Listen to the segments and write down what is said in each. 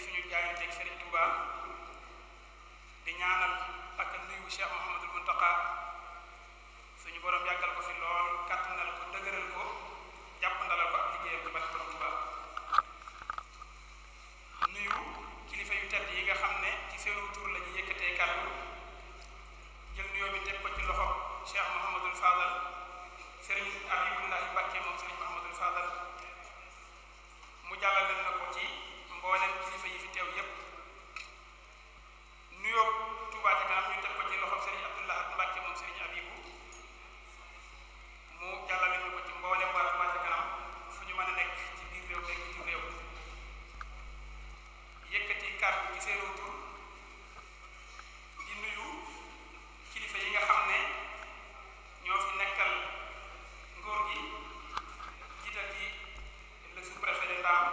suñu jaayanteeg Serigne Touba di ñaanal ak nuyu Cheikh Mouhamadul Mountakha suñu borom yàggal ko fi lool kàttanal ko dëgëral ko jàppandalal ko ak liggéeyam ci barke Touba nuyu kilifa yu tedd yi nga xam ne ci seenu tur la ñuy yëkkatee kàddu jël nuyoo bi teg ko ci loxo Cheikh Mouhamadul Fadal Serigne Abibullahi Mbacke moom Serigne Mouhamadul Fadal mu jàllale na ko ci mboolem kilifa yi fi teew yépp nuyoo Touba ca kanam ñu teg ko ci loxo Serigne Abdoulahat Mbacke moom Serigne Abibu mu jàllale na ko ci mboolem waa Touba ca kanam fu ñu mën a nekk ci biir réew nekk ci réew yëkkati kàddu ci seenu tur di nuyu kilifa yi nga xam ne ñoo fi nekkal nguur gi jiital ci le sous-préfet de Ndam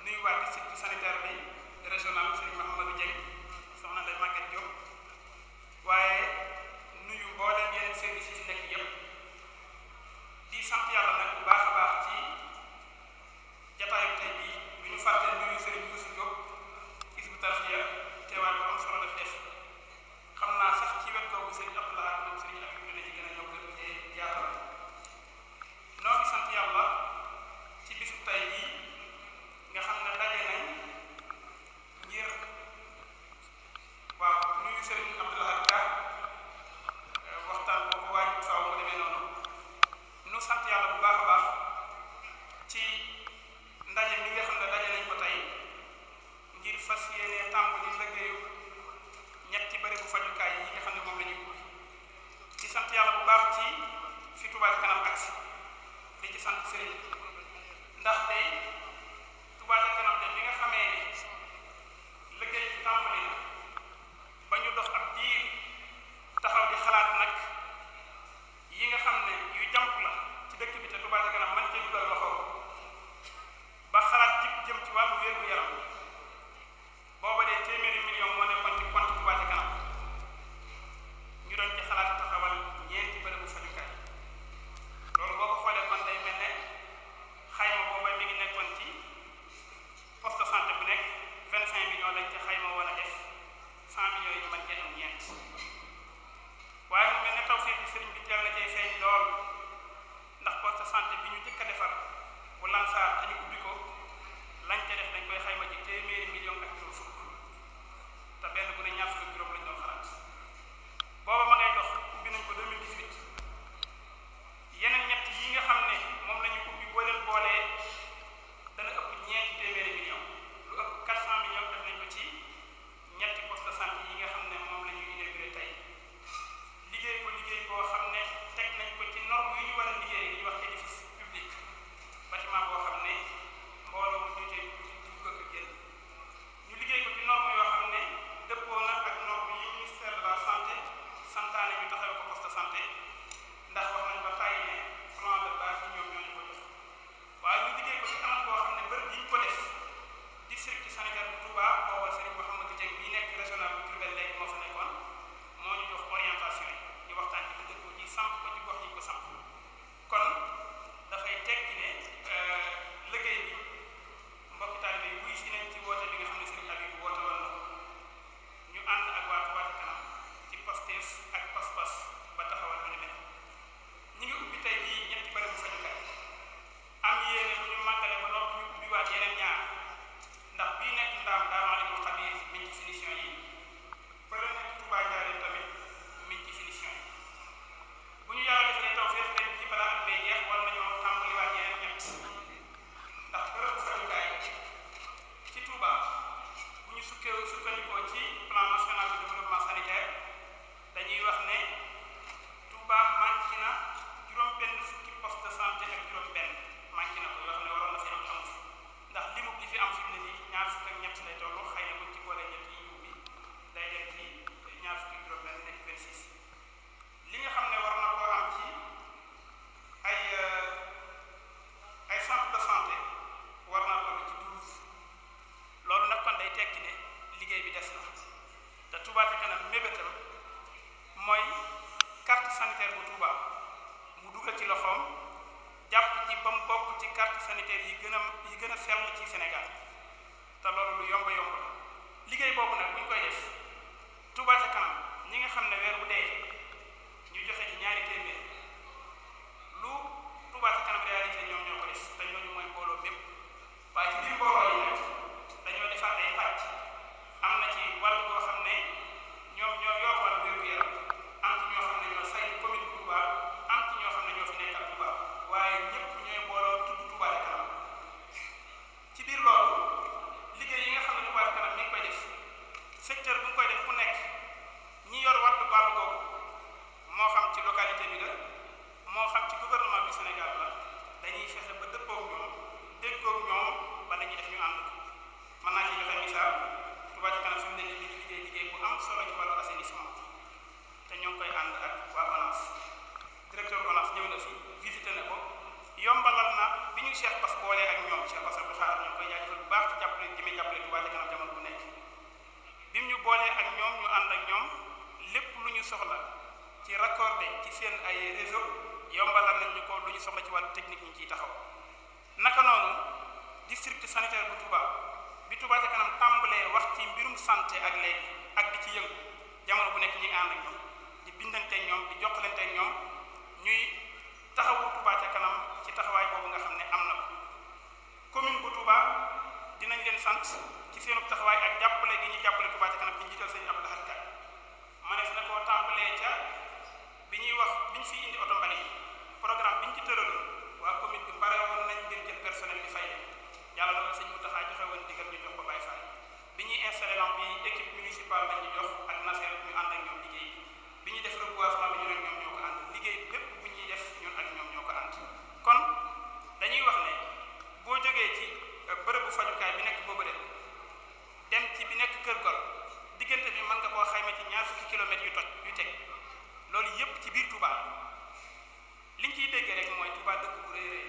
nuyu waa district sanitaire bi régional Serigne Mahamadou Dieng soxna Ndeye Maguette Diop waaye nuyu mboolem yeneen services yi fi nekk yépp di sant yàlla nag bu baax a baax ci jataayu tey bi bu ñu fàtte nuyu Serigne Boussou Diop Hizbut Tarqiyyah teewaay bu am solo daf def xam naa sax ci wet googu Serigne Abdoulaye moom Serigne Abib dina ci gën a ñëw gën cee jaatal noo ngi sant yàlla ci bisu tey bii nga xam ne daje nañ ngir waaw nuyu Serigne Abdoulaye Ka waxtaan boobu waajib faaw mu demee noonu nu sant yàlla bu baax a baax ci ndaje mi nga xam ne daje nañ ko tey ngir fas yéene tàmbali liggéeyu ñetti bërëbu fajukaay yi nga xam ne moom la ñuy ubbi di sant yàlla bu baax ci fi Touba ca kanam agsi di ci sant Serigne ndax tey Touba ca kanam de bi nga xamee ne liggéey bi tàmbali na ba ñu dox ab diir taxaw di xalaat nag yi nga xam ne yu jàmp la ci dëkk bi te Touba ca kanam man cee dugal loxo ba xalaat jëm ci wàllu wér-gu-yaram booba de téeméeri million moo nekkoon ci compte Touba ca kanam ñu doon ci xalaat taxawal ñeenti bërëbu fajukaay loolu boo ko xoolee kon day mel ne xayma booba mi ngi nekkoon ci poste de santé bu nekk 25 millions lañ ca xayma woon a def 100 millions yi ñu mën cee am ñeent waaye mu mel ne taw fii sëriñ bi teel na cay feeñ lool ndax poste de santé bi ñu njëkk a defar bu Lansar dañu ubbi ko lañ ca def dañ koy xayma ci téeméeri millions ak juróom fukk te benn bu ne ñaar fukk juróom lañ doon xalaat booba ma ngay dox ubbi nañ ko 2018 yeneen ñett yi nga xam ne moom la ñu ubbi boo leen boolee dana ëpp ñeenti téeméeri millions lu ëpp 400 millions def nañ ko ci ñetti poste de santé yi nga xam ne moom la ñuy inauguré tey liggéey boo xam ne teg nañ ko ci norme yu ñu war a liggéey li ñuy wax édifice public bâtiment boo xam ne mbooloo bu ñu cee dugg ak génn ñu liggéey ko ci norme yoo xam ne dëppoo na ak norme yi ministère de la santé santaane ñu taxaw ko poste de santé ndax wax nañ ba tàyyi ne plan de base yi ñoom ñoo ñu ko jox waaye ñu liggéey ko ci anam boo xam ne bërëb yi ñu ko def district sanitaire bu Touba booba Serigne Mouhamadou Dieng bii nekk régional bu Diourbel léegi moo fa nekkoon moo ñu jox orientation yi ñu waxtaan ci dëkk ko ci samp ko ci gox yi ko samp kon dafay tekki ne liggéey bi mbokki taalibe yi wuy si nañ ci woote bi nga xam ne Serigne Habib woote woon na ñu ànd ak waa Touba ca kanam ci Pastef ak pas-pas ba taxawal lu ni mel ñi ngi ubbi tey jii ñetti bërëbu fajukaay am yéene bu ñu màggale ba noppi ñu ubbiwaat yeneen ñaar ndax bii nekk Ndaam Daaru Alimul Xabiir mi ngi ci finition yi ba la nekk Touba Njaaréem tamit mi ngi ci finition yi bu ñu yàlla defee taw feex ren ci balaa at bee jeex war nañoo tàmbaliwaat yeneen ñett ndax bërëbu fajukaay ci Touba bu ñu sukkandikoo ci plan national de développement sanitaire dañuy wax ne Touba manqué na juróom-benn fukki poste de santé ak juróom-benn manqué na ko yoo xam ne waroon na fi am amu fi ndax limu li fi am fi mu ne nii ñaar fukk ak ñett lay toll xëy na buñ ci boole ñett yi ñu ubbi day dem ci ñaar fukki juróom-benn nekk 26 li nga xam ne war na koo am ci ay centre de santé war naa toll ci 12 loolu nag kon day tekki ne liggéey bi des na te Touba ca kanam mébétam mooy carte sanitaire bu Touba mu dugal ci loxoom jàpp ci ba mu bokk ci carte sanitaire yi gën a sell ci Sénégal te loolu lu yomb la liggéey boobu nag bu ñu koy def Touba ca kanam ñi nga xam ne weer bu dee ñu joxe ci ñaari téeméer lu Touba ca kanam réalisé ñoom ñoo ko def te ñooñu mooy mbooloo bépp waaye ci biir mbooloo yi nag dañoo defaat ay pàcc am na ci wàllu boo xam ne ñoom ñoo yor wàllu wér-gu-yaram am ci ñoo xam ne ñoo say commune Touba am ci ñoo xam ne ñoo fi nekkal Touba waaye ñëpp ñooy mbooloo tudd Touba ca kanam ci biir loolu liggéey yi nga xam ne Touba ca kanam mi ngi koy def secteur bu ñu koy def ku nekk ñi yor wàllu googu moo xam ci localité bi la moo xam ci gouvernement du Sénégal la dañuy fexe ba dëppoog ñoom déggoog ñoom ba la ñuy def ñu ànd mën naa ci joxe misaal Touba ca kanam fi mu ne nii liggéey bu am solo ci wàllu assainissement te ñoo ngi koy ànd ak waa ONAS directeur ONAS ñëw na fi visité na ko yombalal na bi ñu Cheikh Bass boolee ak ñoom Cheikh Bass Abdou Khadre ñu ngi koy jaajëfal bu baax ci jàppale gi muy jàppale Touba ca kanam jamono bu nekk bi mu ñu boolee ak ñoom ñu ànd ak ñoom lépp lu ñu soxla ci raccordé ci seen ay réseau yombalal nañ ñu ko lu ñu soxla ci wàllu technique ñu ciy taxaw naka noonu district sanitaire bu Touba bi Touba ca kanam tàmbalee wax ci mbirum santé ak léegi ak di ci yëngu jamono bu nekk ñi nga ànd ak ñoom di bindanteeg ñoom di jokkalanteeg ñoom ñuy taxawu Touba ca kanam ci taxawaay boobu nga xam ne am na ko commune bu Touba dinañ leen sant ci seenu taxawaay ak jàppale gi ñuy jàppale Touba ca kanam bi ñu jiital sëñ Abdou Lahad Ka manees na koo tàmbalee ca bi ñuy wax bi ñu fiy indi oto mbali programme bi ñu ci tëraloon waa commune bi bare woon nañ ngeen jël personnel bi fay yàlla loolu sëñ Mountakha joxe woon digal ñu jox ko Baye Fall bi ñuy installé lampe yi équipe municipale lañ ñu jox ak naseer ñu ànd ak ñoom liggéey bi ñuy def reboisement bi ñu ak ñoom ñoo ko ànd liggéey bépp bu ñuy def ñun ak ñoom ñoo ko ànd kon dañuy wax ne boo jógee ci bërëbu fajukaay bi nekk boobu dem ci bi nekk Kër Gol diggante bi mën nga koo xayma ci ñaar fukki kilomètres yu toj yu teg loolu yépp ci biir Touba liñ ciy déggee rek mooy Touba dëkk bu rëy rëy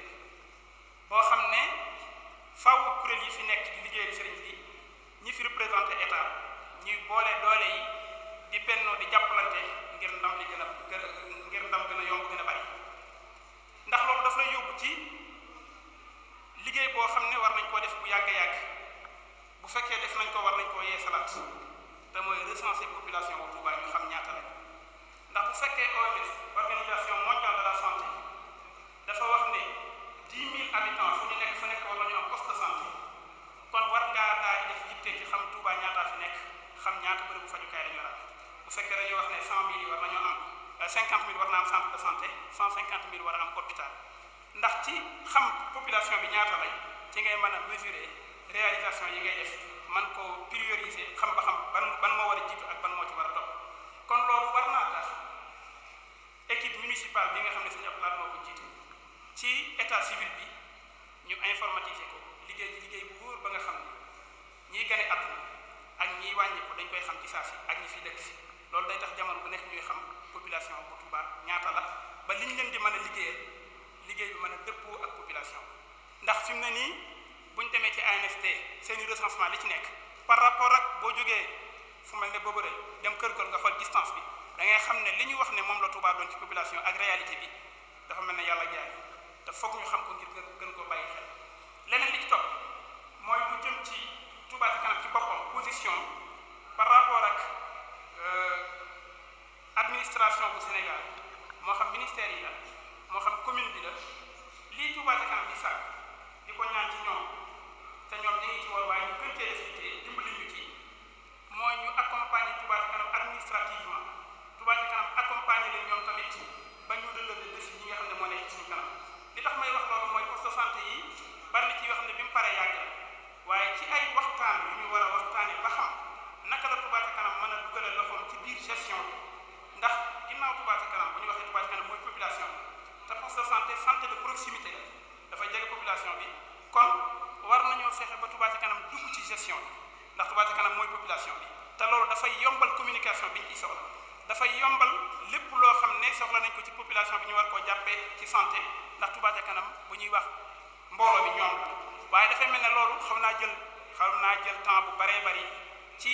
boo xam ne faaw kuréel yi fi nekk di liggéeyal sëriñ bi ñi fi représenté état ñuy boole doole yi di bennoo di jàppalante ngir ndam li gën a yomb gën a bari ndax loolu daf lay yóbbu ci liggéey boo xam ne war nañ koo def bu yàgg-yàgg bu fekkee def nañ ko war nañ koo yee salaat te mooy recenser population bu Touba ñu xam ñaata la ndax bu fekkee OMS organisation mondiale de la santé dafa wax ne 10 000 habitants fu ñu nekk fa nekk war nañu am poste de santé kon war ngaa daal di def yitte ci xam Touba ñaataa fi nekk xam ñaata bërëbu fajukaay dañu la bu fekkee dañuy wax ne 100 000 yi war nañoo am 50 000 war na am centre de santé 150 000 war a am hôpital ndax ci xam population bi ñaata lañ ci ngay mën a mesurer réalisation yi ngay def man ko prioriser xam ba xam ban moo war a jiitu ak ban moo ci war a topp kon loolu war naa tax équipe municipale bi nga xam ne sëñ Abdou Lahad moo ko jiite ci état civil bi ñu informatiser ko liggéey ci liggéey bu wóor ba nga xam ne ñiy gane àdduna ak ñiy wàññiku dañ koy xam ci saa si ak ñi fi dëkk si loolu day tax jamono bu nekk ñuy xam population bu Touba ñaata la ba liñ leen di mën a liggéey bi mën a dëppoo ak population ndax fi mu ne nii bu ñu demee ci ANST seeni recensement li ci nekk par rapport ak boo jógee fu mel ne boobu rek dem Kër Gol nga xool distance bi da ngay xam ne li ñu wax ne moom la Touba doon ci population ak réalité bi dafa mel ne yàlla jaay te foog ñu xam ko ngir gën ko bàyyi xel leneen li ci topp mooy lu jëm ci Touba ca kanam ci boppam position par rapport ak administration bu Sénégal moo xam ministère yi la moo xam commune bi la lii Touba ca kanam di sàkk di ko ñaan ci ñoom te ñoom ñu ngi ci war waaye ñu gën cee def te dimbali ñu ci mooy ñu accompagner Touba ca kanam administrativement Touba ca kanam accompagner leen ñoom tamit ba ñu relever défi yi nga xam ne moo nekk ci suñu kanam li tax may wax loolu mooy poste de santé yi bari na ci yoo xam ne bi mu paree yàgg la waaye ci ay waxtaan yu ñu war a waxtaanee ba xam naka la Touba ca kanam mën a dugale loxoom ci biir gestion bi ndax ginnaaw Touba ca kanam bu ñu waxee Touba ca kanam mooy population bi te poste de santé de proximité la dafay jege population bi kon war nañoo fexe ba Touba ca kanam dugg ci gestion bi ndax Touba ca kanam mooy population bi te loolu dafay yombal communication bi ñu ciy soxla dafay yombal lépp loo xam ne soxla nañ ko ci population bi ñu war koo jàppee ci santé ndax Touba ca kanam bu ñuy wax mbooloo bi ñoom la waaye dafay mel ne loolu xam naa jël temps bu baree bari ci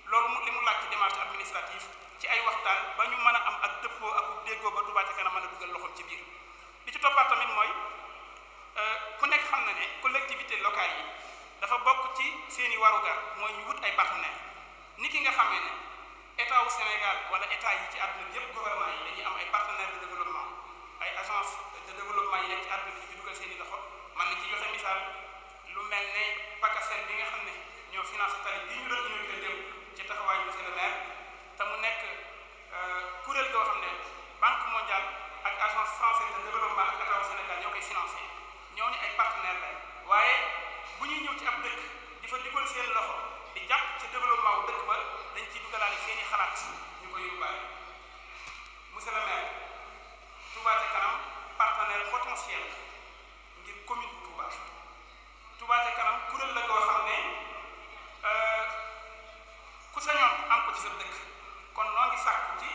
loolu li mu laaj ci démarche administrative ci ay waxtaan ba ñu mën a am ak dëppoo ak déggoo ba Touba ca kanam mën a dugal loxoom ci biir li ci toppaat tamit mooy ku nekk xam na ne collectivité locale yi dafa bokk ci seeni warugar mooy ñu wut ay partenaires ni ki nga xamee ne état wu Sénégal wala état yi ci àdduna bi yëpp gouvernement yi dañuy am ay partenaires de développement ay agence de développement yi nekk ci àdduna bi di dugal seeni loxo man na ci joxe misaal lu mel ne PACASEN bi nga xam ne ñoo financé tali bii ñu doon inauguré démb ci taxawaayu monsieur le maire te mu nekk kuréel goo xam ne Banque mondiale ak agence française de développement ak état wu Sénégal ñoo koy financé ñooñu ay partenaires lañ waaye bu ñuy ñëw ci ab dëkk di fa dugal seen loxo di jàpp ci développement wu dëkk ba dañ ciy dugalaale seeni xalaat ñu koy yóbbaale monsieur le maire Touba ca kanam partenaire potentiel ngir commune bu Touba Touba ca kanam kuréel la goo xam ne ku sañoon am ko ci sa dëkk kon noo ngi sàkku ci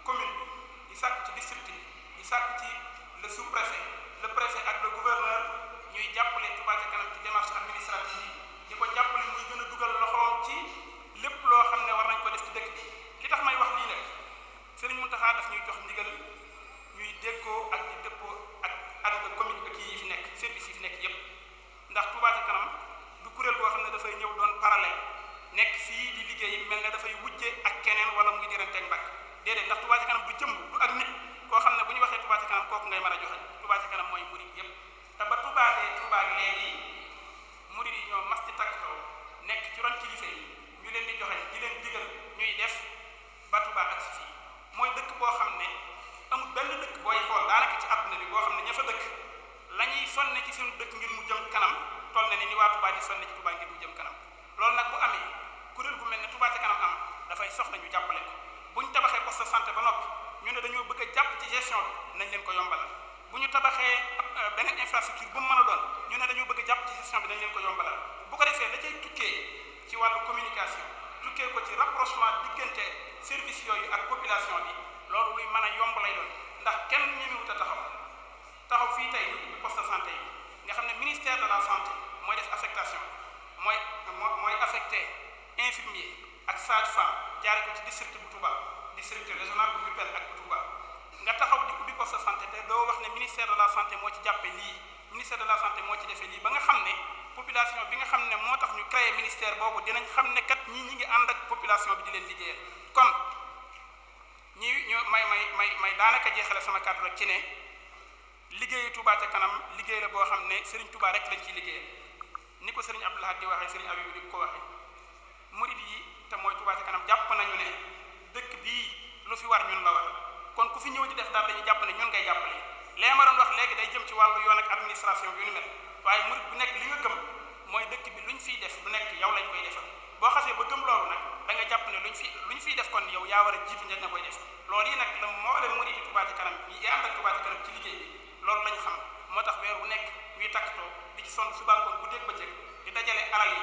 commune bi di sàkku ci district bi di sàkku ci le sous-préfet le préfet ak le gouverneur ñuy jàppale Touba ca kanam ci démarche administrative yi di ko jàppale muy gën a dugal loxoom ci lépp loo xam ne war nañ ko def ci dëkk bi li tax may wax lii nag Serigne Mountakha daf ñuy jox ndigal ñuy déggoo ak di dëppoo ak commune kii yi fi nekk service yi fi nekk yépp ndax Touba ca kanam du kuréel boo xam ne dafay ñëw doon parallèle nekk fii di liggéey mel ne dafay wujje ak keneen wala muy diranteeg mbagg déedéet ndax Touba ca kanam du jëmm du ak nit koo xam ne bu ñu waxee Touba ca kanam kooku ngay mën a joxe Touba ca kanam mooy murid yépp te ba Touba léegi murid yi ñoo mas ci takkatoo nekk ci ron kilifa yi ñu leen di joxe di leen digal ñuy def ba Touba ak si fii mooy dëkk boo xam ne amul benn dëkk booy xool daanaka ci àdduna bi boo xam ne ña fa dëkk la ñuy sonne ci suñu dëkk ngir mu jëm kanam toll na ni waa Touba di sonne ci Touba ngir mu jëm kanam loolu nag bu amee kuréel gu mel ne Touba ca kanam am dafay soxla ñu jàppale ko bu ñu tabaxee poste de santé ba noppi ñu ne dañoo bëgg a jàpp ci gestion bi nañ leen ko yombalal bu ñu tabaxee beneen infrastructure bu mu mën a doon ñu ne dañoo bëgg a jàpp ci gestion bi dañ leen ko yombalal bu ko defee da cay tukkee ci wàllu communication tukkee ko ci rapprochement diggante service yooyu ak population bi loolu luy mën a yomb lay doon ndax kenn ñemewut a taxaw fii tey lu ubbi poste de santé yi nga xam ne ministère de la santé mooy def affectation mooy affecté infirmier ak sage-femme jaare ko ci district bu Touba district régional bu Diourbel ak bu Touba nga taxaw di ubbi poste de santé te doo wax ne ministère de la santé moo ci jàppe lii ministère de la santé moo ci defee lii ba nga xam ne population bi nga xam ne moo tax ñu créé ministère boobu dinañ xam ne kat ñi ngi ànd ak population bi di leen liggéeyal kon ñu may daanaka jeexale sama kàddu rek ci ne liggéeyu Touba ca kanam liggéey la boo xam ne Serigne Touba rek lañ ciy liggéeyal ni ko Serigne Abdou Lahad di waxee Serigne Abibou di ko waxee murid yi te mooy Touba ca kanam jàpp nañu ne dëkk bii lu fi war ñun la war kon ku fi ñëw di def daal dañuy jàpp ne ñun ngay jàppale lee ma doon wax léegi day jëm ci wàllu yoon ak administration yu ni mel waaye murid bu nekk li nga gëm mooy dëkk bi luñ fiy def lu nekk yow lañ koy defal boo xasee ba gëm loolu nag da nga jàpp ne luñ fiy def kon yow yaa war a jiitu njëkk na koy def loolu yi nag la moo leen murid yi Touba ca kanam yi ànd ak Touba ca kanam ci liggéey bi loolu lañ xam moo tax weer wu nekk ñuy takkatoo di ci sonn suba ngoon bu dégg bëccëg di dajale alal yi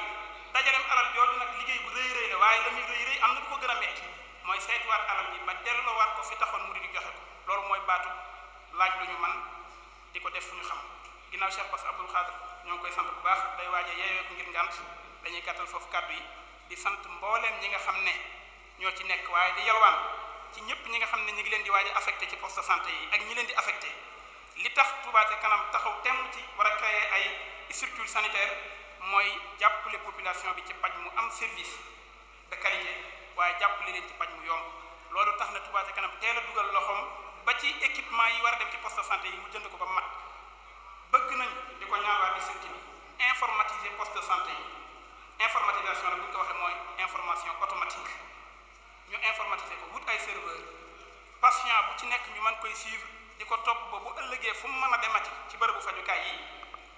dajaleem alal jooju nag liggéey bu rëy la waaye la muy rëy am na du ko gën a metti mooy saytuwaat alal bi ba delloowaat ko fi taxoon murid yi joxe ko loolu mooy baatu laaj lu ñu man di ko def fu ñu xam ginnaaw Cheikh Bass Abdoul Khadr ñoo ngi koy sant bu baax day waaje yeewee ko ngir ngant dañuy gàttal foofu kàddu yi di sant mbooleem ñi nga xam ne ñoo ci nekk waaye di yalwaan ci ñëpp ñi nga xam ne ñi ngi leen di waaje affecté ci poste de santé yi ak ñi leen di affecté li tax Touba ca kanam taxaw temm ci war a créer ay structure sanitaire mooy jàppale population bi ci paj mu am service de qualité waaye jàppale leen ci paj mu yomb loolu tax na Touba ca kanam teel a dugal loxoom ba ci équipement yi war a dem ci poste de santé yi mu jënd ko ba mat bëgg nañ di ko ñaan waa district bi informatiser poste de santé yi informatisation nag bu ñu ko waxee mooy information automatique ñu informatiser ko wut ay serveur patient bu ci nekk ñu mën koy suivre di ko topp ba bu ëllëgee fu mu mën a demati ci bërëbu fajukaay yi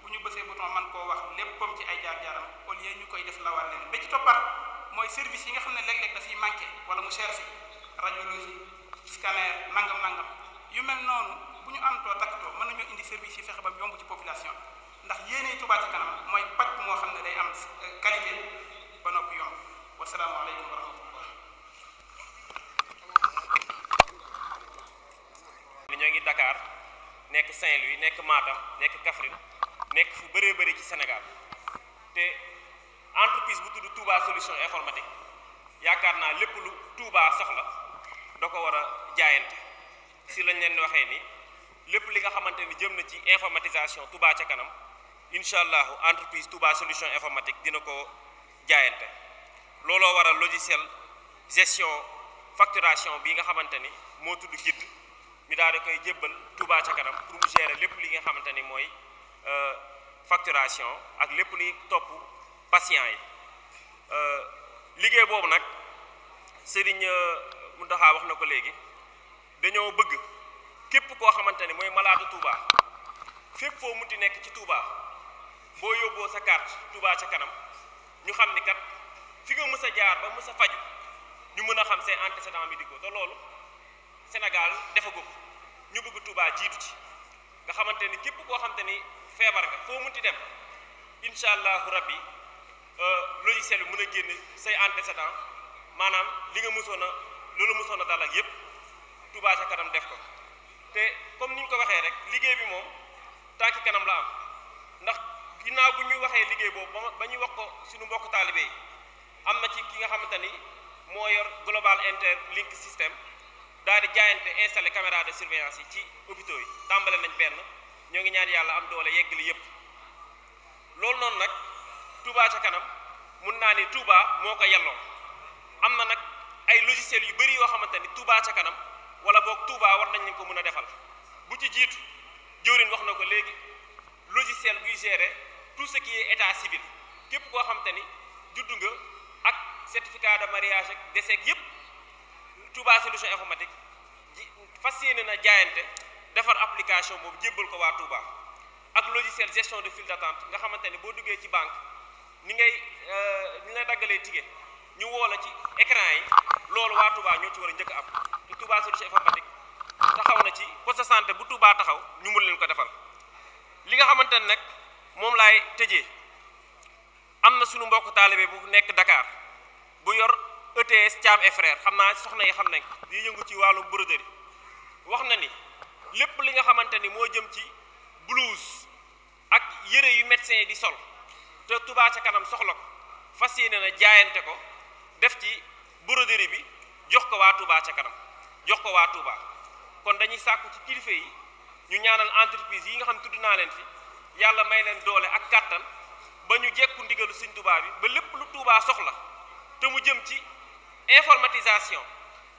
bu ñu bësee bouton man koo wax léppam ci ay jaar-jaaram au lieu ñu koy def lawal leen ba ci toppaat mooy service yi nga xam ne léeg-léeg dafay manqué wala mu cher si radiologie scanner nangam yu mel noonu bu ñu àndoo takkatoo mën nañoo indi service yi fexe ba mu yomb ci population ndax yéeney Touba ca kanam mooy paj moo xam ne day am qualité ba noppi yomb wasalaamaaleykum wa rahmatullah. ñoo ngi Dakar nekk Saint-Louis nekk Matam nekk Kaffrine nekk fu bëree bëri ci Sénégal te entreprise bu tudd Touba solution informatique yaakaar naa lépp lu Touba soxla da ko war a jaayante si lañ leen waxee ni lépp li nga xamante ni jëm na ci informatisation Touba ca kanam incha allahu entreprise Touba solution informatique dina ko jaayante looloo waral logiciel gestion facturation bi nga xamante ni moo tudd guide mi daal di koy jébbal Touba ca kanam pour mu gérer lépp li nga xamante ni mooy facturation ak lépp luy topp patient yi liggéey boobu nag Serigne Mountakha wax na ko léegi dañoo bëgg képp koo xamante ni mooy malade Touba fépp foo munti nekk ci Touba boo yóbboo sa carte Touba ca kanam ñu xam ni kat fi nga mës a jaar ba mës a faju ñu mën a xam say antécédents médicaux te loolu Sénégal defagu ko ñu bëgg Touba jiitu ci nga xamante ni képp koo xamante ni feebar nga foo munti dem incha allahu rabbi logiciel bi mën a génne say antécédents maanaam li nga mësoon a loolu mësoon a dal ak yépp Touba ca kanam def ko te comme ni ñu ko waxee rek liggéey bi moom tànki kanam la am ndax ginnaaw bu ñu waxee liggéey boobu ba ñu wax ko suñu mbokk taalibe yi am na ci ki nga xamante ni moo yor global interlink système daal di jaayante installé caméra de surveillance yi ci hôpitaux yi tàmbale nañ benn ñoo ngi ñaan yàlla am doole yeggali yépp loolu noonu nag Touba ca kanam mun naa ni Touba moo ko yelloo am na nag ay logiciels yu bëri yoo xamante ni Touba ca kanam wala boog Touba war nañ leen ko mën a defal bu ci jiitu jëwriñ wax na ko léegi logiciel buy gérer tout ce qui est état civil képp koo xamante ni juddu nga ak certificat de mariage ak décès yépp Touba solution informatique fas yéene na jaayante defar application boobu jébbal ko waa Touba ak logiciel gestion de file d'attente nga xamante ni boo duggee ci banque ni ngay daggalee ticket ñu woo la ci écran yi loolu waa Touba ñoo ci war a njëkk am te Touba solution informatique taxaw na ci poste de santé bu Touba taxaw ñu mën leen ko defal li nga xamante ne nag moom laay tëjee am na suñu mbokk taalibe bu nekk Dakar bu yor ETS Thiam et frère xam naa soxna yi xam nañ ko di yëngu ci wàllu broderie wax na ni lépp li nga xamante ni moo jëm ci blouse ak yëre yu médecin yi di sol te Touba ca kanam soxla ko fas yéene na jaayante ko def ci broderie bi jox ko waa Touba ca kanam jox ko waa Touba kon dañuy sàkku ci kilifa yi ñu ñaanal entreprise yi nga xam tudd naa leen fi yàlla may leen doole ak kàttan ba ñu jekku ndigalu Sëñ Touba bi ba lépp lu Touba soxla te mu jëm ci informatisation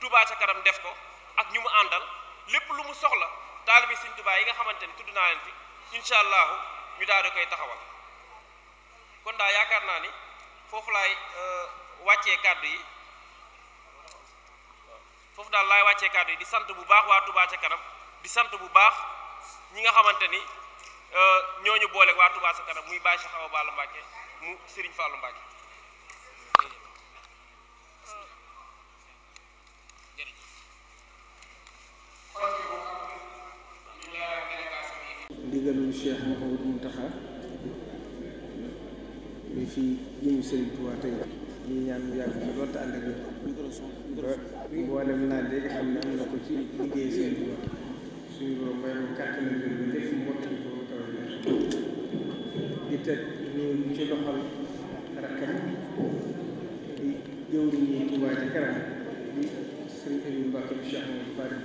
Touba ca kanam def ko ak ñu mu àndal lépp lu mu soxla taalibi Sëñ Touba yi nga xamante ni tudd naa leen fi incha allahu ñu daal di koy taxawal kon daal yaakaar naa ni foofu laay wàccee kàddu yi foofu daal laay wàccee kàddu yi di sant bu baax waa Touba ca kanam di sant bu baax ñi nga xamante ni ñooñu boole waa Touba ca kanam muy Baye Cheikh Awa Balla Mbacke mu Serigne Fallou Mbacke. ndigalul Cheikh Mouhamadou Mountakha mi fi jëmu Serigne Touba tey ñu ñaan mu yàgg fi loolu te ànd ak yéen ba mboolem naa léegi xam ne am na ko ci liggéey Serigne Touba suñu borom may mu kàttan ak ba lépp mottali ko kaw di teg ñu ci loxol rakkam di jëwriñu Touba ci kanam di Serigne Aliou Mbacke bi Cheikh Mouhamadou Fari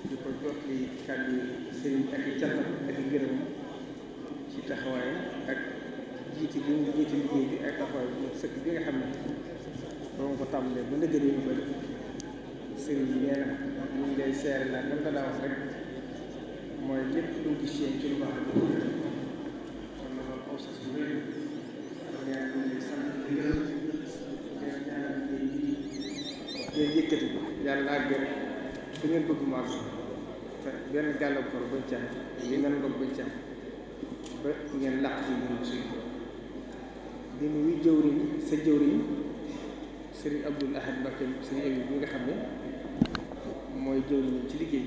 di ko jot li kàddu Serigne ak i cantam ak i gërëm ci taxawaayam ak jiite bi mu jiite liggéey bi ak taxawaay bu sëkk bi nga xam ne moom ko tàmbalee ba ndëgër yi ñu koy def Serigne bi nee na ñu ngi lay seere la nam ko daa wax rek mooy lépp lu gis yéen ci lu baax la kon na loolu aw sas bu wér ak ñaan ñu lay sant di gërëm ngeen ñaanal liggéey bi ngeen yëkkati yàlla ak gërëm fi ngeen bëgg mu àgg te benn gàllankoor bañ ci am li ngeen doon bañ ci am ba ngeen làq ci ngeen suñu di nuyu jëwriñ sa jëwriñ Serigne Abdoul Ahad Mbacké Serigne Aliou bi nga xam ne mooy jëwriñ ci liggéey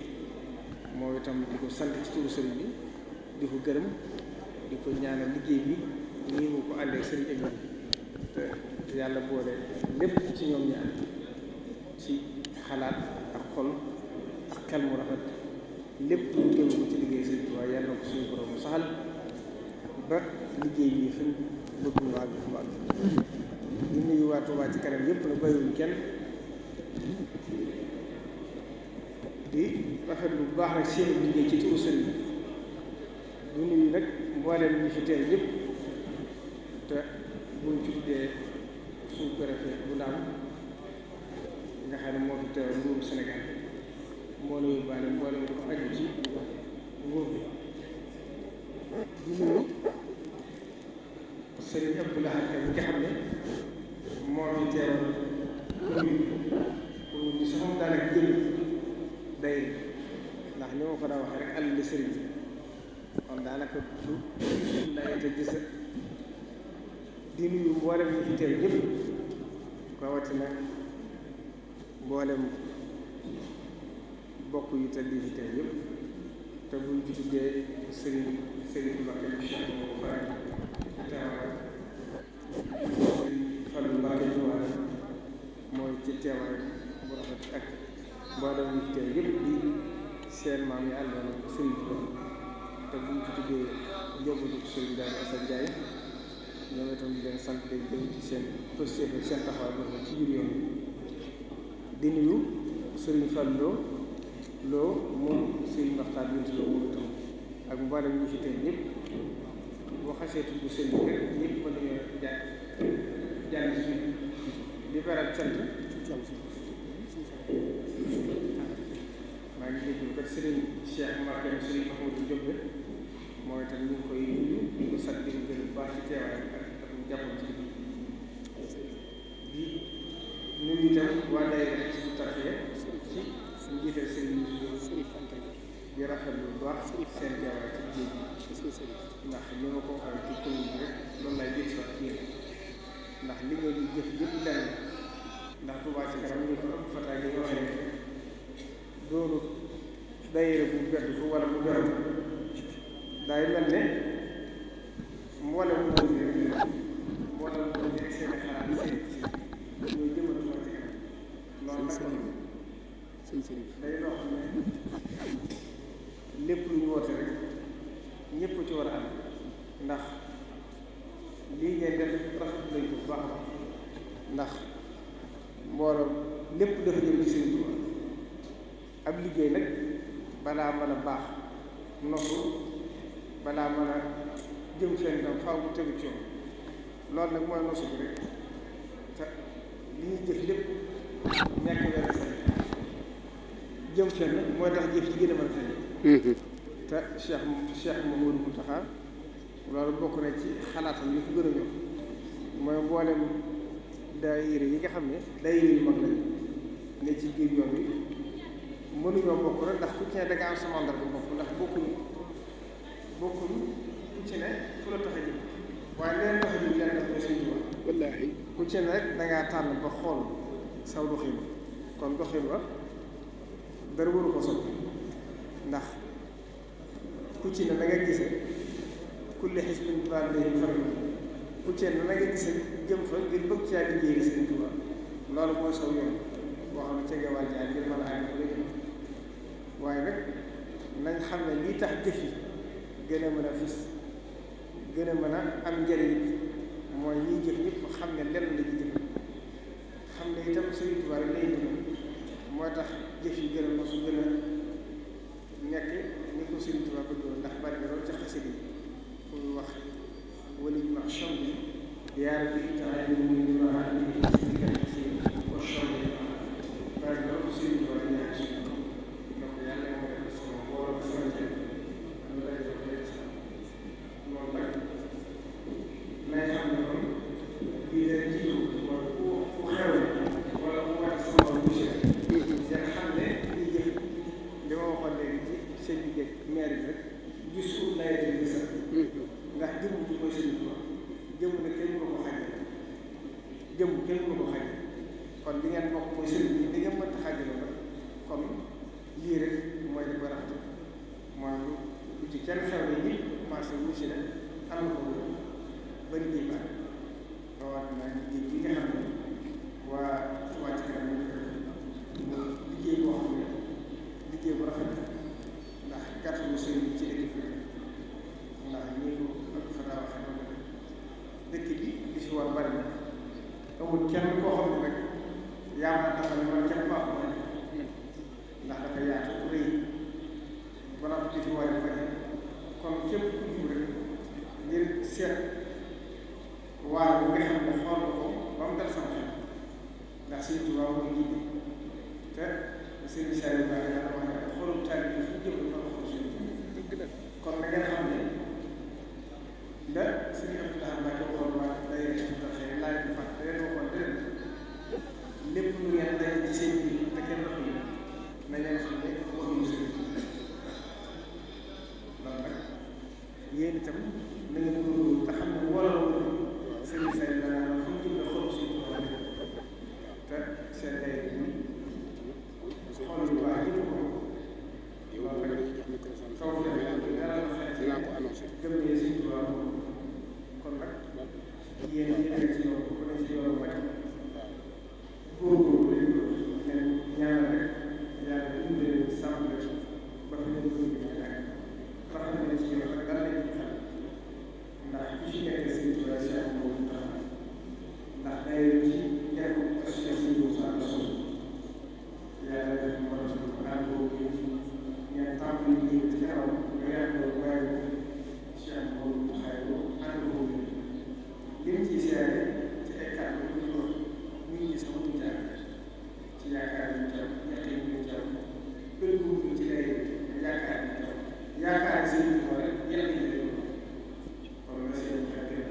moo itam di ko sant ci turu Serigne bi di ko gërëm di ko ñaanal liggéey bi nii mu ko àndee Serigne Aliou te yàlla boole lépp ci ñoom ñaar ci xalaat ak xol ak xel mu rafet lépp ñu jëm ko ci liggéey Sëriñ Tuubaa yàlla ko suñu borom saxal ba liggéey bi fi bëgg mu àgg fu mu àgg di nuyu waa Touba ci kanam yëpp na bàyyiwuñ kenn di rafet lu baax nag seen liggéey ci turu sëriñ bi di nuyu nag mboolem ñi fi teew yëpp te buñ ci tuddee suñu préfet bu Ndaam nga xam ne moo fi teew nguuru Sénégal moo la yóbbaale mboolem ko aju ci nguur bi di nuyu Sëriñ Abdou Lahad Ka bi nga xam ne moo fi teew commune bi sax moom daanaka jënd day ndax ni ma ko daa waxee rek àll li sëriñ bi kon daanaka du dayete gis di nuyu mboolem ñi fi teew ñëpp rawatina mboolem bokk yu tedd yi fi teew yëpp te buñ ci tuddee sëriñ Mbacke bi Cheikh Mouhamadou Faye teewaay sëriñ Fallou Mbacke Joal mooy ci teewaay bu rafet ak mboolem ñi fi teew yëpp di seen maam yi àndoon ak sëriñ bi te buñ ci tuddee njabootu sëriñ Daara Assane Ndiaye ñoom itam di leen sant leen gërëm ci seen posture ak seen taxawaay boobu ci biir yoon di nuyu sëriñ Fallou Lo moom sëriñ Maxtaar Bintu Lo moom itam ak mboolem ñi fi teew ñëpp boo xasee tudd sëriñ bi rek ñëpp mën nañoo jàll ci biir di beral cant maa ngi déglu kat sëriñ Cheikh Mbacke sëriñ Mahmoudou Diop mooy itam ñu ngi koy nuyu di ko sant di ko gërëm bu baax ci teewaay ak mu jàppoon ci liggéey di nuyu itam waa daayira Hizbut Tarqiyyah ci njiital sëriñ di rafetlu bu baax seen teewaay ci liggéey bi ndax li ma ko waxee ci commune bi rek loolu lay jël si wax ci yéen ndax li ngeen di jëf yëpp lenn ndax Touba ci kanam ñu ko ëpp fataay yi waxee ne doonu daayira bu bedd fu wala bu beru daay mel ne mboolem moo di mboolem moo di ak seen xalaat seen ñooy jëmal Touba ci kanam loolu nag day loo xam ne lépp lu ñu woote rek ñëpp ci war a am ndax lii ngeen def rafet nañ ko bu baax ndax mbooloo lépp dafa jëm ci seen Touba ab liggéey nag balaa mën a baax nosu balaa mën a jëm fenn tam faaw bu tegu ci yoon loolu nag mooy nosu bi rek te li ñuy jëf lépp nekk wenn say jëm fenn mooy tax jëf ci gën a mën a feeñ te Cheikh Mouhamadou Mountakha loolu bokk na ci xalaatam li ko gën a ñor mooy mboolem daayira yi nga xam ne daayira yu mag lañ ne ci biir yoon wi mënuñoo bokk rek ndax ku ci ne da nga am sa mandarga bopp ndax bokkuñu ku ci ne fu la tax a jëm waaye leen tax a jëm leen def mooy Sëriñ Tuubaa wallaahi ku ci ne rek da ngaa tànn ba xool saw doxin kon doxin wa dara waru ko soppi ndax ku ci ne da nga gise kulli xisbin bimaa ladayhim farihun ku ci ne da nga gise jëm fa ngir bëgg caa liggéey Sëriñ Tuubaa loolu mooy saw yoon boo xam ne cege waa jaay ngir mën a àgg fa jëm waaye nag nañ xam ne lii tax jëf yi gën a mën a fis gën a mën a am njëriñ mooy ñiy jëf ñëpp xam ne lenn la ñuy jëf xam ne itam Sëriñ Tuubaa rek lay jëf mooy tax jëf yi gën a mosu gën a nekk ni ko Sëriñ Tuubaa bëggoon ndax bari na loolu ca xasida yi fu muy wax wala ñu wax chamb bi yaara bi taxaw ñu ñu wax wa chamb bi bari na loolu Sëriñ Tuubaa ñaar ci donc yàlla moo def sama borom sama jëm ñu lay jox leen sax loolu nag lay xam ne kon lii day jiitu mooy ku xew wala mu wàcc sama monsieur ngeen xam ne liy jëf li ma waxoon léegi ci seen liggéey maire bi rek gis ko lay jël sax ndax jëmm ji mooy Sëriñ Tuubaa jëmm ne kenn mënu ko xàjjale jëmm kenn mënu ko xàjjale kon li ngeen bokk mooy sëriñ bi li ngeen mënta xàjjale la kon lii rek mooy li ko rafet mooy lu ci kenn xew ne ñi marché wu si ne am na ko wér bari liggéey baax rawatina liggéey bi nga xam ne waa ci kanam ñu ko liggéey boo xam ne liggéey bu rafet ndax gàttalu sëriñ bi ci dëkk bi ndax ñi ko ak fa daa waxee noonu la dëkk bi li fi war bari na amul kenn koo xam ne nag yaa ma taxaw ne man kenn baax mooy ndax dafa yaatu rëy balaa di fi war a bari kon képp ku jub rek waar bi nga xam ne xool ko ba mu dal sama xel ndax Sëriñ Tuubaa mooy jiite te Sëriñ Saliou Ba dafa wax ne xoolum taalibe bi fu jëm ba xool suñu dëgg la kon na ngeen xam ne la Sëriñ Abdoulaye Mbacke waxoon waa day xëy laaj bi fàtt da leen waxoon dëgg lépp lu ngeen daje ci seen biir te kenn doxul na ngeen xam ne waxuñu sëriñ loolu nag yéen itam na ngeen góorgóorlu te xam ne mbooloo Sëriñ Saliou Ba daal fu mu jëm xool suñu Tuubaa te seen day xool yu baax yëpp ko loolu rek taw bi yàlla na fexe gëm ne Sëriñ Tuubaa kon nag yéen ñi ci yoon ku ne ci yoonu wàcc góorgóorlu leen ñaanal rek yàlla dimbali sàmm leen ba fi leen bëgg ñu nekk rafet na ci yoon rek dara lañ ci xam ndax ku ci nekk Sëriñ Tuubaa si am moom tax ndax day ci nekk association bu sa la sol yàlla def mu war a sol ànd boobu ñaan tàmbali liggéey ci kanam nga yàgg waaye ci am moom xay ko ànd boobu li mu ciy seere ci ay kàddu yu ñu wax nit ñi sax mu jaar ci yaakaar yi ñu jàpp yaakaar yi ñu jàpp bëri bu ñu ci lay yaakaar yi ñu jàpp yaakaar yi seen ko rek yàlla yi lay kon nga seen xel gën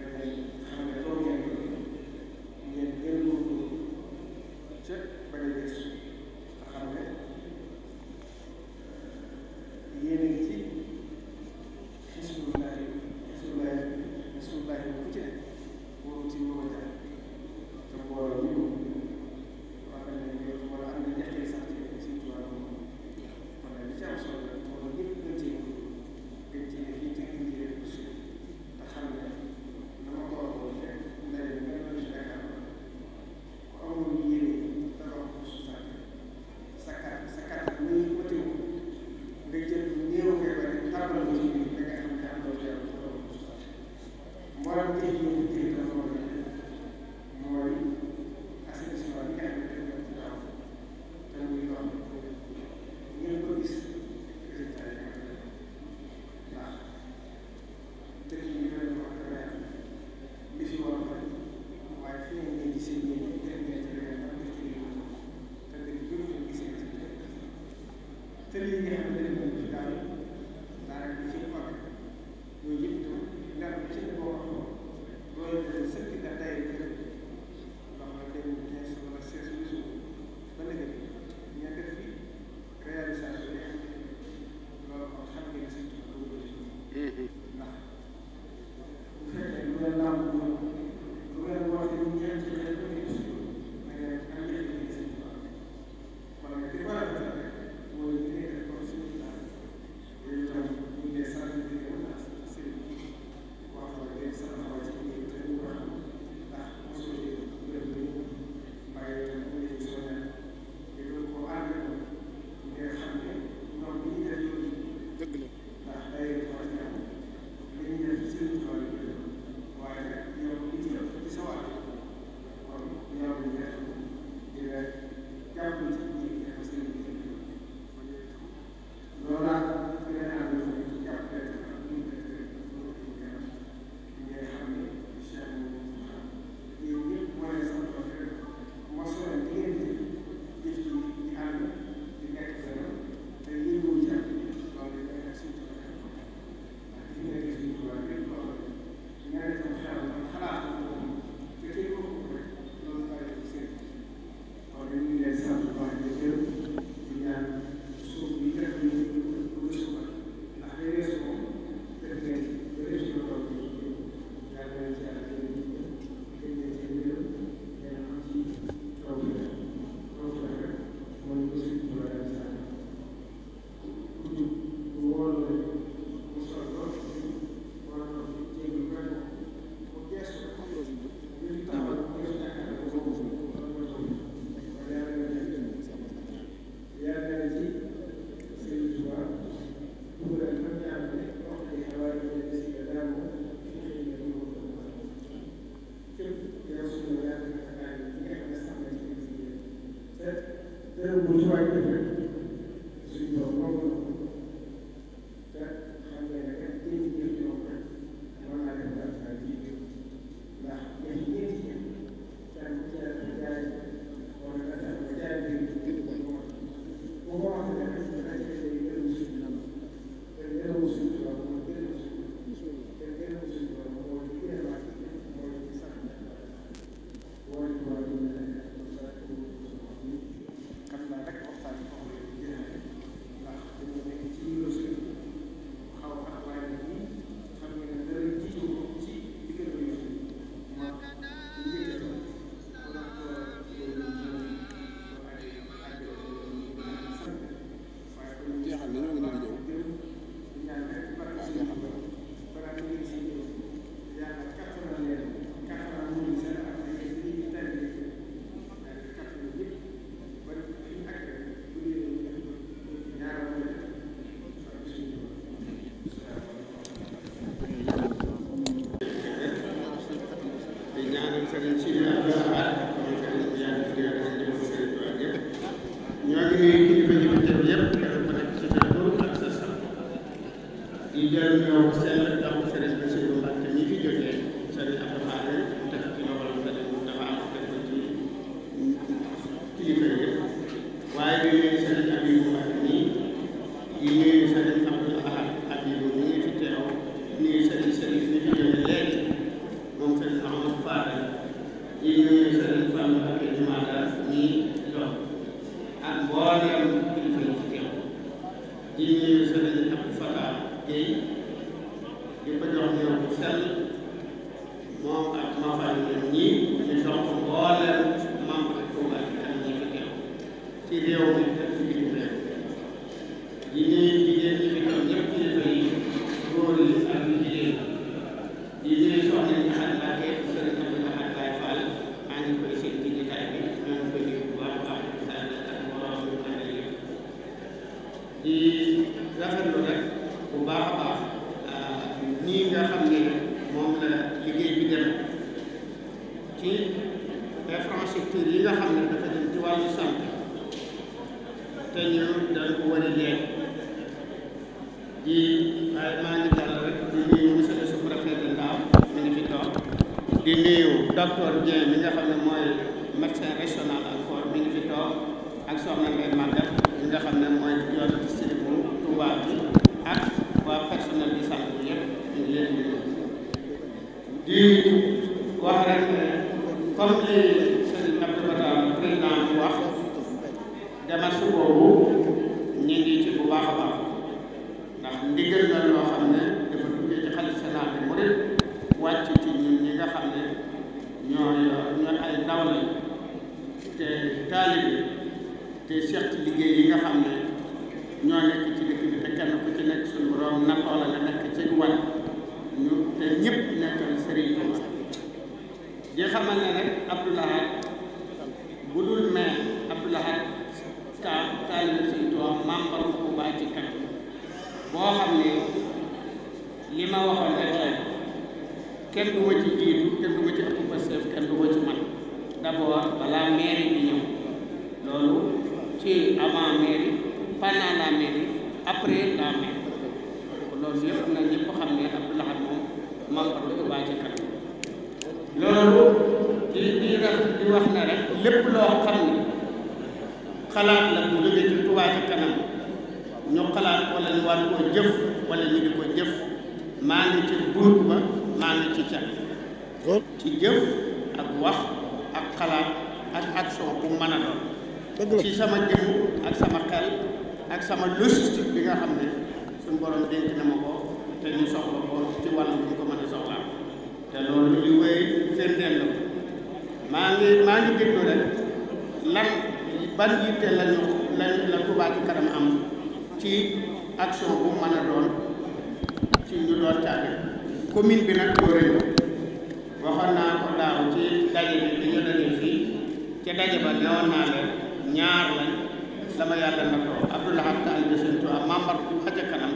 a dañuy xam ne toog ngeen ko ngeen gën góorgóorlu ca bañ a gëstu te xam ne yéen a ngi ci xisbullahi ku ci nekk wóoru ci booba jaar te mbooloo ñu wax nañ ne ñoom wala am na ñettee sax ci Sëriñ Tuubaa moom kon nag li ci am solo la moo ñëpp gën cee gën ci def yi te gën ci def aussi te xam ne na ma ko waxoon rek ndaje bi nga doon si Dakar ku amul yéene dara wax ko su sa kàttan muy matewu nga jël néew ngay bari tàmbal ko ci biir da nga xam ne am loo ci yàlla mboolem tey jii ñu ngi tënk mooy assainissement bi nga xam ne dañu doon ci daaw te muy loo xam ne ngeen ko gis résultat yi ndax dëkk yi dañu ko wax li fi war a bëri waaye fi ngeen gisee yéen def ngeen ci leneen am def ci leneen te dëkk bi ngeen gisee résultat te lii nga xam ne dañu doon ci daaw daanaka li ci ëpp yooyu yëpp itam lenn ci ne boo ko loolu dañuy sëkk ndax day gërëm ndox la dem 15 wala 16 jours ba léegi ñu def fi réalisation yi loolu kon xam ngeen si ndax bu fekkee lu ngeen naan lu ngeen woote ñu ñeent ci xel ba ngeen na ngeen am njëriñ si kon nag li war a def rek mooy li ngay def comme suñu taal yooyu itam ñu ngi lay sant di leen wax wax nga léegi sax taxaw ci biir te ñu wax ndax mosul yi gërëm nañu waaye mu ngi soo ñaan te loolu ko ànd nga xam ne ñoom li ñuy def yooyu dëgg la ndax day wax ñoom li ñuy def ci seen tool yi waaye nag ñoom li ñu def ci sa wàll Serigne Sidi Abdoulaye comme Serigne bi yaa ngi ci diggante jëm Serigne Touba yëpp ñoo ngi nuyu kilifa yi fi teew yëpp kenn ku nekk ci sa tur ak sa sant di jël ñëw seen jox Serigne Bassirou Mbacké ñi fi jógee Serigne Abdoulaye mu teg ci loxol Serigne dafa am teg ko ci kilifa yëpp waaye di nuyu Serigne Abibou Mbacké nii di nuyu Serigne Abdoulaye Abibou ñi ngi fi teew nuyu Serigne Serigne ñi fi jógee léegi moom Serigne Amadou Fadal di nuyu Serigne Fallou Mbacké Jumaada ñii jox ak mboolem kilifa yi fi teew di nuyu Serigne Abdou Fatah Gueye di ko jox ñëw bu sell moom ak Mafal ñii ñu jox ko mboolem membre Touba Ca Kanam ñi fi teew ci réew mi ak ci bitim réew di nuyu jigéen ñi fi teew ñëpp kilifa yi góor yi ak jigéen di nuyu soxna ñi xam Mbacké Serigne Abdou Lahad Baye Fall maa ngi koy seen ci jotaay bi maa ngi koy nuyu bu baax a baax ak mbooloo mi ànd yëpp di rafetlu rek bu baax a baax nii nga xam ne moom la liggéey bi dem ci infrastructure yi nga xam ne dafa dem ci wàllu santé te ñu dañ ko war a leer di waaye maa ngi dal rek di nuyu monsieur le sous-préfet de Ndao mi ngi fi toog di nuyu docteur Dieng mi nga xam ne mooy médecin régional encore mi ngi fi toog ak soxna Ndeye Maguette mi nga xam ne mooy yor district bu Touba bi ak waa personnel bi santé bi yëpp ñu ngi leen di wax rek comme li Serigne Abdou Fatah président bi wax démarche boobu ñu ngi ci bu baax a baax ndax ndigal la loo xam ne dafa duggee ci xalifa général des mourides wàcc ci ñun ñi nga xam ne ñooy ay ndaw lañ te taalibe te seq liggéey yi nga xam ne ñoo nekk ci dëkk bi te kenn ku ci nekk suñu borom nattoo la nga nekk ci wàll ñu te ñëpp nekkal Serigne Touba di xamal ne rek Abdou Lahad bu dul maire Abdou Lahad ka taalibe Serigne Touba membre Touba Ca Kanam boo xam ne li ma waxoon rek la kenn du ma ci jiitu kenn du ma ci ëpp Pastef kenn du ma ci man d'abord balaa mairie bi ñëw loolu ci avant mairie pendant la mairie après la mairie loolu yëpp na ñëpp xam ne Abdou Lahad moom membre Touba Ca Kanam loolu di wax ne rek lépp loo xam ne xalaat la bu jógee ci Touba Ca Kanam ñu xalaat wala ñu war koo jëf wala ñu di ko jëf maa ngi ci bunt ba maa ngi ci cat ci jëf ak wax ak xalaat ak action bu mën a doon ci sama jëmm ak sama xel ak sama logistique bi nga xam ne suñu borom dénk na ma ko te ñu soxla ko ci wàllu bu ñu ko mën a soxlaa te loolu li wéy firndeel la maa ngi déglu rek lan ban yitte la Touba Ca Kanam am ci action bu mën a doon ci ñu doon caage commune bi nag doo réew waxoon naa ko daaw ci daje bi ñu daje fii ca daje ba newoon naa leen ñaar lañ dama yàlla na ko Abdou Lahad taalibe Serigne Touba membre Touba Ca Kanam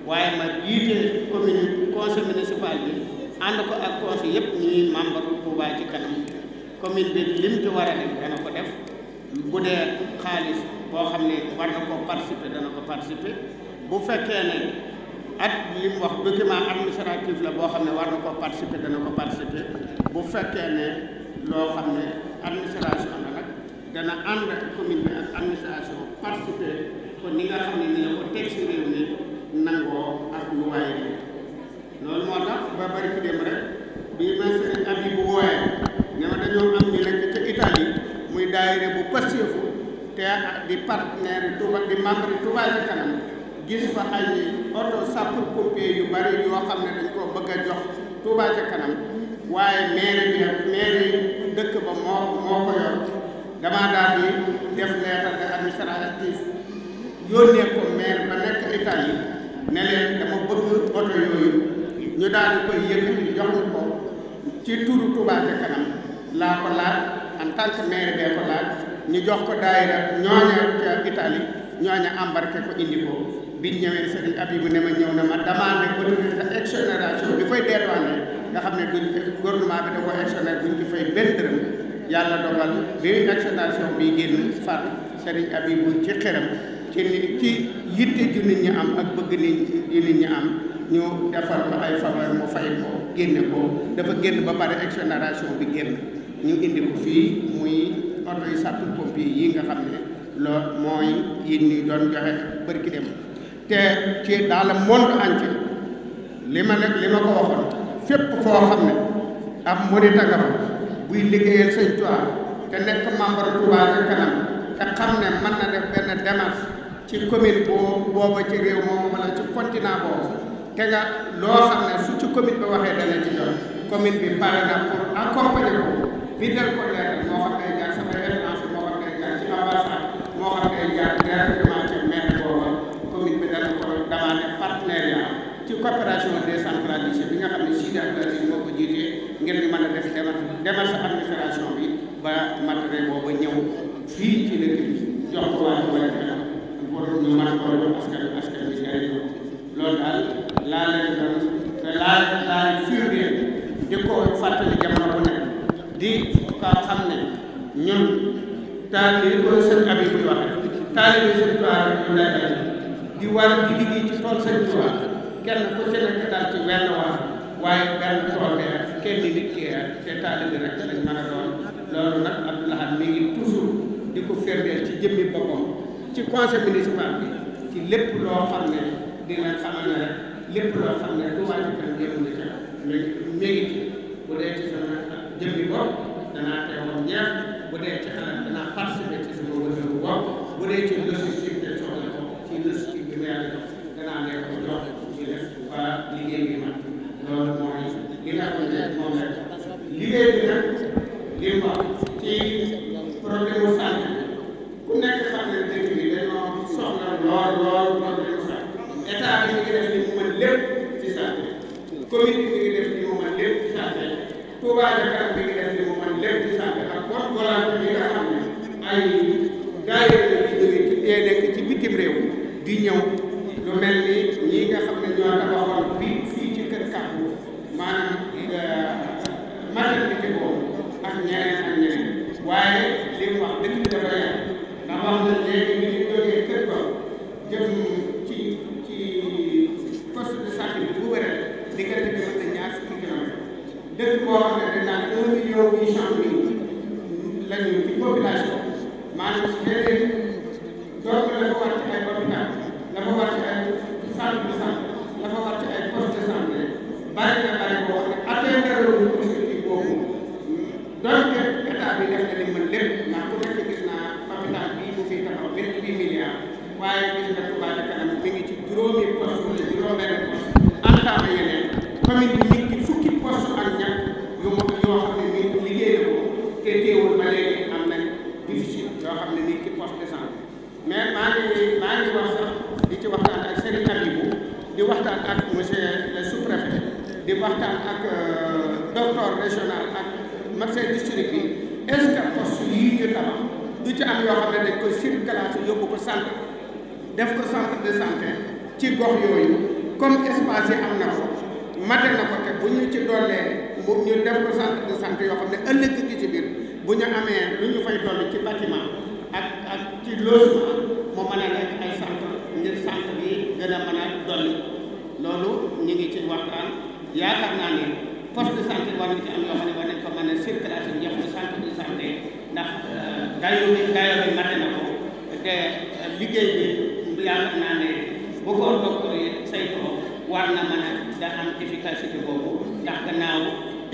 waaye ma jiite commune conseil municipal bi ànd ko ak conseil yëpp ñuy membre Touba Ca Kanam commune bi lim ci war a def dana ko def bu dee xaalis boo xam ne war na ko participer dana ko participer bu fekkee ne at li mu wax document administratif la boo xam ne war na ko participer dana ko participer bu fekkee ne loo xam ne administration la nag dana ànd ak commune bi ak administration participer kon ni nga xam ne ni la ko teg si réew mi nangoo ak lu waaye bi loolu moo tax ba bari fi dem rek bi ma Serigne Abibou wooyee ne ma dañoo am ñu nekk ca Italie muy daayira bu pastefu te di partenaire Touba di membre Touba Ca Kanam gis fa ay auto sapeur pompier yu bari yoo xam ne dañ koo bëgg a jox Touba Ca Kanam waaye mairie dëkk ba moo ko yor damaa daal di def lettre administratif yónnee ko maire ba nekk Italie ne leen dama bëgg auto yooyu ñu daal di koy yëkkati jox ñu ko ci turu Touba Ca Kanam laa ko laaj en tant que maire bee ko laaj ñu jox ko daayira ñooña ca Italie ñooña embarqué ko indi ko biñ ñëwee Serigne Abibou ne ma ñëw na ma demandé autorité exonération bi koy dédouané nga xam ne duñ gouvernement bi da ko exonéré duñ ci fay benn dërëm yàlla dogal bi exonération bi génn far Serigne Abibou ci xeram ci yitte ju nit ñi am ak bëgg nit ñi am ñu defar ko ay faveur mu fay ko génne ko dafa génn ba pare exonération bi génn ñu indi ko fii muy oto yi sapeur pompier yi nga xam ne loolu mooy yi ñuy doon joxe bërki dem te ci dans le monde entier li ma ko waxoon fépp foo xam ne ab murit nga fa buy liggéeyal Sëñ Tuubaa te nekk membre Touba ca kanam te xam ne mën na def benn démarche ci commune booba ci réew moomu wala ci continent boobu te nga loo xam ne su ci commune bi waxee dana ci jot commune bi pare na pour accompagner ko bindal ko leeral moo xam ne jaar sama étranger moo xam ne jaar ci ambassade moo xam ne jaar directement ci maire booba commune bi dana ko demandé partenariat ci coopération décentralisée bi nga xam ne Sidi Abdoulaye moo ko jiitee ngir ñu mën a def démarche administration bi ba matériel booba ñëw fii ci dëkk bi jox ko waa Touba pour ñu mën koo jox askan bi jariñoo loolu daal laa leen doon te laa firndeel di ko fàttali jamono bu nekk di ko xam ne ñun taali li ko sëñ Abi buy waxe taali bi sëñ Tuubaa rek ñu lay di war di liggéey ci tool sëñ Tuubaa kenn ku ci nekk daal ci wenn waar waaye benn tool bi kenn nit ki te taali bi rek lañ mën a doon loolu nag Abdou Lahad mi ngi toujours di ko firndeel ci jëmmi boppam ci conseil municipal bi ci lépp loo xam ne dina xamal ne rek lépp loo xam ne Touba Ca Kanam yëngu na ca mi ngi ci bu dee ci sama jëmmi bopp danaa teewoon ñeex bu dee ci xalaat danaa participer ci sama wërsëgu bopp bu dee ci logistique te soxla ko ci logistique bi ma yàlla jox danaa nekk ko jox ñu def ba liggéey bi man loolu mooy li nga xam ne moom la liggéey bi nag li mu wax ci problème mu santé ku nekk xam ne dëkk bi dañoo soxla lool problème mu santé état bi mi ngi def li mu mën lépp ci santé commune bi mi ngi def li mu mën lépp ci santé Touba Ca Kanam mi ngi def li mu mën lépp ci santé ak bonne volonté yi nga xam ne ay daayira yi jóge ci nekk ci bitim réew di ñëw lu mel ni ñi nga xam ne ñoo tabaxoon fii ci kër Kàmbu maanaam maternité boobu ak ñeneen waaye li mu wax dëgg bi dafa yàgg ndax wax na léegi bi ñu jógee kër ko jëm ci poste de santé bi bu bëre diggante bi mën na ñaar fukki kilomètre dëkk boo xam ne dañ naan 1,8 million lañu ci population maanaam si léeg-léeg donc dafa war ci ay hôpital dafa war ci ay centre de santé dafa war ci ay poste de santé bari na bari boo xam ne atteindre lu objectif boobu donc état bi def na li mën lépp ndax ku nekk gis naa hôpital bii mu fiy taxaw 28 milliards waaye gis nga Touba Ca Kanam mi ngi ci juróomi poste wala juróom-benn poste entamé yeneen commune bi mi ngi ci fukki poste ak ñett yoo xam ne ni liggéey na ko te teewul ba léegi am nañ difficile yoo xam ne ni ci poste de santé mais maa ngi wax sax di ci waxtaan ak Serigne Abibou di waxtaan ak monsieur le sous-préfet di waxtaan ak docteur régional ak médecin district bi est-ce que poste yii ñu tabax du ci am yoo xam ne dañ koy circulation yóbbu ko centre def ko centre de santé ci gox yooyu comme espace yi am na ko mate na ko te bu ñu ci doolee ñu def ko centre de santé yoo xam ne ëllëg gi ci biir bu ñu amee lu ñu fay dolli ci bâtiment ak ci logement mu mën a nekk ay centre ngir centre bi gën a mën a dolli loolu ñu ngi ci waxtaan yaakaar naa ne poste de santé war na ci am yoo xam ne war nañ ko mën a circulation jox ko centre de santé ndax dayoo bi mate na ko te liggéey bi yaakaar naa ne bu ko docteur yi saytoo war na mën a da am efficacité boobu ndax gannaaw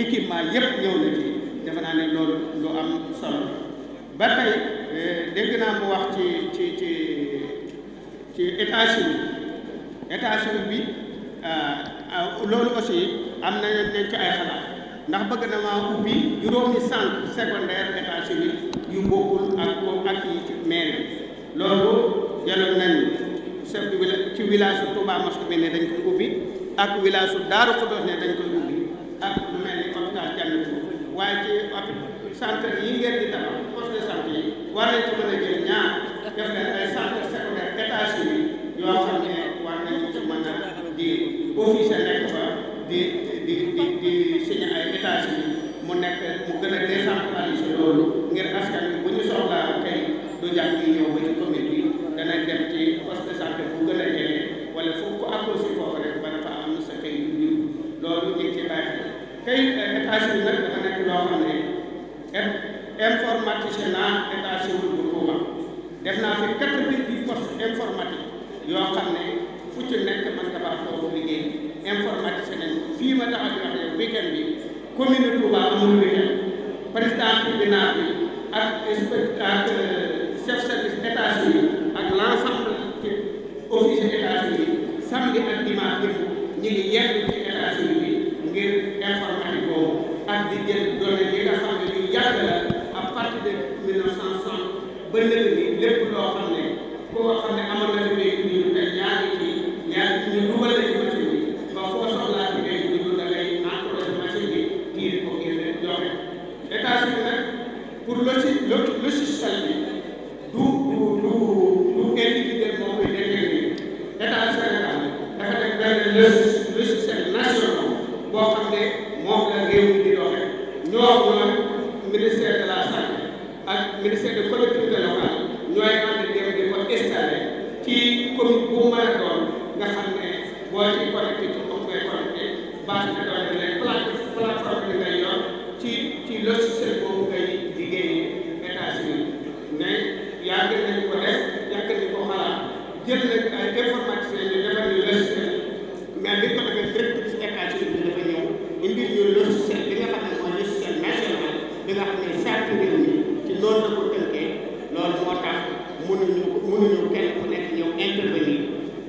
équipement yépp ñëw na ci defe naa ne loolu lu am solo ba tey dégg naa mu wax ci état civil bi loolu aussi am na leen ci ay xalaat ndax bëgg na maa ubbi juróomi centre secondaire état civil yu bokkul ak yi ci mairie loolu jëloon nañ chef de village ci village su Touba Mosquée bi ne dañ koy ubbi ak village su Daaru Xudoos ne dañ koy ubbi ak lu mel ni hôpital Jannatul waaye ci centre yi ngeen di tabax poste de santé yi war nañ ci mën a jël ñaar def leen ay centre secondaire état civil yoo xam ne war nañu ci mën a di officier nekk fa di États-Unis mu nekk mu gën a décentraliser loolu ngir askan wi bu ñu soxlaa kay du jàpp ñi ñëw ba ci commune bi danañ dem ci poste de santé bu gën a jege wala fu ko accroché foofu rek ba dafa am sa kay yu loolu ñu ngi ci bàyyi kay États-Unis nag dafa nekk loo xam ne informaticien naa état civil bu Touba def naa fi 90 postes informatique yoo xam ne fu ci nekk man nga baax foofu liggéey informaticien nañ fii ma tax a di wax yow weekend bi commune Touba amul weekend président tribunal bi ak chef service état civil ak l'ensemble ci officier état civil samedi ak dimanche bi ñu ngi yenn ci état civil bi ngir informatique boobu ak di jël données yi nga xam ne ñu yàgg la à partir de 1960 ba léegi nii lépp loo xam ne koo xam ne amoon na fi béy ñu te ñaari ñu dugal la ci machine bi ba foo soxlaa ci béy ñu da ngay encouragé machine bi tiir ko génne joxe état civil nag pour logiciel bi du individuel moo koy déterminer état Sénégal dafa def benn logiciel national boo xam ne moom la réew mi di doxe ñooy ministère de la santé ak ministère de collectivité locale ñooy ànd dem di ko installé ci commune bu mën a doon nga xam ne boo ci connecté ci comme ngay connecté base de données les plateforme bi ngay yor ci logiciel boobu ngay liggéeyee état civil mais yàgg nañu ko def yàgg nañu ko xalaat jël nañ ay informaticiens ñu defar ñu logiciel mais bi ko defee directrice état civil bi dafa ñëw indi ñu logiciel bi nga xam ne mooy logiciel national bi nga xam ne charte réew mi ci loolu la ko tënkee loolu moo tax mënuñu kenn ku nekk ñëw intervenir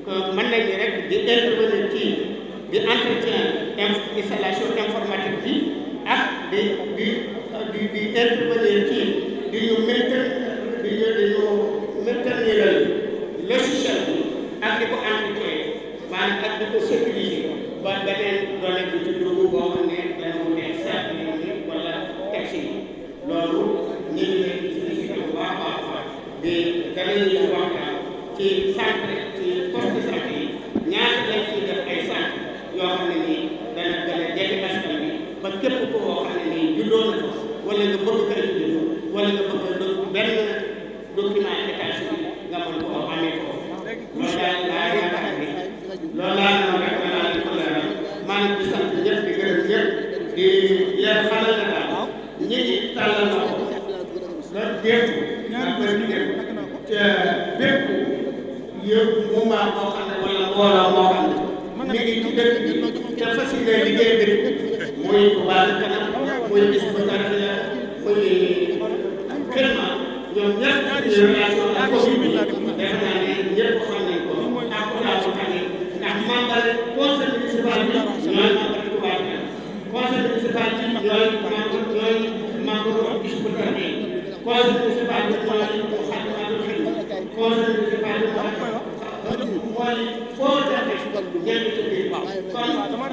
que mën nañu rek di intervenir ci di entretien installation informatique bi ak di intervenir ci di ñu maintenir logiciel bi ak di ko entretien maanaam ak di ko sécuriser ba beneen données bi ci dugg boo xam ne dana wutee charte réew mi wala texte yi loolu ñu ngi leen di félicité bu baax a baax di danañu waxtaan ci centre ci poste de santé yi ñaata lañ ciy def ay centre yoo xam ne nii dana gën a jege askan bi ba képp koo xam ne nii juddoo na fa wala nga bëgg ko étudier wala nga bëgg benn document état civil nga mën koo amee foofu loolu daal laa yaakaar ni loolu laa noonu rek laa leen ko leeral maa ngi di sant ñëpp di gërëm ñëpp di leen xamal ne daal ñi ngi tàllal na ko loolu démb ak bëri démb ca bépp yëpp moment boo xam ne wala mbooloo moo xam ne mi ngi ci dëkk bi te fas yéene liggéey dëkk muy Touba Ca Kanam muy bis bu tarbiya muy xelma ñoom ñëpp ci relation ak Covid bi def naa ne ñëpp xam nañ ko ak Touba Ca Kanam ndax membre conseil municipal bi ñooy membre Touba Ca Kanam conseil municipal bi ñooy membre bis bu tarbiya conseil municipal bi mooy xadimatul xidma conseil municipal bi mooy foo defee ñenn ci biir kon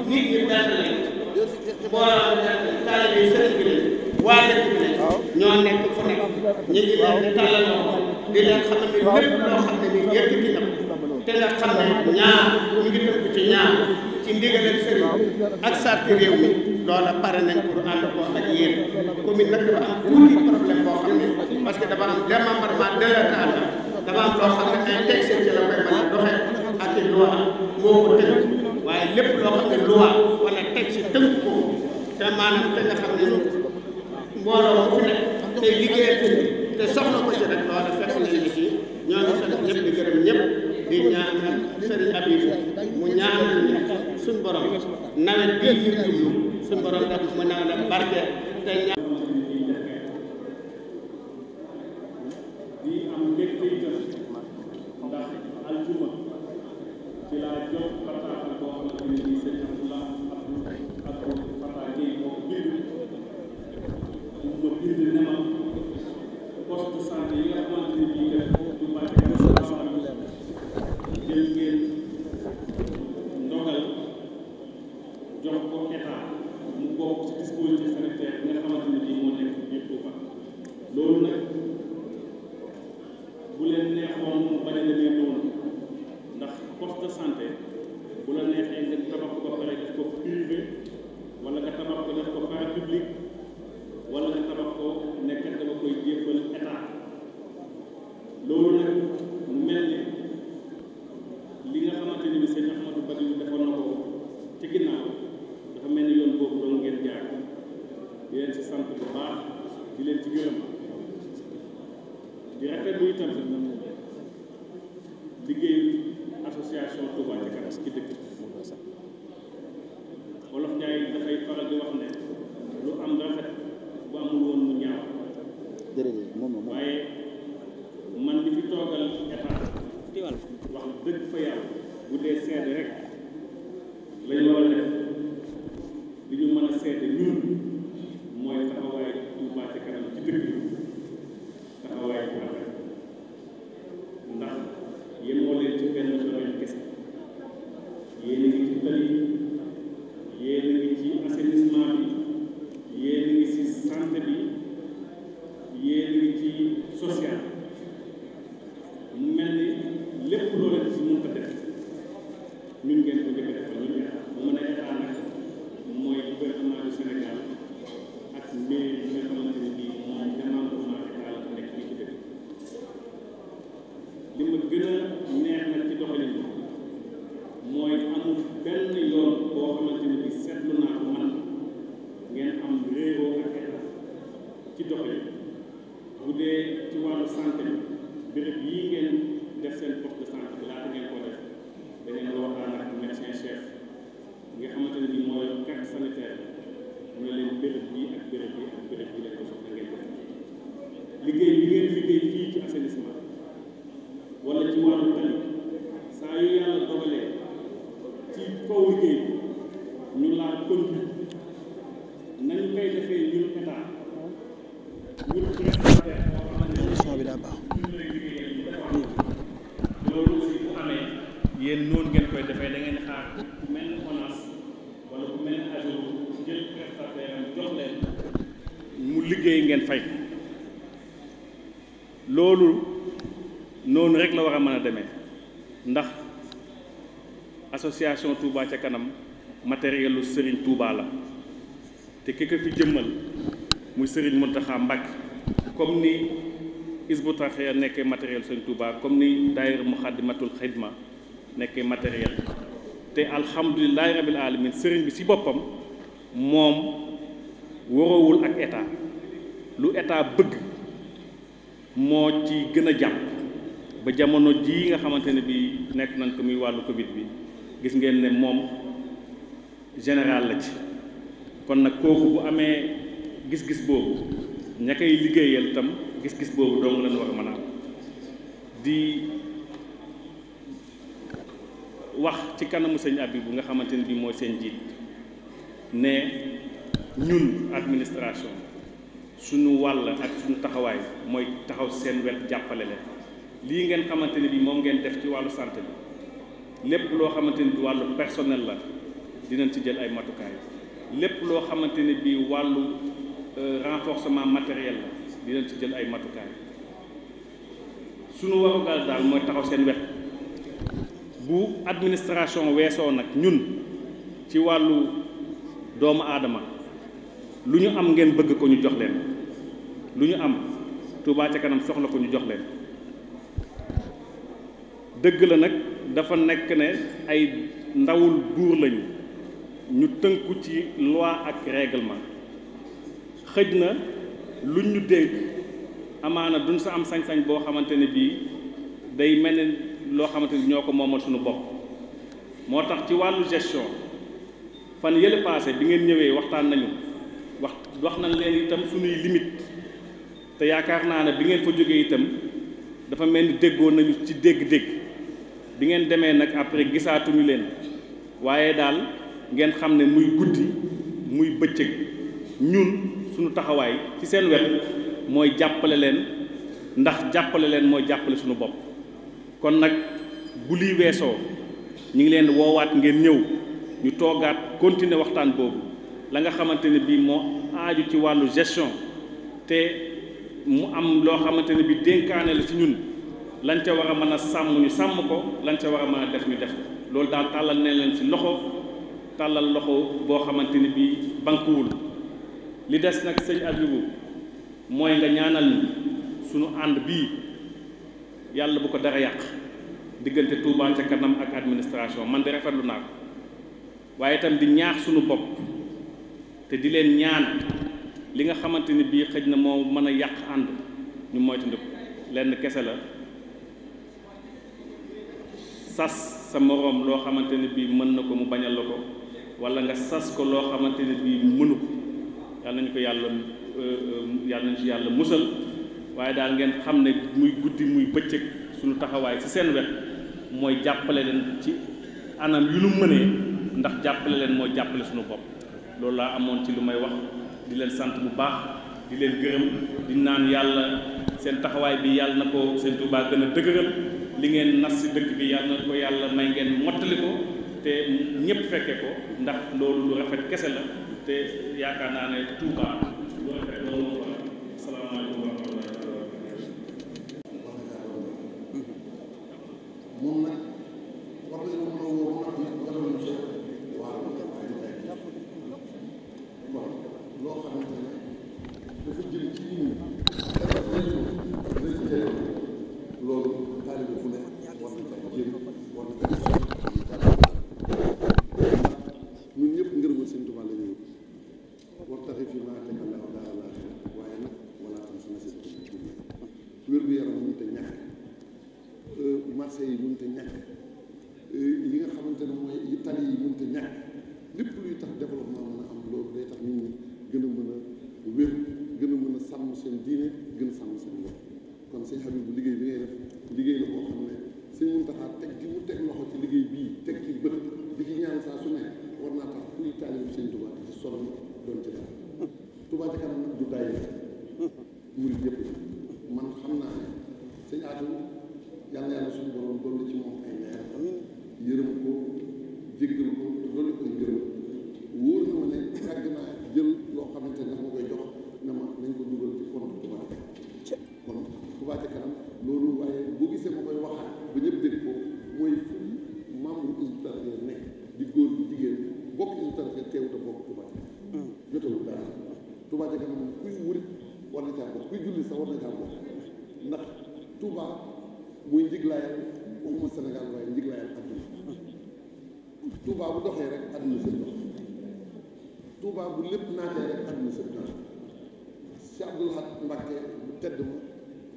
nit ñi benn lañ mbooloo taalibe sëriñ bi lañ waa dëkk bi lañ ñoo nekk fu nekk ñu ngi leen di tàllal loxo di leen xam ne lépp loo xam ne ni yëkkati na te nga xam ne ñaar ñu ngi tënk ci ñaar ci ndigalal sëriñ ak sarti réew mi loola pare nañ pour ànd ko ak yéen commune nag dafa am tuuti problème boo xam ne parce que dafa am démembrement délétal dafa am loo xam ne ay texte ci la koy mën a doxe ak i loi moo ko tënk waaye lépp loo xam ne loi wala texte tënk ko te maanaam te nga xam ne mbooloo mu fi nekk tey liggéeyal te soxla ko ci rek loola fekk nañ ni ci ñoo ngi sant ñëpp di gërëm ñëpp di ñaanal Serigne Habib mu ñaanal ñu suñ borom nawet bii ñu jublu suñ borom def mu nawet ak barke te ñaan di am mbégte itam ndax aljuma ci laa jot bataaxal boo xamante ne nii sëñ Abdoulah ak Fata Gueye moo ko bind ne ma poste de santé yi nga xamante ne bii def du Mbacké jël ngeen ndogal jox ko état mu bokk ci dispositif sanitaire bi nga xamante ne bii moo nekk biir Touba loolu nag bu leen neexoon mu bañ a demee noonu ndax poste de santé bu la neexee nga tabax ko ba pare def ko privé wala nga tabax ko def ko pas public di leen ci gërëm di rafetlu itam liggéeyu association Touba ca kanam ci dëkk Wolof Njaay dafay faral di wax ne lu am rafet bu amul woon mu ñaaw waaye man di fi toogal état wax dëgg fa yàlla bu dee seede rek lañu war a def li ñu mën a seede ñun mooy taxawaay Touba ca kanam ci dëkk bi taxawaay bu rafet ndax yéen moo leen ci benn domaine kese yéen a ngi ci tali yéen a ngi ci assainissement bi yéen a ngi ci santé bi yéen a ngi ci social mu mel ni lépp loo leen ci mën ko def ñun ngeen ko njëkk a defal ñun état bu mën a état nag mooy gouvernement du Sénégal ak mairie bi nga xamante ne bii moom démembrement état la nekk fii ci dëkk li ma gën a neex nag ci doxalin bi mooy amul benn yoon boo xamante ne bii seetlu naa ko man ngeen am réeroo ak état ci doxalin bu dee ci wàllu santé bi béréb yii ngeen def seen poste de santé bi laata ngeen koo def da ngeen a waxtaan ak médecin chef nga xamante ne bii mooy carte sanitaire mu ne leen béréb bii ak béréb bii ak béréb bii lañ ko soxla ngeen def liggéey bi ngeen liggéey fii ci assainissement wala ci wàllu tali saa yu yàlla dogalee ci kaw liggéey ñu laal conduite nañu koy defee ñun état ñun prestataire boo xamante ne son bi daa baax loolu aussi bu amee yéen noonu ngeen koy defee da ngeen xaar ku mel ni ONAS wala ku mel ni agent jël prestataire am jox leen mu liggéey ngeen fay loolu noonu rek la war a mën a demee ndax association Touba ca kanam matériel lu Serigne Touba la te ki ko fi jëmmal muy Serigne Mountakha Mbacké comme ni Hizbut Tarqiyyah nekkee matériel Serigne Touba comme ni daayira Muxaddamatul Xidma nekkee matériel te alhamdulilahi rabil alamin Serigne bi ci boppam moom waroowul ak état lu état bëgg moo ci gën a jàpp ba jamono jii nga xamante ne bi nekk nañ ko muy wàllu Covid bi gis ngeen ne moom général la ci kon nag kooku bu amee gis-gis boobu ña koy liggéeyal itam gis-gis boobu dong lañ war a mën a am di wax ci kanamu sëñ Abibou nga xamante ne bi mooy seen jiit ne ñun administration suñu wàll ak suñu taxawaay mooy taxaw seen wet jàppale leen lii ngeen xamante ne bi moom ngeen def ci wàllu santé bi lépp loo xamante ne bi wàllu personnel la dinañ ci jël ay matukaay lépp loo xamante ne bi wàllu renforcement matériel la dinañ ci jël ay matukaay suñu warugal daal mooy taxaw seen wet bu administration weesoo nag ñun ci wàllu doomu aadama lu ñu am ngeen bëgg ko ñu jox leen lu ñu am Touba ca kanam soxla ko ñu jox leen dëgg la nag dafa nekk ne ay ndawul buur lañu ñu tënku ci loi ak règlement xëj na luñ ñu dénk amaana duñ sa am sañ-sañ boo xamante ne bii day mel ne loo xamante ni ñoo ko moomal suñu bopp moo tax ci wàllu gestion fan yële passé bi ngeen ñëwee waxtaan nañu wax nañ leen itam suñuy limite te yaakaar naa ne bi ngeen fa jógee itam dafa mel ni déggoo nañu ci dégg-dégg bi ngeen demee nag après gisaatuñu leen waaye daal ngeen xam ne muy guddi muy bëccëg ñun suñu taxawaay ci seen wet mooy jàppale leen ndax jàppale leen mooy jàppale suñu bopp kon nag bu lii weesoo ñu ngi leen woowaat ngeen ñëw ñu toogaat continuer waxtaan boobu la nga xamante ne bii moo aaju ci wàllu gestion te mu am loo xamante ne bii dénkaane la ci ñun lañ ca war a mën a sàmm ñu sàmm ko lañ ca war a mën a def ñu def loolu daal tàllal ne leen ci loxo tàllal loxo boo xamante ni bii bankuwul li des nag sëñ Abibou mooy nga ñaanal ñu sunu ànd bii yàlla bu ko dara yàq diggante Touba ca kanam ak administration man di rafetlu naa ko waaye itam di ñaax sunu bopp te di leen ñaan li nga xamante ni bii xëj na moo mën a yàq ànd ñu moytandiku lenn kese la sas sa moroom loo xamante ni bii mën na ko mu bañal la ko walla nga sas ko loo xamante ni bii mënu ko yàlla nañu ko yàlla nañu ci yàlla musal waaye daal ngeen xam ne muy guddi muy bëccëg suñu taxawaay ci seen wet mooy jàppale leen ci anam yu nu mënee ndax jàppale leen mooy jàppale suñu bopp loolu laa amoon ci lu may wax di leen sant bu baax di leen gërëm di naan yàlla seen taxawaay bi yàlla na ko seen Tuubaa gën a dëgëral li ngeen nas ci dëkk bi yàlla na ko yàlla may ngeen mottali ko te ñëpp fekke ko ndax loolu lu rafet kese la te yaakaar naa ne Tuubaa lu rafet loolu moo ko asalaamaaleykum wa rahmatulah. moom nag wax nañu mën a woo nag nga doon ci waaw bon loo xamante ne dafa jël ci nit ñi résulté loolu taalibe fu ne war na caa jéem war na caa ñun ñëpp ngërëmal Sëñ Tuubaa la ñu war taxi fii maa teg Allah daal la waaye nag wala tam su nasib wér gu yaram mënut a ñàkk marché yi mënut a ñàkk li nga xamante ne mooy tali yi mënut a ñàkk lépp luy tax développement mën a am loolu day tax nit ñi gën a mën a wér gën a mën a sàmm seen diine gën a sàmm seen bopp kon sëñ Habib bu liggéey bi ngay def liggéey la boo xam ne sëñ Muntaxa teg gi mu teg loxo ci liggéey bii teg ci bët di ci ñaan saa su ne war naa tax kuy taalibu sëñ Tuubaa di ci sonn doon ci dara Tuubaa ci kanam nag du daay murid yëpp man xam naa ne sëñ Atou yàlla yàlla suñu borom doon ci moom ay leer yërëm ko jéggal ko doon koy gërëm wóor na ma ne yàgg naa jël loo xamante ne ma koy jox ne ma nañ ko dugal ci compte Touba ca kanam kon Touba ca kanam loolu waaye boo gisee ma koy waxaat ba ñëpp dégg ko mooy fu membre Hizbut Tarqiyyah nekk di góor di jigéen bokk Hizbut Tarqiyyah teewut a bokk Touba ca kanam jotewul dara Touba ca kanam moom kuy murit war na caa bokk kuy julli sax war na caa bokk ndax Touba muy njiglaayal waxuma Sénégal waaye njiglaayal àdduna Touba bu doxee rek àdduna seen dox Touba bu lépp naatee rek àdduna seen dox Cheikh Abdoul Ahad Mbacké bu tedd ma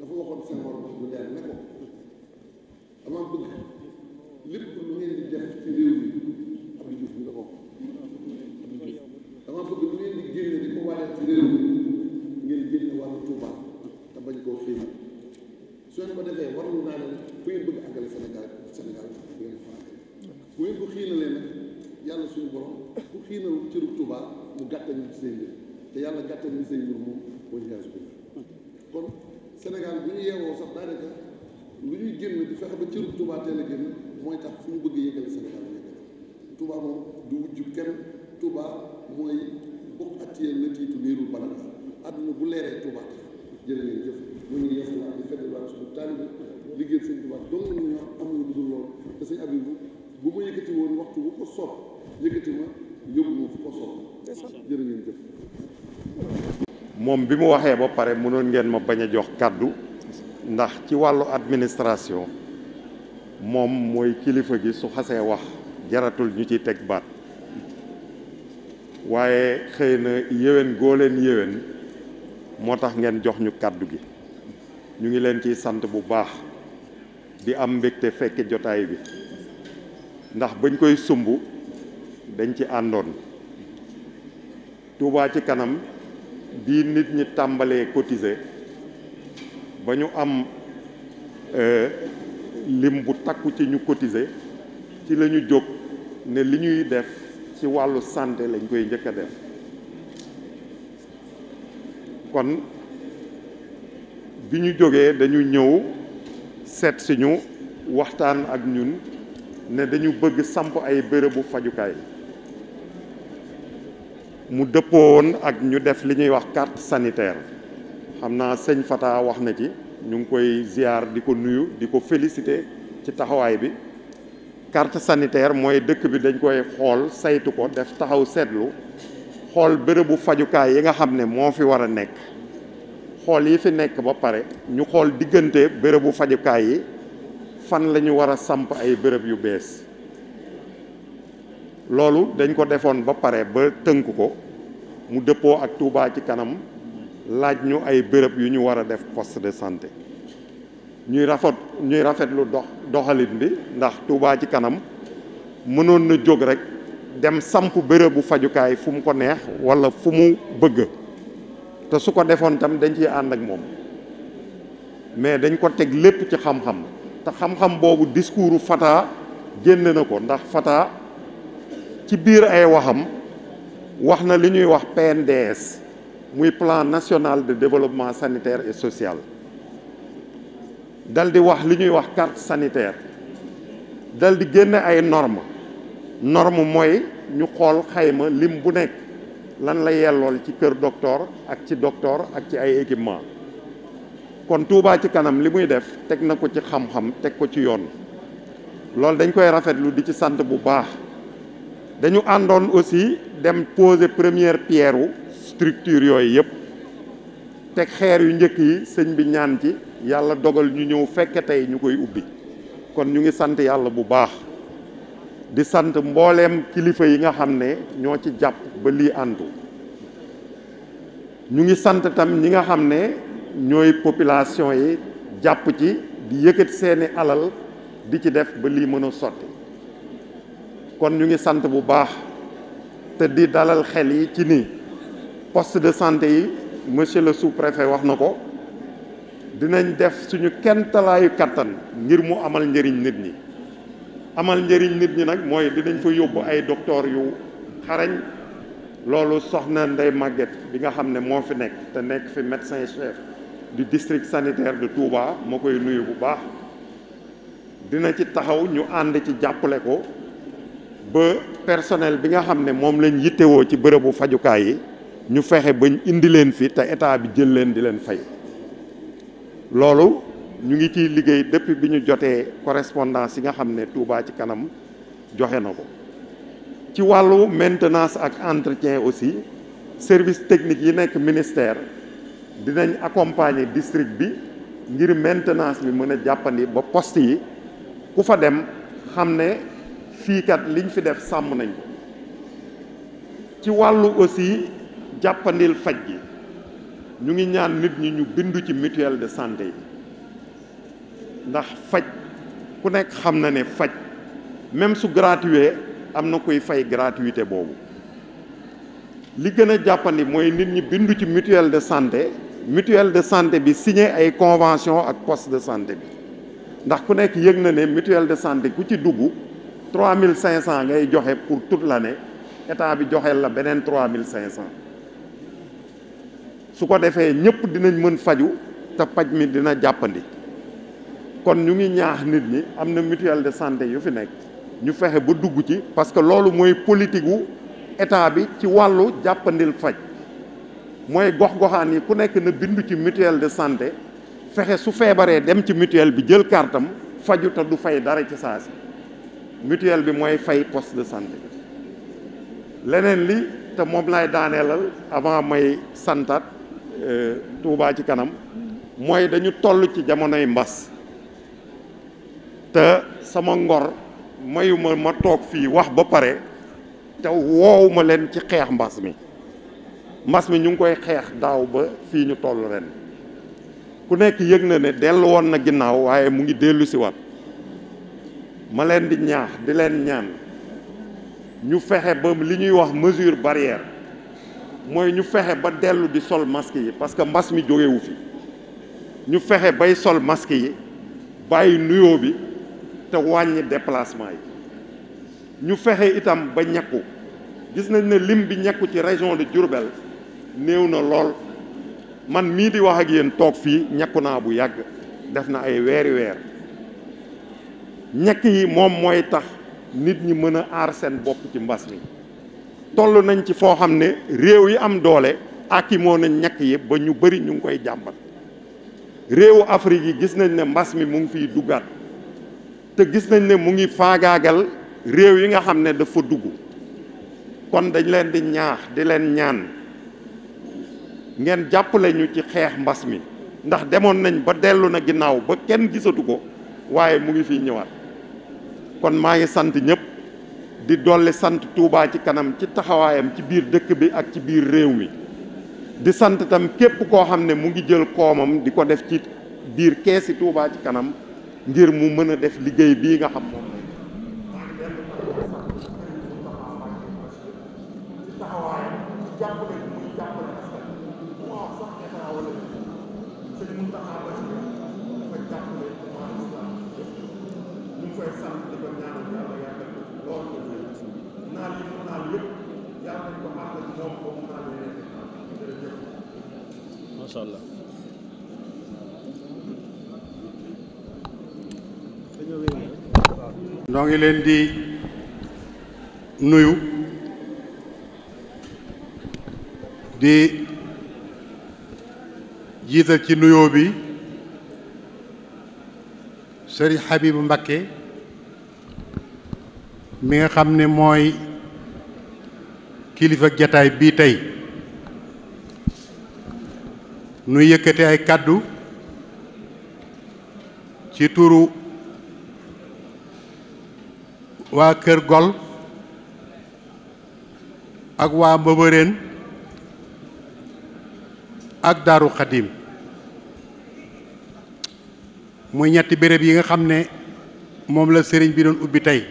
dafa waxoon seen war bu leer ne ko dama bëgg lépp lu ngeen di def ci réew mi Abdou Diouf bi la ko dama bëgg lu ngeen di génne di ko waajal ci réew mi ngeen génne wàllu Touba te bañ koo xiinal soo ko defee warul naa ne fu ngeen bëgg àggale Sénégal bu ngeen fa àggale bu ngeen ko xiinalee nag yàlla suñu borom ku xiinal cëru Touba mu gàttal ñu ci seen mbir te yàlla gàttal ñu seen mbir moom mooy gaz bi kon Sénégal bu ñu yeewoo sax daanaka lu ñuy génn di fexe ba cëru Touba teel a génn mooy tax fu ñu bëgg yëgale Sénégal yëgale Touba moom du wujju kenn Touba mooy bokk attiyel la tiitu niirul balaka àdduna bu leeree Touba tax jërë ngeen jëf mu ngi yeesalaat di fedd waa suñu taalibe liggéey sëñ Tuubaa dong ñu ñor amuñu lu dul lool te sëñ Abibu bu ma yëkkati woon waxtu bu ko soob yëkkati ma yóbbu ma fu ko soob jërë ngeen jëf. moom bi mu waxee ba pare mënoon ngeen ma bañ a jox kàddu ndax ci wàllu administration moom mooy kilifa gi su xasee wax jaratul ñu ci teg baat waaye xëy na yéwén goo leen yéwén moo tax ngeen jox ñu kàddu gi ñu ngi leen ciy sant bu baax di am mbégte fekke jotaay bi ndax bañ koy sumb dañ ci àndoon Touba ci kanam bii nit ñi tàmbalee cotiser ba ñu am lim bu takku ci ñu cotiser ci la ñu jóg ne li ñuy def ci wàllu santé lañ koy njëkk a def kon bi ñu jógee dañu ñëw seet si ñu waxtaan ak ñun ne dañu bëgg samp ay bërëbu fajukaay mu dëppoo woon ak ñu def li ñuy wax carte sanitaire xam naa sëñ Fata wax na ci ñu ngi koy ziar di ko nuyu di ko féliciter ci taxawaay bi carte sanitaire mooy dëkk bi dañ koy xool saytu ko def taxaw seetlu xool bërëbu fajukaay yi nga xam ne moo fi war a nekk xool yi fi nekk ba pare ñu xool diggante bërëbu fajukaay yi fan la ñu war a samp ay bërëb yu bees loolu dañ ko defoon ba pare ba tënk ko mu dëppoo ak Touba ci kanam laaj ñu ay bërëb yu ñu war a def poste de santé ñuy rafetlu doxalin bi ndax Touba ci kanam mënoon na jóg rek dem samp bërëbu fajukaay fu mu ko neex walla fu mu bëgg te su ko defoon tam dañ ciy ànd ak moom mais dañ ko teg lépp ci xam-xam te xam-xam boobu discours Fata génn na ko ndax Fata ci biir ay waxam wax na li ñuy wax PNDS muy plan national de développement sanitaire et social dal di wax li ñuy wax carte sanitaire dal di génne ay norme mooy ñu xool xayma lim bu nekk lan la yellool ci kër docteur ak ci docteur ak ci ay équipement kon Touba ci kanam li muy def teg na ko ci xam-xam teg ko ci yoon loolu dañ koy rafetlu di ci sant bu baax dañu àndoon aussi dem poser première pierre structure yooyu yëpp teg xeer yu njëkk yi sëñ bi ñaan ci yàlla dogal ñu ñëw fekke tey ñu koy ubbi kon ñu ngi sant yàlla bu baax di sant mbooleem kilifa yi nga xam ne ñoo ci jàpp ba lii àntu ñu ngi sant tam ñi nga xam ne ñooy population yi jàpp ci di yëkkati seeni alal di ci def ba lii mën a sotti kon ñu ngi sant bu baax te di dalal xel yi ci ni poste de santé yi monsieur le sous-préfet wax na ko dinañ def suñu kentalaayu kattan ngir mu amal njëriñ nit ñi amal njëriñ nit ñi nag mooy dinañ fa yóbbu ay docteur yu xarañ loolu soxna Ndeye Maguette bi nga xam ne moo fi nekk te nekk fi médecin chef du district sanitaire de Touba moo koy nuyu bu baax dina ci taxaw ñu ànd ci jàppale ko ba personnel bi nga xam ne moom lañ yittewoo ci bërëbu fajukaay yi ñu fexe bañ indi leen fi te état bi jël leen di leen fay loolu ñu ngi ciy liggéey depuis bi ñu jotee correspondance yi nga xam ne Touba ci kanam joxe na ko ci wàllu maintenance ak entretien aussi service technique yi nekk ministère dinañ accompagner district bi ngir maintenance bi mën a jàppandi ba poste yi ku fa dem xam ne fii kat liñ fi def sàmm nañ ko ci wàllu aussi jàppandil faj gi ñu ngi ñaan nit ñi ñu bindu ci mutuelle de santé yi ndax faj ku nekk xam na ne faj même su gratuit am na koy fay gratuité boobu li gën a jàppandi mooy nit ñi bindu ci mutuelle de santé bi signé ay convention ak poste de santé bi ndax ku nekk yëg na ne mutuelle de santé ku ci dugg 3500 ngay joxe pour toute l'année état bi joxeel la beneen 3500 su ko defee ñëpp dinañ mën faju te paj mi dina jàppandi kon ñu ngi ñaax nit ñi am na mutuelle de santé yu fi nekk ñu fexe ba dugg ci parce que loolu mooy politique gu état bi ci wàllu jàppandil faj mooy gox-goxaan yi ku nekk na bindu ci mutuelle de santé fexe su feebaree dem ci mutuelle bi jël kartam faju te du fay dara ci saa si mutuelle bi mooy fay poste de santé leneen li te moom lay daaneelal avant may santaat Touba ci kanam mooy dañu toll ci jamonoy mbas te sama ngor mayuma ma toog fii wax ba pare te woowuma leen ci xeex mbas mi ñu ngi koy xeex daaw ba fii ñu toll ren ku nekk yëg na ne dellu woon na ginnaaw waaye mu ngi dellu si waat ma leen di ñaax di leen ñaan ñu fexe ba li ñuy wax mesure barrière mooy ñu fexe ba dellu di sol masque yi parce que mbas mi jógewu fi ñu fexe bay sol masque yi bàyyi nuyoo bi te wàññi déplacement yi ñu fexe itam ba ñakku gis nañ ne lim bi ñakku ci région de Diourbel néew na lool man mii di wax ak yéen toog fii ñakku naa bu yàgg def na ay weer ñakk yi moom mooy tax nit ñi mën a aar seen bopp ci mbas mi toll nañ ci foo xam ne réew yi am doole akimoo nañ ñakk yi ba ñu bëri ñu ngi koy jàmbat réewu Afrique yi gis nañ ne mbas mi mu ngi fiy duggaat te gis nañ ne mu ngi faagaagal réew yi nga xam ne dafa dugg kon dañ leen di ñaax di leen ñaan ngeen jàppale ñu ci xeex mbas mi ndax demoon nañ ba dellu na ginnaaw ba kenn gisatu ko waaye mu ngi fiy ñëwaat kon maa ngi sant ñëpp di dolli sant Touba ci kanam ci taxawaayam ci biir dëkk bi ak ci biir réew mi di sant itam képp koo xam ne mu ngi jël koomam di ko def ci biir keesi Touba ci kanam ngir mu mën a def liggéey bii nga xam moom macha allah. noo ngi leen di nuyu di jiital ci nuyoo bi Sëriñ Habibu Mbakke mi nga xam ne mooy kilifa jataay bii tey nu yëkkate ay kàddu ci turu waa Kër Gol ak waa Mbëbëreen ak Daaru Xadim muy ñetti béréb yi nga xam ne moom la sëriñ bi doon ubbi tey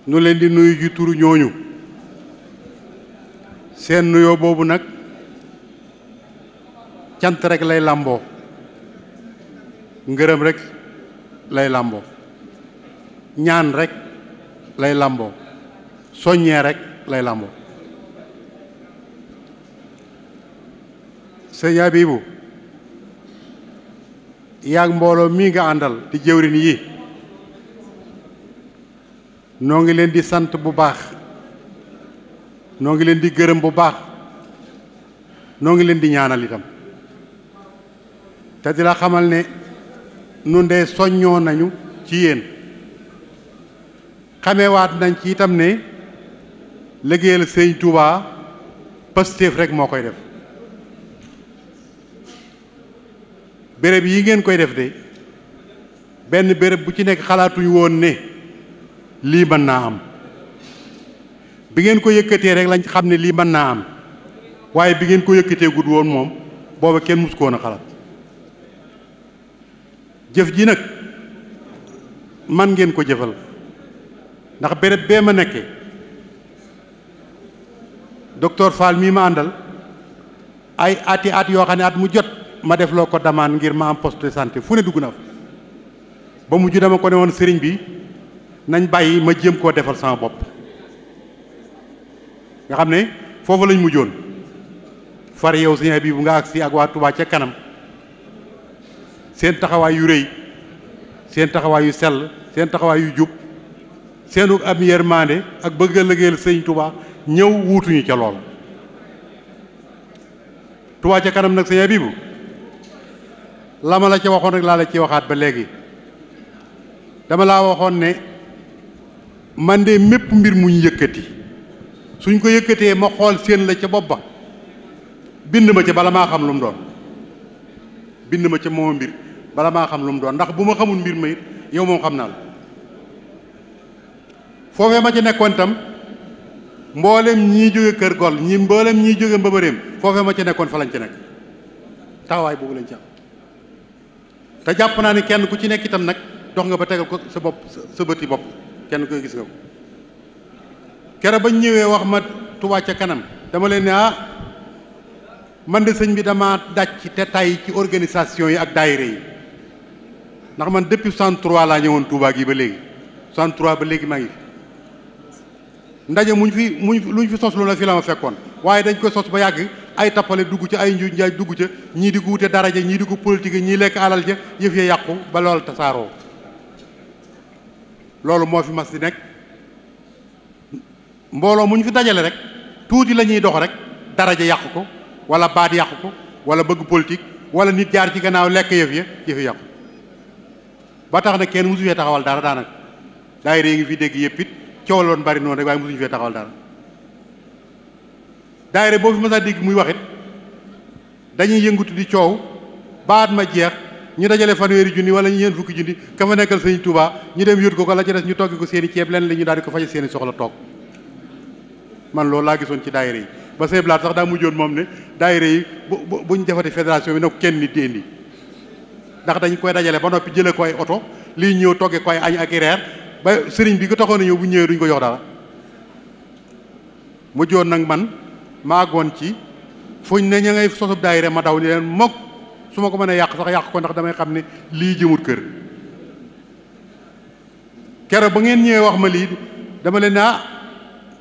nu leen di nuyu ji turu ñooñu seen nuyoo boobu nag cant rek lay làmboo ngërëm rek lay làmboo ñaan rek lay làmboo soññee rek lay làmboo sëñ Abibu yaag mbooloo mii nga àndal di jëwrin yi noo ngi leen di sant bu baax noo ngi leen di gërëm bu baax noo ngi leen di ñaanal itam te di la xamal ne nun de soññoo nañu ci yéen xamewaat nañ ci itam ne liggéeyal sëñ Touba Pastef rek moo koy def béréb yi ngeen koy def de benn béréb bu ci nekk xalaatuñu woon ne lii mën naa am bi ngeen ko yëkkatee rek lañ xam ne lii mën naa am waaye bi ngeen ko yëkkatee gudd woon moom booba kenn mus ko woon a xalaat jëf ji nag man ngeen ko jëfal ndax béréb bee ma nekkee docteur Fall mii ma àndal ay ati at yoo xam ne at mu jot ma def loo ko demande ngir ma am poste de santé fu ne dugg na fa ba mujj dama ko ne woon sëriñ bi nañ bàyyi ma jéem koo defal sama bopp nga xam ne foofu lañ mujjoon far yow sëñ bi bu nga agsi ak waa Touba ca kanam seen taxawaay yu rëy seen taxawaay yu sell seen taxawaay yu jub seenu am yërmande ak bëgg a liggéeyal sëñ Touba ñëw wuutuñu ca lool Touba ca kanam nag sëñ Abibu la ma la ca waxoon rek laa la ci waxaat ba léegi dama laa waxoon ne man de mépp mbir muñ yëkkati suñ ko yëkkatee ma xool seen la ca bopp ba bind ma ca bala maa xam lu mu doon bind ma ca mooma mbir bala maa xam lu mu doon ndax bu ma xamul mbir ma it yow moom xam naa la foofee ma ci nekkoon itam mboolem ñii jóge Kër Gol ñi mboolem ñii jóge Mbëbëreem foofee ma ci nekkoon fa lañ ci nekk taxawaay boobu lañ ci am te jàpp naa ni kenn ku ci nekk itam nag dox nga ba tegal ko sa bopp sa bëti bopp kenn koy gis nga ko kere bañ ñëwee wax ma Touba ca kanam dama leen ne man de sëñ bi dama dàcc te tay ci organisation yi ak daayira yi ndax man depuis 63 laa ñëwoon Touba gi ba léegi 63 ba léegi maa ngi fi ndaje luñ fi sos lu la fi la ma fekkoon waaye dañ koy sos ba yàgg ay tappale dugg ci ay njuuj njaaj dugg ca ñii di ko wute daraja ñii di ko politique ñii lekk alal ja yëf ya yàqu ba loolu tasaaroo loolu moo fi mas di nekk mbooloo mu ñu fi dajale rek tuuti la ñuy dox rek daraja yàqu ko wala baat yàqu ko wala bëgg politique wala nit jaar ci gannaaw lekk yëf ya yàqu ba tax na kenn mosu fee taxawal dara daanaka daayira yi ngi fi dégg yëpp it coow loon bari noonu rek waaye mosuñu fee taxawal dara daayira boo fi mas a dégg muy waxit dañuy yëngutu di coow baat ma jeex ñu dajale fanweeri junni wala ñu ñeent fukki junni ka fa nekkal sëñ Touba ñu dem yót ko la ci des ñu toggi ko seeni ceeb leen la ñu daal di ko faje seeni soxla toog man loolu laa gisoon ci daayira yi ba sëñ Blaat sax daa mujjoon moom ne daayira yi buñ defati fédération bi nag kenn nit di indi ndax dañ koy dajale ba noppi jëlee ko ay oto lii ñëw toggee ko ay añ ak i reer ba sëriñ bi ko taxoon a ñëw bu ñëwee duñ ko jox dara mujjoon nag man maagoon ci fuñ ne ña ngay sosub daayira ma daw ni leen mokk su ma ko mënee yàq sax yàq ko ndax damay xam ne lii jëmut kër keroog ba ngeen ñëwee wax ma lii dama leen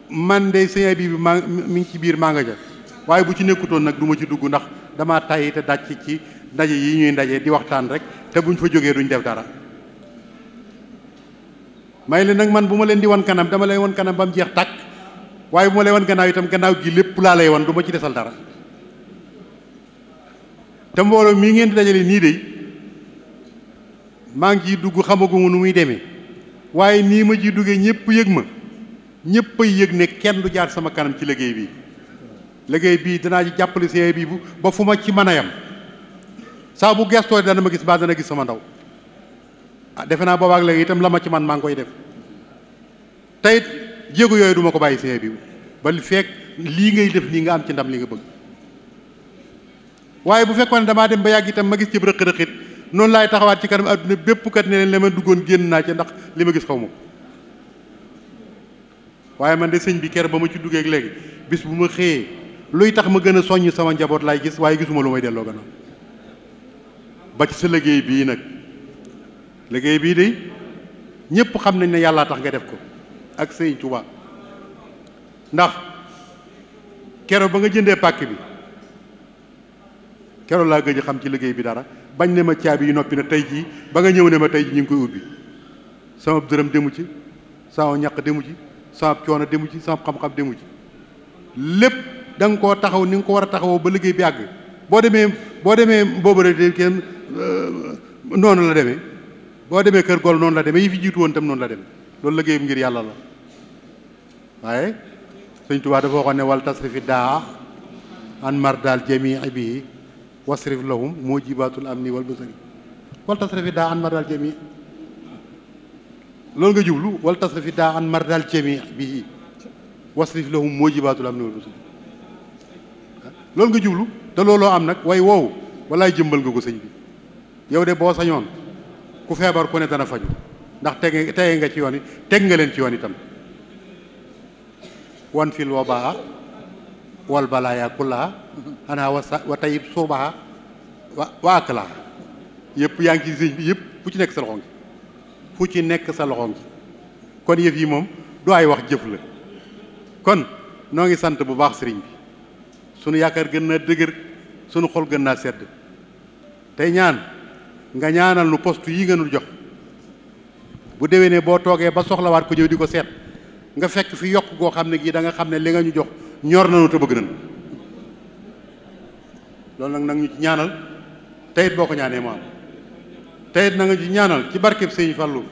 man de sëñ bi mi ngi ci biir maa nga ja waaye bu ci nekkutoon nag du ma ci dugg ndax dama tàyyi te daj ci ndaje yi ñuy ndaje di waxtaan rek te buñ fa jógee duñ def dara may leen nag man bu ma leen di wan kanam dama lay wan kanam ba mu jeex tàkk waaye bu ma lay wan gannaaw itam gannaaw gi lépp laa lay wan du ma ci desal dara te mbooloo mii ngeen di dajale nii de maa ngi ciy dugg xamaguma nu muy demee waaye nii ma ciy duggee ñëpp yëg ma ñëpp ay yëg ne kenn du jaar sama kanam ci liggéey bii danaa ci jàppale sëñ bi bu ba fu ma ci mën a yam saa bu gestoo dana ma gis mbaa dana gis sama ndaw defe naa boobaak léegi itam la ma ci man maa ngi koy def tey jéego yooyu duma ko bàyyi sëñ bi ba li fekk lii ngay def nii nga am ci ndam li nga bëgg waaye bu fekkoon ne damaa dem ba yàgg itam ma gis ci rëq-rëqit noonu laay taxawaat ci kanam adduna bépp kat ne leen la ma duggoon génn naa ci ndax li ma gis xaw ma waaye man de sëñ bi ker ba ma ci duggee ak léegi bis bu ma xëyee luy tax ma gën a soññ sama njaboot laay gis waaye gisuma lu may delloo gannaaw ba ci sa liggéey bii nag liggéey bii de ñëpp xam nañ ne yàllaa tax nga def ko ak sëñ Tuubaa ndax keroog ba nga jëndee pàkk bi keroog laa gëj a xam ci liggéey bi dara bañ ne ma caabi yi noppi na tey jii ba nga ñëw ne ma tey jii ñu ngi koy ubbi sama dërëm demu ci sama ñaq demu ci sama coono demu ci sama xam-xam demu ci lépp da nga koo taxaw ni nga ko war a taxawoo ba liggéey bi àgg boo demee boobu rek kenn noonu la demee boo demee kër gol noonu la demee yi fi jiitu woon tam noonu la demee loolu liggéey bi ngir yàlla la waaye sëñ Tuubaa dafa waxoon ne wal tasrifi daa an mardal jamii bi wasrif lahum mujibatul amni wal basari wal tasrifi daa an mardal jamii loolu nga jublu wal tasrifi daa an mardal jamii bi wasrif lahum mujibatul amni wal basari loolu nga jublu te looloo am nag way woowu walaay jëmbal nga ko sëñ bi yow de boo sañoon ku feebar ku ne dana faju ndax tege nga ci yoon yi teg nga leen ci yoon itam wan fil wabaa wal balaaya kullaha ana wa tayib suubaha wa aklaha yëpp yaa ngi ci sëñ bi yëpp fu ci nekk sa loxo ngi fu ci nekk sa loxo ngi kon yëf yi moom du ay wax jëf la kon noo ngi sant bu baax sëriñ bi sunu yaakaar gën naa dëgër sunu xol gën naa sedd tey ñaan nga ñaanal nu poste yi nga nu jox bu déwénee boo toogee ba soxlawaat ko ñëw di ko seet nga fekk fi yokk goo xam ne gii da nga xam ne li nga ñu jox ñor nañu te bëgg nañu loolu nag ñu ci ñaanal teyit boo ko ñaanee mu am teyit na nga ci ñaanal ci barkeb sëñ Fallu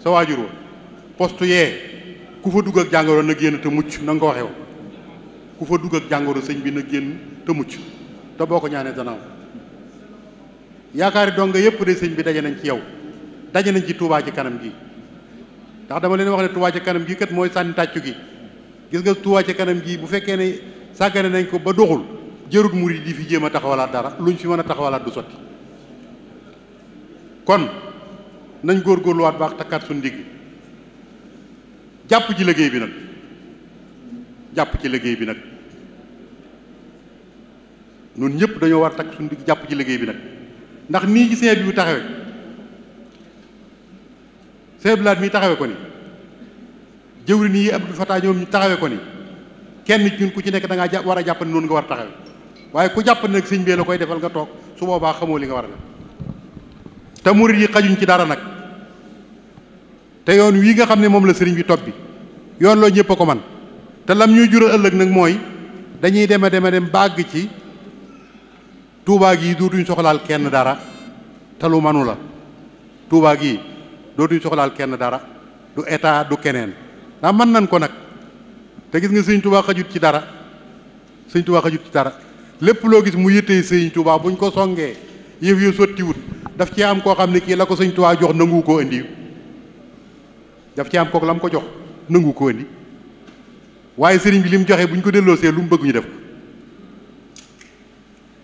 sa waajur wa poste yee ku fa dugg ak jàngoro na génn te mucc na nga ko waxee woon ku fa dugg ak jàngoro sëñ bi na génn te mucc te boo ko ñaanee dana am yaakaari donga yëpp de sëñ bi daje nañ ci yow daje nañ ci Touba ci kanam gi ndax dama leen wax ne Touba ci kanam gi kat mooy sànni tàccu gi gis nga Touba ci kanam gi bu fekkee ne sàggane nañ ko ba doxul jërut murid di fi jéem a taxawalaat dara luñ fi mën a taxawalaat du sotti kon nañ góorgóorluwaat baax takkaat suñu ndigg jàpp ci liggéey bi nag jàpp ci liggéey bi nag ñun ñëpp dañoo war a takk suñu ndigg jàpp ci liggéey bi nag ndax nii ci sëñ bi bu taxawee sëñ Blaat mi taxawee ko ni jëwri nii Abdou Fatah ñoom ñu taxawee ko ni kenn ñun ku ci nekk da ngaa war a jàpp ne noonu nga war a taxawee waaye ku jàpp ne nag sëñ bee la koy defal nga toog su boobaa xamoo li nga war a def te murid yi xajuñ ci dara nag te yoon wii nga xam ne moom la sëriñ bi topp bi yoon loo ñëpp a ko man te lam ñuy jural ëllëg nag mooy dañuy dem bàgg ci Touba gii dootuñ soxlaal kenn dara te lu manu la Touba gii dootuñ soxlaal kenn dara du état du keneen ndax mën nañ ko nag te gis nga sëñ Touba xajut ci dara sëñ Touba xajut ci dara lépp loo gis mu yëttee sëñ Touba buñ ko songee yëf yu sottiwut daf ci am koo xam ne kii la ko sëñ Touba jox nangu koo indi daf ci am kooku la mu ko jox nangu koo indi waaye sëriñ bi li mu joxe bu ñu ko delloosee lu mu bëgg ñu def ko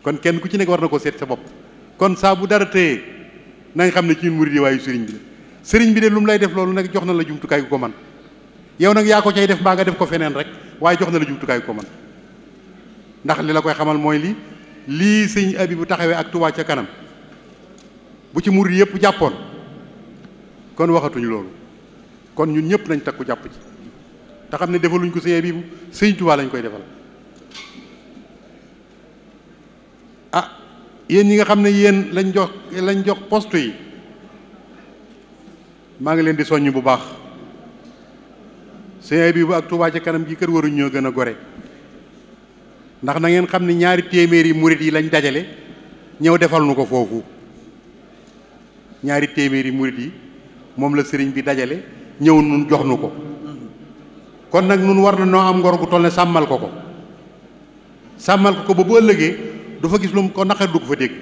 kon kenn ku ci nekk war na ko seet sa bopp kon saa bu dara téye na nga xam ne ci ñun murid yi waayu sëriñ bi la sëriñ bi de lu mu lay def loolu nag jox na la jumtukaay gu ko man yow nag yaa ko cay def mbaa nga def ko feneen rek waaye jox na la jumtukaay gu ko man ndax li la koy xamal mooy lii sëñ abi bu taxawee ak Touba ca kanam bu ci murid yëpp jàppoon kon waxatuñu loolu kon ñun ñëpp nañ takku jàpp ci te xam ne defaluñ ko sëñ abi bu sëñ Touba lañ koy defal ah yéen ñi nga xam ne yéen lañ jox poste yi maa ngi leen di soññ bu baax sëñ abi bu ak Touba ca kanam gi kër waruñ ñoo gën a gore ndax na ngeen xam ne ñaari téeméeri murit yi lañ dajale ñëw defal nu ko foofu ñaari téeméeri murit yi moom la sëriñ bi dajale ñëw nun jox nu ko kon nag nun war na noo am ngor gu toll ne sàmmal ko ba bu ëllëgee du fa gis lu ko naqar du ko fa dégg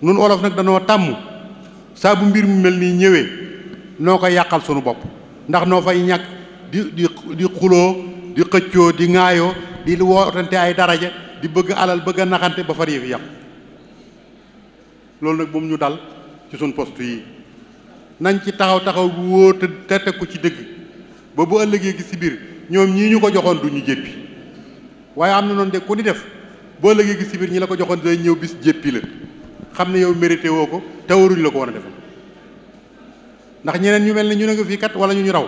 nun olof nag danoo tàmm saa bu mbir mu mel nii ñëwee noo koy yàqal sunu bopp ndax noo fay ñàkk di xuloo di xëccoo di ŋaayoo di wootante ay daraja di bëgg alal bëgg a naxante ba far yëf yàqu loolu nag moom ñu dal ci suñ poste yi nañ ci taxaw bu wóor te teg ko ci dëgg ba bu ëllëgee gi si biir ñoom ñii ñu ko joxoon du ñu jéppi waaye am na noonu de ku ni def bu ëllëgee gi si biir ñi la ko joxoon day ñëw bis jéppi la xam ne yow mérité woo ko te waruñ la ko war a defal ndax ñeneen ñu mel ne ñu ne nga fii kat wala ñu raw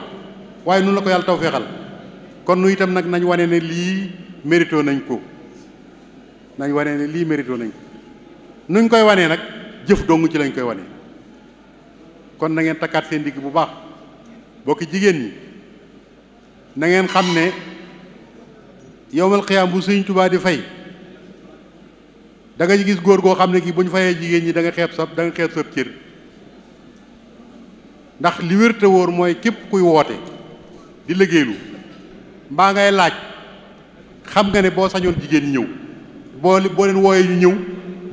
waaye nun la ko yàlla taw feexal kon nu itam nag nañ wane ne lii mérito nañ ko nuñ koy wanee nag jëf dong ci lañ koy wane kon na ngeen takkaat seen digg bu baax bokki jigéen ñi na ngeen xam ne yowmal xiyaam bu Sëñ Tuubaa di fay da nga gis góor goo xam ne kii bu ñu fayee jigéen ñi da nga xeeb sab cër ndax li wér te wóor mooy képp kuy woote di liggéeylu mbaa ngay laaj xam nga ne boo sañoon jigéen ñi ñëw boo leen wooyee ñu ñëw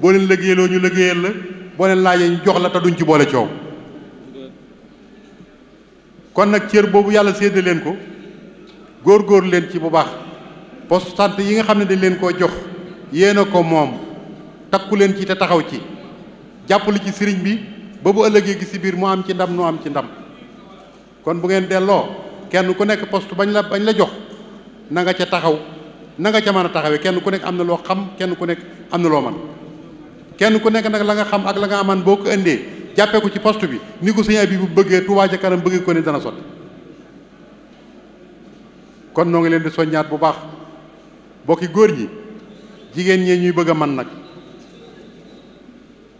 boo leen liggéeyloo ñu liggéeyal la boo leen laajee ñu jox la te duñ ci boole coow kon nag cër boobu yàlla séddale leen ko góor leen ci bu baax poste santé yi nga xam ne dañ leen koo jox yéen a ko moom takku leen ci te taxaw ci jàppale ci sëriñ bi ba bu ëllëgee gi si biir mu am ci ndam nu am ci ndam kon bu ngeen delloo kenn ku nekk poste bañ la jox na nga ca taxaw na nga ca mën a taxawee kenn ku nekk am na loo xam kenn ku nekk am na loo man kenn ku nekk nag la nga xam ak la nga aman boo ko indee jàppee ko ci poste bi ni ko sëñ bi bu bëggee Touba ca kanam bëggee ko ne dana sotti kon noo ngi leen di soññaat bu baax bokki góor ñi jigéen ñee ñuy bëgg a man nag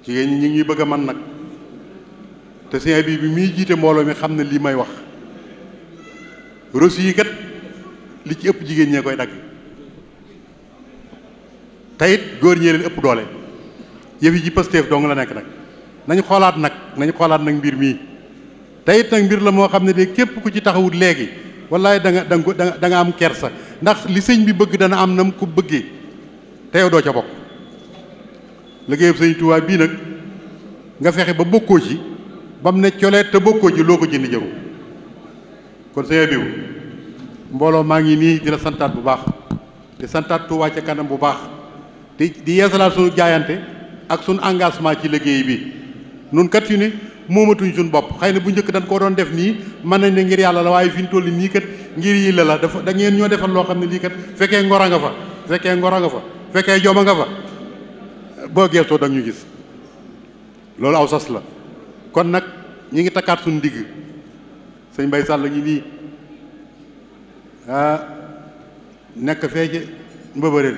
jigéen ñi ñu ngi ñuy bëgg a man nag te sëñ bi muy jiite mbooloo mi xam ne lii may wax reçu yi kat li ci ëpp jigéen ñee koy dagg te it góor ñee leen ëpp doole yëf yi ci Pastef dong la nekk nag nañu xoolaat nag mbir mii te it nag mbir la moo xam ne de képp ku ci taxawut léegi wallaay da nga am kersa ndax li sëñ bi bëgg dana am nam ko bëggee te yow doo ca bokk liggéeyam sëñ Tuubaa bii nag nga fexe ba bokkoo ci ba mu ne coleet te bokkoo ci loo ko jënd jëru kon sëñ biw mbooloo maa ngi nii di la santaat bu baax di santaat Touba ca kanam bu baax di yeesalaat suñu jaayante ak suñu engagement ci liggéey bi nun kat fi ne moomatuñ suñu bopp xëy na bu njëkk dañ koo doon def nii mën nañ ne ngir yàlla la waaye fi ñu toll nii kat ngir yi la dafa da ngeen ñoo defal loo xam ne lii kat fekkee ngor a nga fa fekkee joma nga fa boo geestoo da ñu gis loolu aw sas la kon nag ñi ngi takkaat suñu ndigg sëñ Mbay Sàll ngi nii nekk fee ci mbëbëreel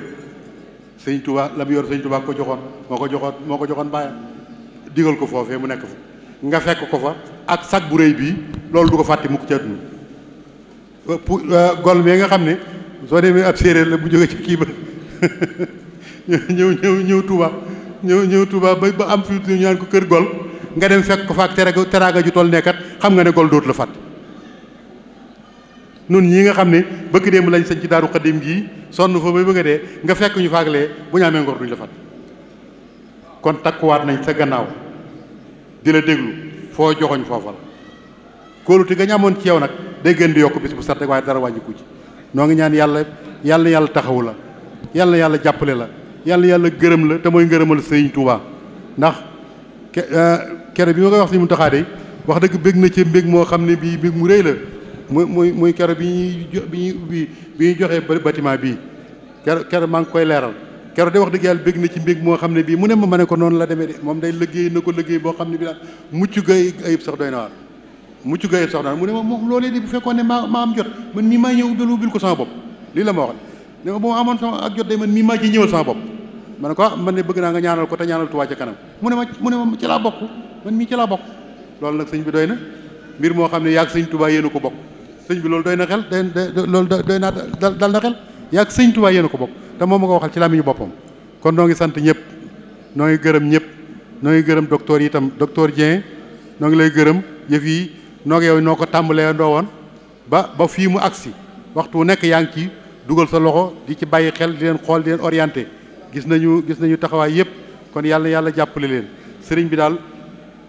sëñ Tuubaa la mu yor sëñ Tuubaa moo ko joxoon bàyyam digal ko foofee mu nekk fa nga fekk ko fa ak sag bu rëy bii loolu du ko fàtte mukk ci àdduna gol mee nga xam ne soo demee ab séeréer la bu jóge ci kii ba ñëw Tuubaa ba am fi ñu naan ko kër gol nga dem fekk ko fa ak teraanga ju toll nekkat xam nga ne gol dootu la fàtte nun ñii nga xam ne bëgg démb lañ sañ ci Daaru Xadim gii sonn fa ba bëgg a dee nga fekk ñu faaglee bu ñu amee ngor duñ la fàtte kon takkuwaat nañ sa gannaaw di la déglu foo joxoñ foofa la kóolute ga ñu amoon ci yow nag day gën di yokk bis bu set rek waaye dara wàññiku ci noo ngi ñaan yàlla yàlla taxawu la yàlla jàppale la yàlla gërëm la te mooy ngërëmal Sëriñ Tuubaa ndax kere bi ma koy wax si mu taxaa day wax dëgg bég na ci mbég moo xam ne bii mbég mu rëy la muy kere bi ñuy joxee bâtiment bii kere maa ngi koy leeral kero de wax dëgg yàlla bég na ci mbég moo xam ne bii mu ne ma ne ko noonu la demee de moom day liggéey na ko liggéey boo xam ne bi daal mucc gay ayib sax doy na waar mucc gay ayib sax daal mu ne ma moom loolee di bu fekkoon ne maa am jot man mii maa ñëw ubbil ko sama bopp lii la ma wax ne ma bu ma amoon sama ak jot day man mii maa ci ñëwal sama bopp ma ne ko man ne bëgg naa nga ñaanal ko te ñaanal Touba ca kanam mu ne ma ci laa bokk man mii ci laa bokk loolu nag sëñ bi doy na mbir moo xam ne yaag sëñ Touba yéen a ko bokk sëñ bi loolu doy na xel loolu doy naa dal na xel yaag sëñ Touba yéen a ko bokk te moom ma ko waxal ci làmmiñu boppam kon noo ngi sant ñëpp noo ngi gërëm ñëpp noo ngi gërëm docteur yi itam docteur Dieng noo ngi lay gërëm yëf yi noo ngi yow noo ko tàmbalee ndoo woon ba fii mu agsi waxtu wu nekk yaa ngi ci dugal sa loxo di ci bàyyi xel di leen xool di leen orienté gis nañu taxawaay yëpp kon yàlla jàppale leen sëriñ bi daal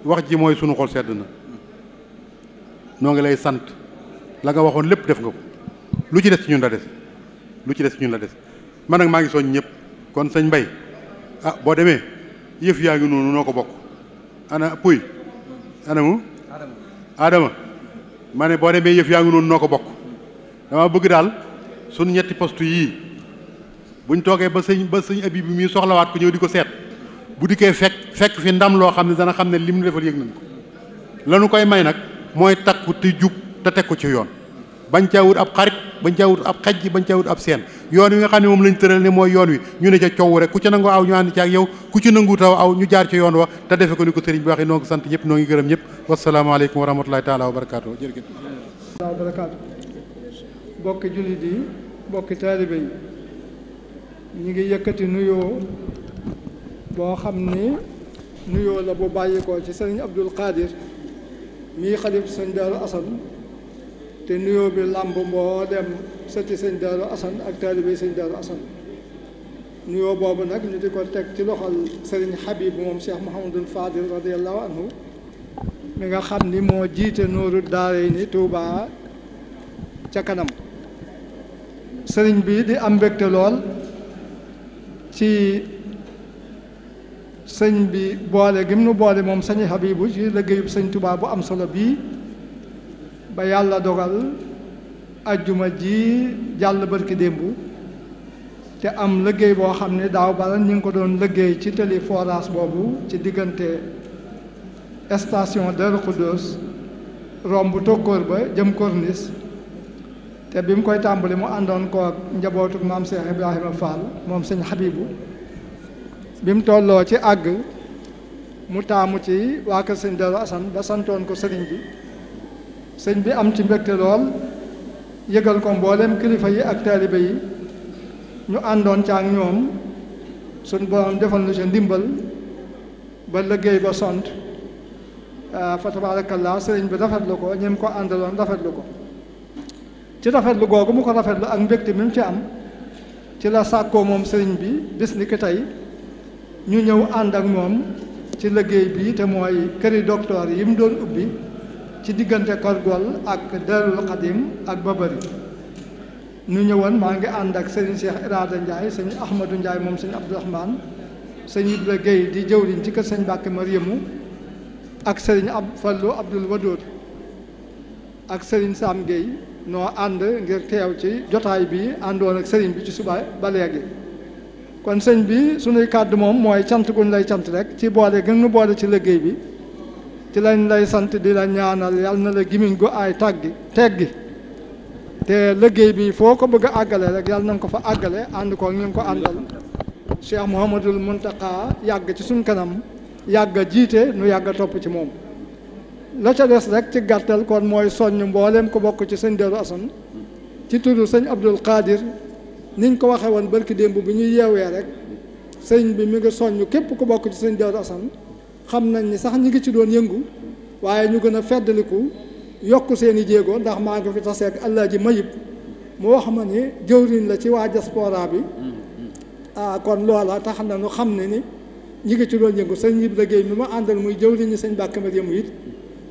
wax ji mooy sunu xol sedd na noo ngi lay sant la nga waxoon lépp def nga ko lu ci des ci ñun la des man nag maa ngi soñ ñëpp kon sëñ Mbay boo demee yëf yaa ngi noonu noo ko bokk ana puy anamu Adama ma ne boo demee yëf yaa ngi noonu noo ko bokk dama bëgg daal sunu ñetti poste yii buñ toogee ba sëñ Abib bi muy soxlawaat ku ñëw di ko seet bu dikkee fekk fi ndam loo xam ne dana xam ne lim nu defal yëg nañ ko lanu koy may nag mooy takku te jub te teg ko ci yoon bañ caa wut ab xarit bañ caa wut ab xaj bañ caa wut ab seen yoon wi nga xam ne moom lañ tëral ne mooy yoon wi ñu ne ca coow rek ku ci nangu aw ñu ànd ci ak yow ku ci nangu taw aw ñu jaar ci yoon wa te defe ko ni ko sëriñ bi waxee noo ngi sant ñëpp noo ngi gërëm ñëpp wasalaamaaleykum wa rahmatulahi taala wa barakaatu jërëjëf wa barakaatu bokki jullit yi bokki taalibe yi ñu ngi yëkkati nuyoo boo xam ni nuyoo la bu bàyyikoo ci sëriñ Abdul Qadir mii xalif sëñ Daaru Asan te nuyoo bi làmb mboo dem sëti sëñ Daaru Asan ak taalibe sëñ Daaru Asan nuyoo boobu nag ñu di ko teg ci loxol sëriñ Habib moom Cheikh Mouhamadul Fadil radiallahu anhu mi nga xam ni moo jiite Nuuru Daarayni Tuubaa ca kanam sëriñ bi di am mbégte lool ci sëñ bi boole gi mu nu boole moom sëñ Habibu ci liggéeyub sëñ Tuubaa bu am solo bii ba yàlla dogal ajjuma ji jàll barki démb te am liggéey boo xam ne daaw bala ñu ngi ko doon liggéey ci tëli forage boobu ci diggante station Darou Khoudoss romb tokkoor ba jëm Corniche te bi mu koy tàmbali mu àndoon ko ak njabootu maam Cheikh Ibrahima Fall moom sëñ Habibu bi mu tolloo ci àgg mu taamu ci waa kër sëñ Darou Assane ba santoon ko sëriñ bi sëñ bi am ci mbégte lool yëgal ko mboolem kilifa yi ak taalibe yi ñu àndoon ca ak ñoom suñ borom defal nu ci ndimbal ba liggéey ba sont fa tabaarakallaa sëriñ bi rafetlu ko ñi mu ko àndaloon rafetlu ko ci rafetlu googu mu ko rafetlu ak mbégte mi mu ci am ci la sàkkoo moom sëriñ bi bis ni ki tey ñu ñëw ànd ak moom ci liggéey bi te mooy këri docteur yi mu doon ubbi ci diggante Korgol ak Darul Xadim ak Babari ñu ñëwoon maa ngi ànd ak sëriñ Cheikh Irada Ndiaye sëñ Ahmadou Ndiaye moom sëñ Abdourahmane sëñ Ibra Gueye di jëwriñ ci kër sëñ Mbàkke Mariamu ak sëriñ Fallu Abdul Wadood ak sëriñ Sam Gueye noo ànd ngir teew ci jotaay bi àndoon ak sëriñ bi ci suba ba léegi kon sëñ bi sunuy kàddu moom mooy cant guñ lay cant rek ci boole gën nu boole ci liggéey bi ci lañ lay sant di la ñaanal yàlla na la gimiñ gu ay teggi te liggéey bi foo ko bëgg a àggale rek yàlla na nga ko fa àggale ànd ko ñu ngi ko àndal Cheikh Mouhamadul Mountakha yàgg ci suñ kanam yàgg a jiite nu yàgg a topp ci moom la ca des rek ci gàttal kon mooy soññ mbooleem ko bokk ci sëñ Darou Assane ci turu sëñ Abdul Qadir niñ ko waxee woon barki démb bi ñuy yeewee rek sëñ bi mi ngi soññ képp ku bokk ci sëñ Darou Assane xam nañ ni sax ñi ngi ci doon yëngu waaye ñu gën a feddaliku yokk seen i jéego ndax maa ngi fi taseeg Alaaji Mayib mu wax ma ni jëwriñ la ci waa diaspora bi kon loola tax na nu xam ne ni ñi ngi ci doon yëngu sëñ Yib liggéey mi ma àndal muy jëwriñ ñi sëñ Mbàkke Mariamu it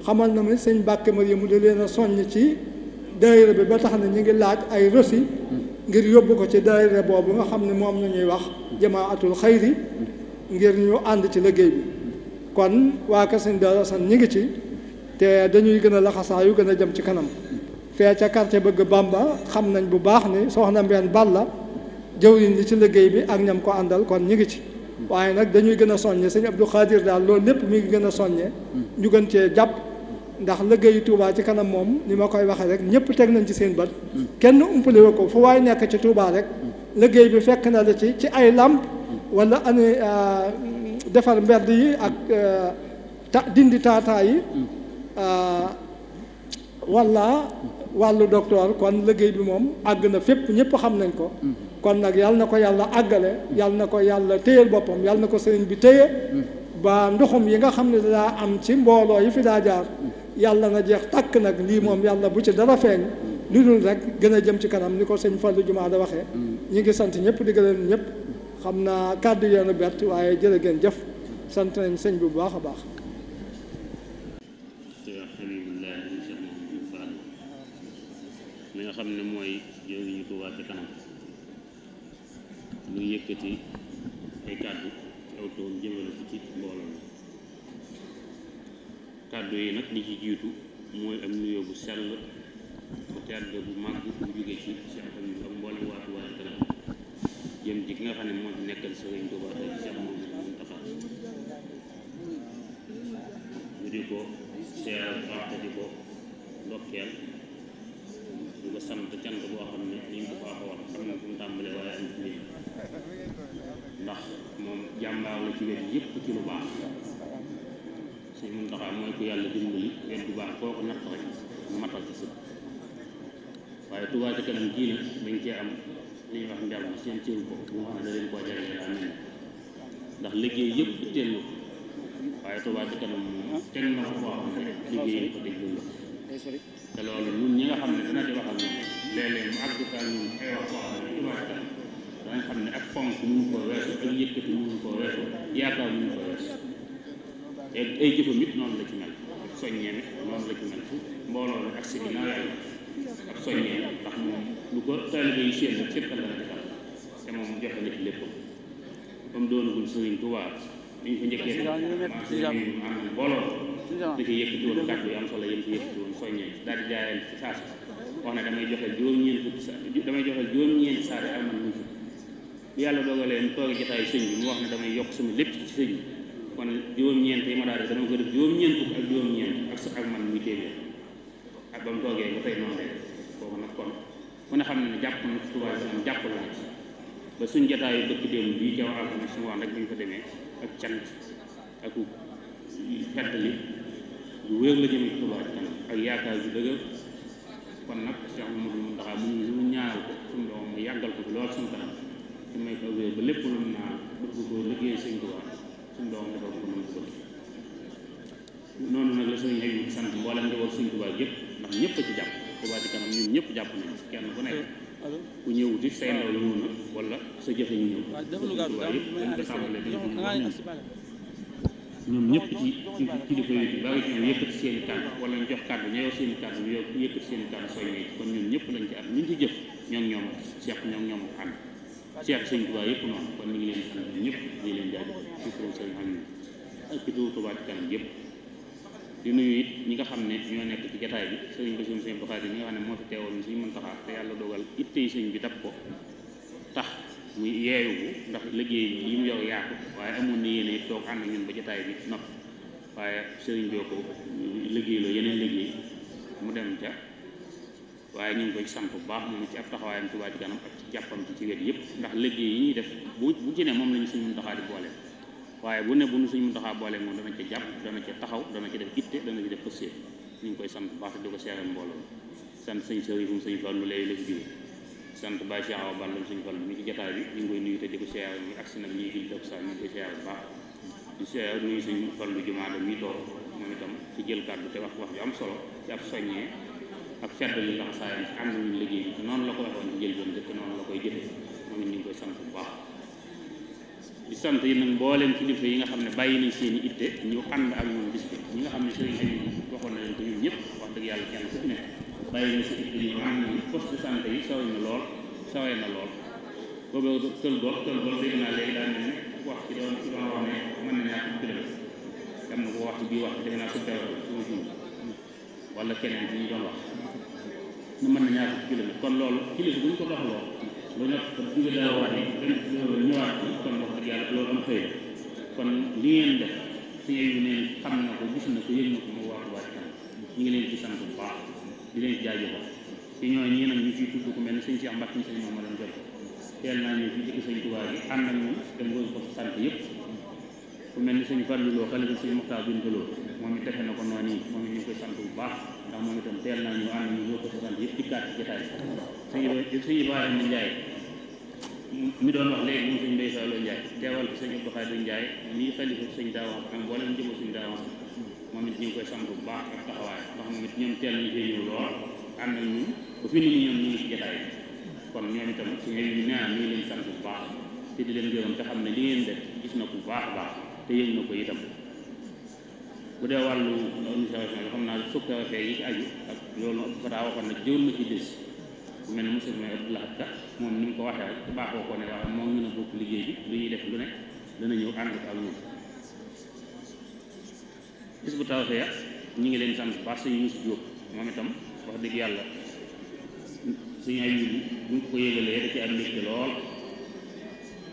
xamal na ma sëñ Mbàkke Mariamu da leen a soññ ci daayira bi ba tax na ñu ngi laaj ay reçu ngir yóbbu ko ci daayira boobu nga xam ne moom la ñuy wax jamaatul xayri ngir ñu ànd ci liggéey bi kon waa Kër Sëñ Daaru Asan ñi ngi ci te dañuy gën a laxasaa yu gën a jëm ci kanam fee ca quartier Bëgg Bamba xam nañ bu baax ni soxna Mbène Balla jëwriñ li ci liggéey bi ak ñam ko àndal kon ñi ngi ci waaye nag dañuy gën a soññe sëñ Abdou Khadir daal loolu lépp mi ngi gën a soññe ñu gën cee jàpp ndax liggéeyu Touba ci kanam moom ni ma koy waxee rek ñëpp teg nañ ci seen bët kenn umpale wu ko fu waay nekk ci Touba rek liggéey bi fekk na la ci ay làmp wala ane defar mbedd yi ak dindi taataa yi wala wàllu docteur kon liggéey bi moom àgg na fépp ñëpp xam nañ ko kon nag yàlla na ko yàlla àggale yàlla na ko yàlla téyel boppam yàlla na ko sëriñ bi téye ba ndoxum yi nga xam ne daa am ci mbooloo yi fi daa jaar yàlla na jeex tàkk nag lii moom yàlla bu ci dara feeñ lu dul rek gën a jëm ci kanam ni ko sëñ Fallou Jumaa da waxee ñi ngi sant ñëpp di gërëm ñëpp xam naa kàddu yoonu bett waaye jërë ngeen jëf sant nañ sëñ bi bu baax a baax li nga xam ne mooy jëwriñu Touba ca kanam muy yëkkati ay kàddu ci aw toon jëmale ko ci mbooloo mi kàddu yi nag li ci jiitu mooy am nuyoo bu sell bu tedd bu màgg bu jóge ci Cheikh Habib ak mboolem waa Touba ca kanam jëm ci ki nga xam ne moo fi nekkal Sëriñ Touba tey Cheikh Mouhamadou Mountakha ñu di ko seeral baax di ko ndokkeel di ko sant cant boo xam ne ni ñu ko baaxoo wax xam na fu mu tàmbalee waaye am ci ndax moom jàmbaar la ci wet yëpp ci lu baax Sëñ Muntaxa mooy ku yàlla dimbali wet bu baax koo ko natt rek matal ci sëpp waaye Touba ca kanam jii nag dañ cee am li ñuy wax njar bi seen cëru bopp bu nga xam ne da leen koo jagleel daa mel ndax liggéey yëpp itteel na ko waaye Touba ca kanam moom teg na ko foo xam ne liggéey ko déglu la te loolu ñun ñi nga xam ne dana di waxal moom léeg-léeg mu àgg fa ñun ay wax soo xam ne Touba ca kanam danga xam ne ak fonk mënu koo weesu ak yëkkati mënu koo weesu yaakaar mënu koo weesu te ay jëfam it noonu la ci mel ak soññee it noonu la ci mel fu mbooloo la ak si ginnaaw yàlla ak soññee ndax moom lu ko taalibe yi seen rek séppal la ci kanam te moom joxe na ci léppam comme doonagul Sëriñ Touba dañ ko njëkkee am mbooloo da ci yëkkati woon kàddu yi am solo yëm ci yëkkati woon soññee daal di jaayal ci saasi wax ne damay joxe juróom-ñeenti saari ak man muy fukk bi yàlla dogalee mu toogi jotaayu sëñ bi mu wax ne damay yokk sama lépp ci sëñ bi kon juróom-ñeent yi ma daal dama ko def juróom-ñeent fukk ak juróom-ñeent ak man muy téeméer ak ba mu toogee ba tey noonu rek kooku nag kon ku ne xam ne jàpp na ci Touba ci am jàpp la ci ba suñ jotaayu dëkk démb bii ca waxal ne suñu wax rek bu ñu fa demee ak cant ak fedd li lu wér la jëme ci Touba ci kanam ak yaakaar ju dëgër kon nag Cheikh Mamadou Mountakha mu ñaanal ko suñu doom mu yàggal ko fi lool suñu kanam te may ko wér ba lépp lu mu naan bëgg ko liggéey sëñ Touba suñu doom defal ko mën ko bëgg noonu nag la suñu xëy sant mboolem di war suñ Touba yëpp ndax ñëpp a ci jàpp Touba ci kanam ñun ñëpp jàpp nañ ci kenn ku nekk ku ñëwuti say ndaw ñëw na wala sa jëfe ñu ñëw Touba yëpp dañ ko tàmbalee ñoom ñëpp ci kilifa yi bari ci ñoom yëkkati seen i kàddu wala ñu jox kàddu ña yor seen i kàddu ñu yëkkati seen i kàddu soññee kon ñun ñëpp lañ ci am ñu ci jëf ñoom Cheikh ñoom ànd Cheikh Sëñ Touba yëpp noonu kon ñu ngi leen sant ñëpp di leen jaajëfal ci turu Sëñ xam ne ak ci turu Touba ci kanam yëpp di nuyu it ñi nga xam ne ñoo nekk ci jataay bi sëriñ Bassirou Sëñ Bakhaadi ñi nga xam ne moo fi teewal Sëñ Muntaxa te yàlla dogal ittey sëñ bi dab ko tax muy yeewu ndax liggéey bi yi mu yor yaatu waaye amoon na yéene toog ànd ñun ba jotaay bi noppi waaye sëriñ bi ko liggéey la yeneen liggéey mu dem ca waaye ñu ngi koy sant bu baax moom ci ab taxawaayam Touba ci kanam ak ci jàppam ci wet yëpp ndax liggéey yi ñuy def bu ci ne moom la ñu Sëriñ Muntaxa di boole waaye bu ne bu ñu Sëriñ Muntaxa boole moom dana ca jàpp dana ca taxaw dana ci def itte dana ci def pësséef ñu ngi koy sant bu baax di ko seeral mbooloo sant sëñ sëriñ sëñ Fallu léegi la fi jóge sant Baye Cheikh Awa Balla sëñ Fallu mi ci jotaay bi ñu ngi koy nuyu te di ko seeral mi agsi nag ñuy gil def sa ñu ngi koy seeral bu baax di seeral nuyu sëñ Fallu Jumaada mi toog moom itam ci jël kàddu te wax yu am solo ci ab soññee ak fedd li lax saayam ci ànd ñu liggéey bi noonu la ko waxoon ci jël doon dëkk noonu la koy jëfe moom it ñu ngi koy sant bu baax di sant yi nag mbooleem kilifa yi nga xam ne bàyyi nañ seen i itte ñu ànd ak ñoom bis bi ñi nga xam ne sëriñ bi waxoon na leen ko ñun ñëpp wax dëgg yàlla kenn ku ci nekk bàyyi na si it yi am na poste de santé yi sawee na lool boobu kël gox dégg naa léegi daal ne wax ci doon wax ne mën na ñaar kilomètre am na ko wax ci bii wax defe naa suma jum wala keneen ci ñu doon wax ñu mën na ñaar kilomètre kon loolu kilifa bu ñu ko doxaloo ba ñëpp jóge daa wax ne ñëwaat kon wax dëgg yàlla loolu am xëy la kon li ngeen def suñu yu ne xam na ko gis na ko yëg na ko mu wax waat kan ñu ngi leen ci sant bu baax di leen ci jaajëfal ci ñoo ñii nag ñu ciy tudd ku mel ne sëñ Cheikh Mbacke sëñ moom ma doon jot teel naa ñëw fii dëkk sëñ Tuubaa gi ànd ak ñun dem ngooy ko sant yëpp ku mel ni sëñ Fallou Lo xale bi sëñ Moxtaar Binta Lo moom it defe na ko noonu yi moom it ñu koy sant bu baax ndax moom itam teel naa ñu ànd ñu ngooy ko sant yëpp ci gàtt jotaay sëñ Ibrahima Ndiaye mi doon wax léegi moom sëñ Mbay Salo Ndiaye teewal fi sëñ Abdou Khadir Ndiaye nii xalifa sëñ Daawans am boolem jëma sëñ Daawans moom it ñu ngi koy sant bu baax ak taxawaay ndax moom it ñoom teel nañu fee ñëw lool ànd ak ñun ba fi nit ñi ñoom ñu ngi ci jotaay kon ñoom itam suñu ñu nee ñu ngi leen sant bu baax te di leen gërëm te xam ne li ngeen def gis na ko bu baax a baax te yëg na ko itam bu dee wàllu organisation bi xam naa sous-préfet yi ci aju ak loolu fataa waxoon na jëwul na ci des bu mel ne monsieur maire Abdou Lahad Ka moom ni mu ko waxee rek baaxoo ko ne wax moo ngi a bokk liggéey bi lu ñuy def lu ne dana ñëw ànd ak ñun bis bu tawfee ñu ngi leen sant bu baax sëñ Youssou Diop moom itam wax dëgg yàlla suñu ay yóbbu bu ñu ko yëgalee da ci am mbégte lool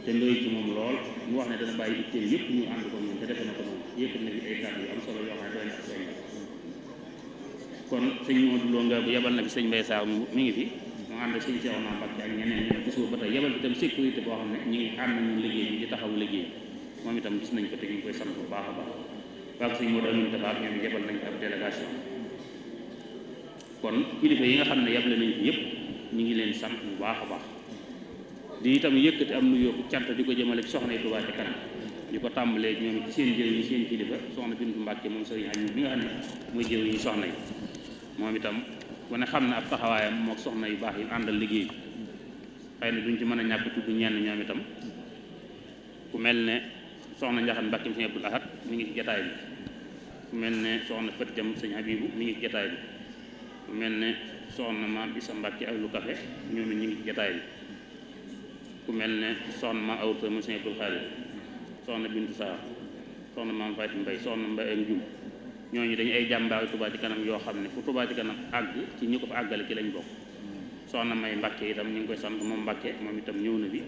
te ndoy ci moom lool mu wax ne dana bàyyi itteel yëpp ñu ànd ko ñun te defe na ko noonu yëkkat na fi ay kàddu yu am solo yoo xam ne doy na ak soñ kon sëñ Modou Lo nga bu yebal na fi sëñ Mbaye Sarr mi ngi fi mu ànd ak sëñ Cheikhouna Mbacké ak ñeneen ñeneen ci suba ba tey yebal itam sécurité boo xam ne ñu ngi ànd nañu liggéey bi di taxaw liggéey moom itam gis nañ ko te ñu ngi koy sant bu baax a baax waaw sëñ Modou Amin Tafaar ñoom yebal nañ ko ab délégation kon kilifa yi nga xam ne yeble nañ fi yëpp ñu ngi leen sant bu baax a baax di itam yëkkati am nu yokku cant di ko jëmale ci soxna yi Touba Ca Kanam di ko tàmbalee ñoom ci seen jëriñ seen kilifa soxna Bintu Mbàkke moom sëriñ Añu bi nga xam ne mooy jëriñu soxna yi moom itam ku ne xam ne ab taxawaayam mook soxna yu baax yi àndal liggéey xëy na duñ ci mën a ñàkk tudd ñenn ñoom itam ku mel ne soxna Njaxan Mbàkke sëñ Abdul Ahad mi ngi ci jataay bi ku mel ne soxna Fat Jam sëñ Habibu mi ngi ci jataay bi ku mel ne soxna Maam Isa Mbàkke ak lu kafe ñoom it ñu ngi ci jataay bi ku mel ne soxna Maam Awta mu sëñ Abdul Xaadir soxna Bintu Saar soxna Maam Faati Mbay soxna Mbay ak Njum ñooñu dañu ay jàmbaari Touba Ca Kanam yoo xam ne fu Touba Ca Kanam àgg ci ñi ko fa àggale ci lañ bokk soxna May Mbàkke itam ñu ngi koy sant moom Mbàkke moom itam ñëw na bi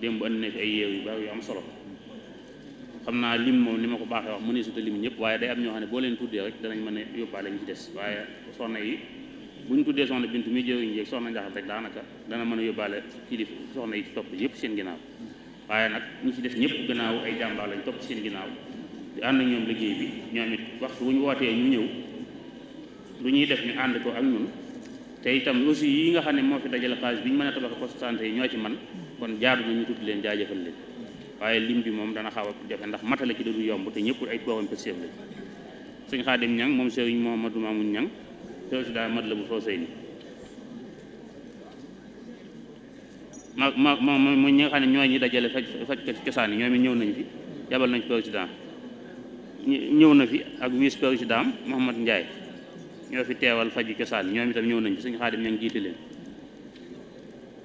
démb andi na fi ay yeew yu bari yu am solo xam naa lim moom ni ma ko baaxee wax mënee suta lim ñëpp waaye day am ñoo xam ne boo leen tuddee rek danañ mën a yóbbaale ñu ci des waaye soxna yi bu ñu tuddee soxna Bintu mi jëriñ jeeg soxna Njaxat rek daanaka dana mën a yóbbaale kilifa soxna yi ci topp yëpp seen ginnaaw waaye nag ñi ci des ñëpp gannaaw ay jàmbaar lañ topp seen ginnaaw di ànd ak ñoom liggéey bi ñoom it waxtu bu ñu wootee ñu ñëw lu ñuy def ñu ànd ko ak ñun te itam aussi yi nga xam ne moo fi dajale xaalis bi ñu mën a tabax poste santé yi ñoo ci man kon jaadu na ñu tudd leen jaajëfal leen waaye lim bi moom dana xaw a jafe ndax matale ci du yomb te ñëpp ay borom pëstéef la sëñ Xaadim Ñang moom sëriñ Mouhamadou Mamoun Ñang président mat la bu foo sëy ni mu ñi nga xam ne ñooy ñi dajale fajkat cosaan yi ñoom it ñëw nañ fi yabal nañ président ñëw na fi ak vice président Mouhamad Ndiaye ñoo fi teewal faju cosaan ñoom itam ñëw nañ fi sëñ Xaadim Ñang jiite leen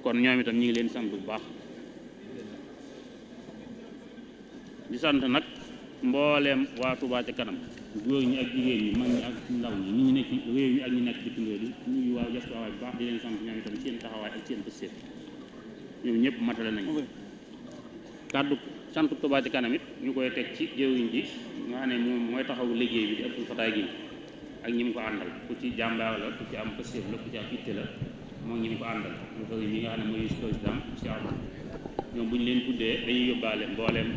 kon ñoom itam ñu ngi leen sant bu baax di sant nag mbooleem waa Touba Ca Kanam góor ñi ak jigéen ñi mag ñi ak ndaw ñi ñi nekk réew ñi ak ñi nekk bitim réew di nuyu waa diaspora bu baax di leen sant ñoom itam seen taxawaay ak seen pëstéef ñoom ñëpp matale nañ kàddu sant Touba Ca Kanam it ñu koy teg ci jëwriñ ji nga xam ne moom mooy taxawu liggéey bi di ëpp fataay gi ak ñi mu ko àndal ku ci jàmbaar la ku ci am pëstéef la ku ci am itte la moom ñi mu ko àndal mu sëriñ mi nga xam ne mooy président si am ñoom bu ñu leen tuddee dañuy yóbbaale mbooleem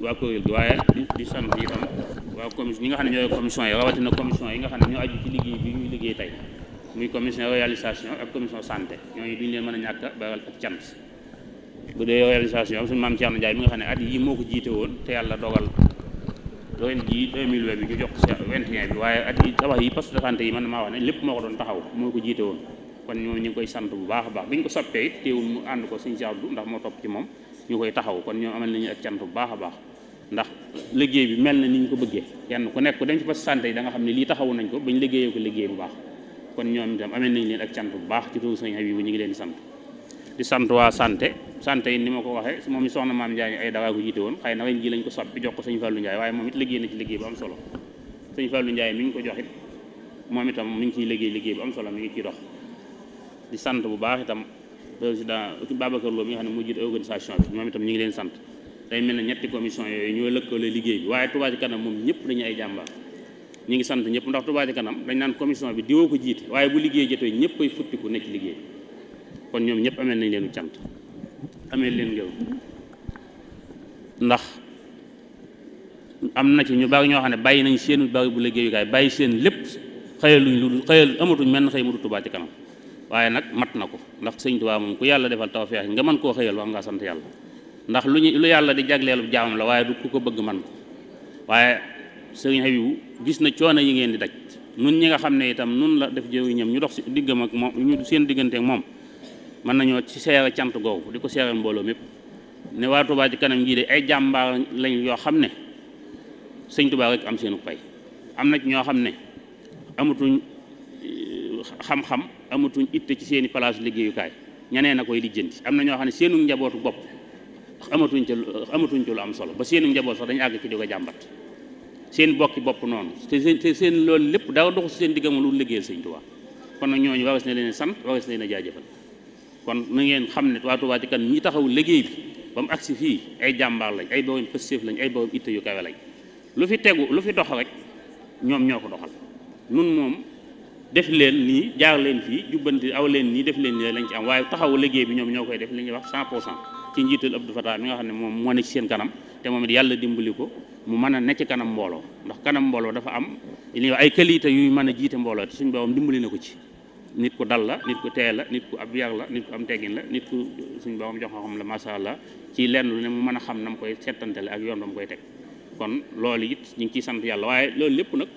waa kuréel gi waaye di sant itam waa commission ñi nga xam ne ñooy commission yi rawatina commission yi nga xam ne ñoo aju ci liggéey bi ñuy liggéey tey muy commission réalisation ak commission santé ñooñu duñu leen mën a ñàkk a baral ak cant bu dee réalisation suñu maam Thierno Ndiaye mi nga xam ne at yi moo ko jiite woon te yàlla dogal ren jii 2020 bi ñu jox ko 21 bi waaye at yi tabax yi poste de santé yi man maa wax ne lépp moo ko doon taxaw moo ko jiite woon kon ñoom ñu ngi koy sant bu baax a baax bi ñu ko soppee it teewul mu ànd ko suñu Abdou ndax moo topp ci moom ñu koy taxaw kon ñoom amal nañu ak cant bu baax a baax ndax liggéey bi mel na ni ñu ko bëggee kenn ku nekk ku dem ci poste santé yi da nga xam ne lii taxawu nañ ko bañ liggéeyee ko liggéey bu baax kon ñoom itam amee nañ leen ak cant bu baax ci turu sëñ Habibou ñu ngi leen di sant waa santé yi ni ma ko waxee moom mi soxna maam Ndiaye ay dawaa ko jiite woon xëy na ren ji lañ ko soppi jox ko sëñ Fallou Ndiaye waaye moom it liggéey na ci liggéey bu am solo sëñ Fallou Ndiaye mi ngi ko jox it moom itam mi ngi ciy liggéey bu am solo mi ngi ciy dox di sant bu baax itam président Babacar Lo mi nga xam ne moo jiite organisation bi moom itam ñu ngi leen sant day mel ne ñetti commission yooyu ñoo lëkkale liggéey bi waaye Touba Ca Kanam moom ñëpp dañu ay jàmbaar ñu ngi sant ñëpp ndax Touba Ca Kanam dañ naan commission bi diwoo ko jiite waaye bu liggéey jotee ñëpp koy futtiku nekk ci liggéey kon ñoom ñëpp amee nañ leenu cant amee leen ngërëm ndax am na ci ñu bari ñoo xam ne bàyyi nañ seen bari bu liggéeyukaay bàyyi seen lépp xëyal amatuñ menn xëy mu du Touba Ca Kanam waaye nag mat na ko ndax sëñ Touba moom ku yàlla defal tawfeex nga mën koo xëyal wax nga sant yàlla ndax lu yàlla di jagleelu jaamam la waaye du ku ko bëgg man ko waaye sëriñ Habibou gis na coono yi ngeen di daj nun ñi nga xam ne itam nun la def jëriñam ñu dox si diggam ak moom ñu seen diggante ak moom mën nañoo ci seere cant googu di ko seeral mbooloo mépp ne waa Touba Ca Kanam gii de ay jàmbaar lañ yoo xam ne sëñ Touba rek am seenu pay am na ci ñoo xam ne amatuñ xam-xam amatuñ itte ci seeni place liggéeyukaay ñeneen a koy lijjanti am na ñoo xam ne seenu njabootu bopp amatuñ ca lu am solo ba seenu njaboot sax dañu àgg ci di ko jàmbat seen bokki bopp noonu te seen loolu lépp daaw doxu si seen diggam lu liggéeyal sëñ Touba kon nag ñooñu waras na leen sant waras na leen jaajëfal kon na ngeen xam ne waa Touba Ca Kanam ñi taxaw liggéey bi ba mu agsi fii ay jàmbaar lañ ay borom pëstéef lañ ay borom itte yu kawe lañ lu fi tegu lu fi dox rek ñoom ñoo ko doxal nun moom def leen nii jaar leen fii jubbanti aw leen nii def leen nii lañ ci am waaye taxawu liggéey bi ñoom ñoo koy def li ñuy wax 100% ci njiital Abdou Fatah mi nga xam ne moom moo ne ci seen kanam te moom it yàlla dimbali ko mu mën a ne ci kanam mbooloo ndax kanam mbooloo dafa am li ñuy wax ay qualité yuy mën a jiite mbooloo te suñu borom dimbali na ko ci nit ku dal la nit ku teel la nit ku ab yar la nit ku am teggin la nit ku suñu borom jox xam la masha Allah ci lenn lu ne mu mën a xam na mu koy settantale ak yoon ba mu koy teg kon loolu it ñu ngi ciy sant yàlla waaye loolu lépp nag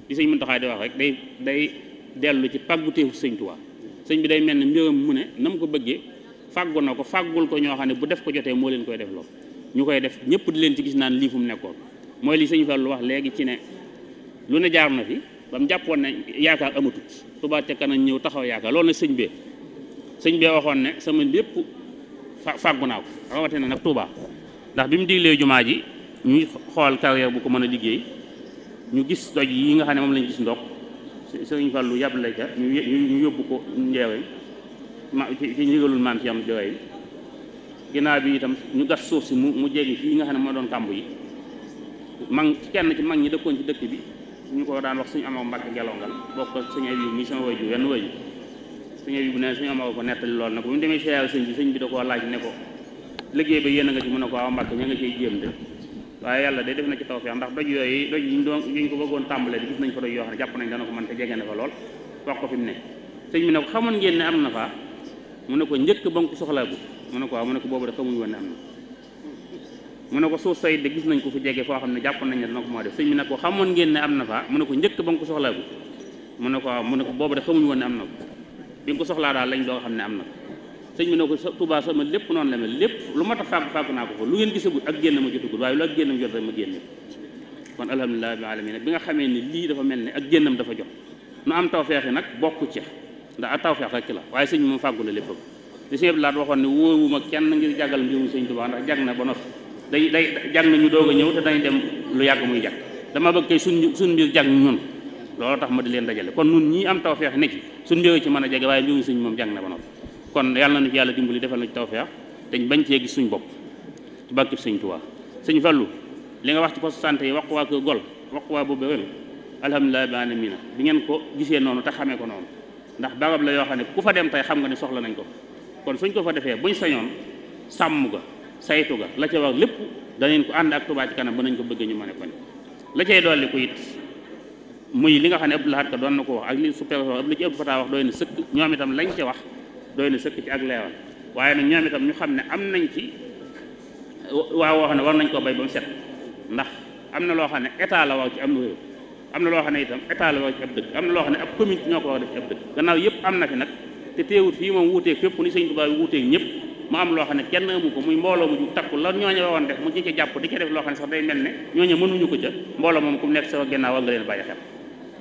di sëñ Muntaxa di wax rek day dellu ci pàgguteefu sëñ Tuubaa sëñ bi day mel ne mbiram mu ne na mu ko bëggee fàggu na ko fàggul ko ñoo xam ne bu def ko jotee moo leen koy def lool ñu koy def ñëpp di leen ci gis naan lii fu mu nekkoon mooy li sëñ Fallu wax léegi ci ne lu ne jaar na fi ba mu jàppoon ne yaakaar amatut Touba Ca Kanam ñëw taxaw yaakaar loolu nag sëñ bee waxoon ne sama lépp fàggu naa ko rawatina nag Touba ndax bi mu diglee jumaa ji ñuy xool carrière bu ko mën a liggéey ñu gis doj yi nga xam ne moom lañ gis ndox sëñ Fallu yàble ca ñu yóbbu ko Njeeween ci ndigalul maam ci am joxe ginnaaw bi itam ñu gas suuf si mu jéggi fii nga xam ne moo doon kàmb yi kenn ci mag ñi dëkkoon ci dëkk bi ñu ko daan wax suñu amoo Mbàkke gelongal bokk suñu Habibou mi sama wayju wenn wayju suñu Habibou ne suñu amoo ko nettali lool na ko bu mu demee siyaare sëñ bi da koo laaj ne ko liggéey ba yéen a nga ci mën a ko aw Mbàkke ña nga ciy jéem de waaye yàlla day def na ci tawfeex ndax doj yi ñu ko bëggoon tàmbalee di gis nañ fa doj yoo xam ne jàpp nañ dana ko mën te jege na fa lool wax ko fi mu ne sëñ bi ne ko xamoon ngeen ne am na fa mu ne ko njëkk ba nga ko soxlaagu mu ne ko waaw mu ne ko boobu de xamuñu woon ne am na mu ne ko suuf sayit de gis nañ ko fu jege foo xam ne jàpp nañ ne dana ko moo def sëñ bi ne ko xamoon ngeen ne am na fa mu ne ko njëkk ba nga ko soxlaagu mu ne ko waaw mu ne ko boobu de xamuñu woon ne am na ko bi nga ko soxlaa daal lañ doo xam ne am na ko sëñ bi ne ko Touba sama lépp noonu la mel lépp lu mat a fàggu naa ko fa lu ngeen gisagul ak génn ma jotagul waaye lu ak génnam jot rek ma génne kon alhamdulilah bi alamin bi nga xamee ne lii dafa mel ne ak génnam dafa jot nu am tawfeex yi nag bokku ci ndax ak tawfeex rek la waaye sëñ bi moom fàggu la léppam li sëñ bi laat waxoon ne wóowuma kenn ngir jàggal mbirum sëñ Touba ndax jag na ba noppi day jag na ñu doog a ñëw te dañ dem lu yàgg muy jag dama bëgg kay suñ mbir jag ñun loolu tax ma di leen dajale kon nun ñii am tawfeex ne ci suñ mbir ci mën a jege waaye mbirum sëñ moom jag na ba noppi kon yàlla na ci yàlla dimbali defal na ci tawfeex te bañ cee gis suñ bopp ci barkeb sëñ Touba sëñ Fallu li nga wax ci poste santé yi wax waa Kër Gol wax waa boobu ren alhamdulilah bi alamina bi ngeen ko gisee noonu te xamee ko noonu ndax barab la yoo xam ne ku fa dem tey xam nga ne soxla nañ ko kon suñ ko fa defee buñ sañoon sàmm ga saytu ga la ca wax lépp danañ ko ànd ak Touba Ca Kanam ba nañ ko bëgg ñu mën a ko la cay dolli ko it muy li nga xam ne Abdou Lahad Ka doon na ko wax ak li super li ci Abdou Fatah wax doy na sëkk ñoom itam lañ ca wax doy na sëkk ci ak leeral waaye nag ñoom itam ñu xam ne am nañ ci waaw woo xam ne war nañ koo bay ba mu set ndax am na loo xam ne état la war ci am réew am na loo xam ne itam état la war ci ab dëkk am na loo xam ne ab commune ñoo ko war a def ci ab dëkk gannaaw yëpp am na fi nag te teewut fii moom wuuteeg fépp ni sëñ Tuubaa wuuteeg ñëpp mu am loo xam ne kenn amu ko muy mbooloo mu ju takku la ñooñu waroon def mu ci ca jàpp di ca def loo xam ne sax day mel ne ñooñu mënuñu ko ca mbooloo moom ku mu nekk sa gannaaw war nga leen bàyyi xel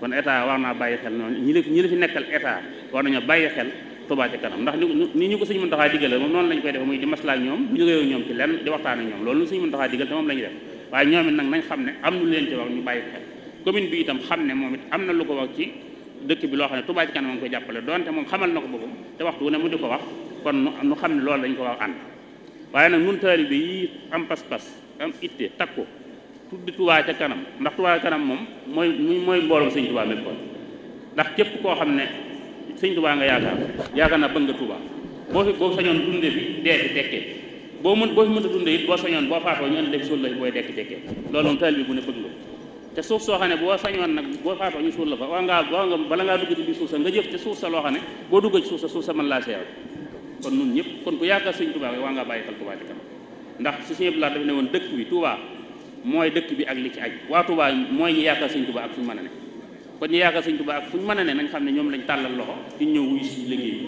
kon état war naa bàyyi xel noonu ñi la fi nekkal état war nañoo bàyyi xel Touba ca kanam ndax ni ñu ko Sëñ Muntaxa digale moom noonu lañ koy def muy di maslaa ak ñoom bu ñu réew ñoom ci lenn di waxtaan ak ñoom loolu Sëñ Muntaxa digal te moom la ñuy def waaye ñoom it nag nañ xam ne am nu leen ci wax ñu bàyyi xel commune bi itam xam ne moom it am na lu ko wax ci dëkk bi loo xam ne Touba ca kanam a ngi koy jàppale donte moom xamal na ko boppam te waxtu wu ne mu di ko wax kon nu xam ne loolu dañ ko wax ànd waaye nag nun taalibe yi am pas-pas am itte takku tuddi Touba ca kanam ndax Touba ca kanam moom mooy mbooloom Sëñ Touba mépp kon ndax képp koo xam ne Sëñ Touba nga yaakaar naa bëgg nga Touba boo sañoon dunde bi dee fi tekkee boo fi mënta dunde it boo sañoon boo faatoo ñu indi def suul la booy dekk tekkee loolu moom taalibe bu ne bëgg nga te suuf soo xam ne boo sañoon nag boo faatoo ñu suul la fa bala ngaa dugg ci biir suuf sa nga jëf te suuf sa loo xam ne boo dugg ci suuf sa mën laa seeral kon nun ñëpp kon ku yaakaar Sëñ Touba waa ngaa bàyyi xel Touba ci kanam ndax si Sëñ Abdou Lahad dafa ne woon dëkk bi Touba mooy dëkk bi ak li ci aj waa Touba mooy ñi yaakaar Sëñ Touba ak fu ñu mën a ne kon ñu yaakaar Sëñ Touba ak fu ñu mën a ne nañ xam ne ñoom lañ tàllal loxo ci ñëw wuy si liggéey bi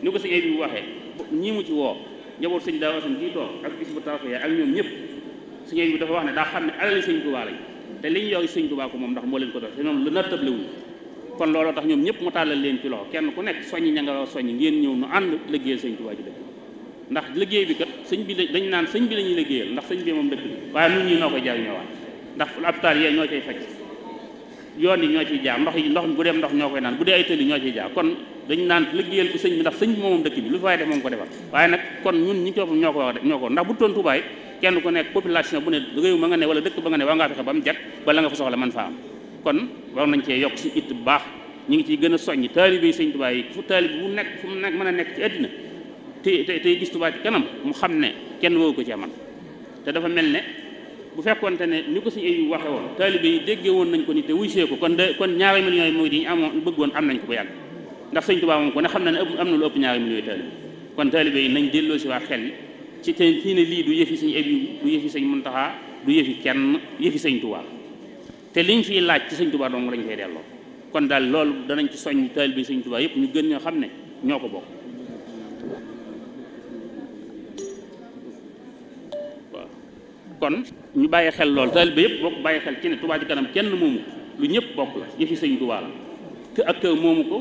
ni ko sëñ bi waxee ñii mu ci woo njaboot sëñ daa wasan kii toog ak bis bu tawfee ak ñoom ñëpp sëñ bi dafa wax ne daa xam ne alali Sëñ Touba lañ te li ñu yor Sëñ Touba ko moom ndax moo leen ko def te ñoom lu nattable wuñ kon looloo tax ñoom ñëpp mu tàllal leen ci loxo kenn ku nekk soññi ña nga soññi ngeen ñëw nu ànd liggéeyal Sëñ Touba ci dëkk ndax liggéey bi kat sëñ bi dañ naan sëñ bi la ñuy liggéeyal ndax sëñ bi moom dëkk bi waaye nun ñi noo koy jariñoowaat ndax hôpital yee ñoo cay faj yoon yi ñoo ciy jaar ndox bu dem ndox ñoo koy naan bu dee ay tëli ñoo ciy jaar kon dañ naan liggéeyal ko sëñ bi ndax sëñ bi moom dëkk bi lu fay def moom ko defal waaye nag kon ñun ñi coop ñoo ko wax ñoo ko ndax bu toon Touba kenn ku nekk population bu ne réew ma nga ne wala dëkk ba nga ne waa ngaa fexe ba mu jag bala nga fa soxla mën faa am kon war nañ cee yokk si it bu baax ñu ngi ciy gën a soññ taalibe yi Sëñ Touba yi fu taalibe bu nekk fu mu nekk mën a nekk ci àddina te gis Touba ci kanam mu xam ne kenn woowu ko ci man te dafa mel ne bu fekkoonte ne ni ko suñu ay waxe woon taalibe yi déggee woon nañ ko ni te wuy see ko kon ñaari millions yi mooy di ñu amoon bëggoon am nañ ko bu yàgg ndax Sëñ Touba moom ko ne xam na ne am na lu ëpp ñaari millions yi taalibe kon taalibe yi nañ delloo si waa xel yi ci te fii ne lii du yëfi Sëñ Abibu du yëfi Sëñ Muntaxa du yëfi kenn yëfi Sëñ Touba te liñ fiy laaj ci Sëñ Touba dong lañ koy delloo kon daal loolu danañ ci soññ taalibe Sëñ Touba yëpp ñu gën ñoo xam ne ñoo ko bokk kon ñu bàyyi xel lool taalibe yëpp bokk bàyyi xel ci ne Touba ci kanam kenn moomu lu ñëpp bokk la yëfi Sëñ Touba la ak kër moomu ko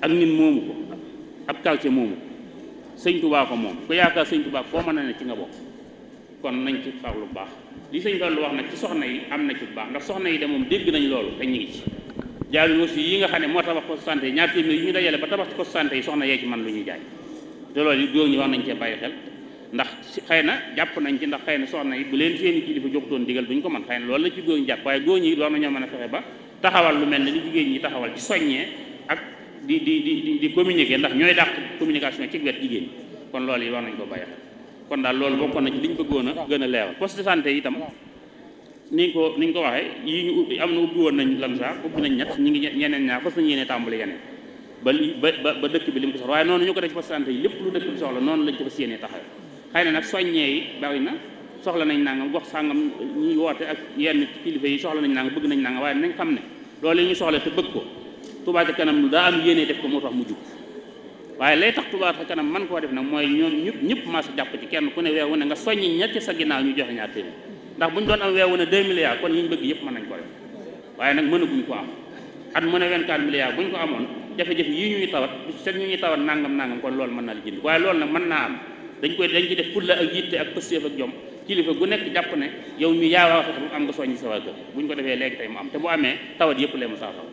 ak nit moomu ko ab quartier moomu ko Sëñ Touba ko moom ku yaakaar Sëñ Touba foo mën a ne ci nga bokk kon nañ ci farlu bu baax li Sëñ Fallu wax nag ci soxna yi am na ci bu baax ndax soxna yi de moom dégg nañ loolu te ñu ngi ci jaaru aussi yi nga xam ne moo tabax poste santé yi ñaar téeméer yi ñu dajale ba tabax ci poste santé yi soxna yee ci man lu ñuy jaay te loolu yi góor ñi war nañ cee bàyyi xel ndax xëy na jàpp nañ ci ndax xëy na soxna yi bu leen seeni kilifa joxutoon digal duñ ko mën xëy na loolu la ci góor ñi jàpp waaye góor ñi war nañoo mën a fexe ba taxawal lu mel ne li jigéen ñi taxawal ci soññee ak di communiquer ndax ñooy dàq communication ci wet jigéen ñi kon loolu yi war nañ ko bàyyi xel kon daal loolu bokkoon na ci liñ bëggoon a gën a leewal poste de santé yi itam niñ ko waxee yi ñu ubbi am na ubbi woon nañ Lansar ubbi nañ ñett ñi ngi ñeneen ñaar fas nañ yéene tàmbali yeneen ba dëkk bi li mu ko soxla waaye noonu ñu ko def ci poste de santé yi lépp lu dëkk bi soxla noonu lañ ko fas yéene taxaw xëy na nag soññee yi bari na soxla nañ nangam gox sàngam ñuy woote ak yenn kilifa yi soxla nañ nangam bëgg nañ nangam waaye nañ xam ne loolu yi ñu soxla te bëgg ko Touba ca kanam daa am yéene def ko moo tax mu jug waaye lay tax Touba ca kanam man koo def nag mooy ñoom ñëpp maa si jàpp ci kenn ku ne weer wu ne nga soññi ñett sa ginnaaw ñu joxe ñaar téeméer ndax bu ñu doon am weer wu ne 2 milliards kon yi ñu bëgg yëpp mën nañ ko def waaye nag mënaguñ ko am at mu ne 24 milliards bu ñu ko amoon jafe-jafe yii ñuy tawat set ñu ñuy tawat nangam kon loolu mën naa la jënd waaye loolu nag mën naa am dañ ci def fulla ak yitte ak pëstéef ak jom kilifa gu nekk jàpp ne yow mi yaa war a fexe bu am nga soññi sa waa kër bu ñu ko defee léegi tey mu am te bu amee tawat yëpp lee mu saafara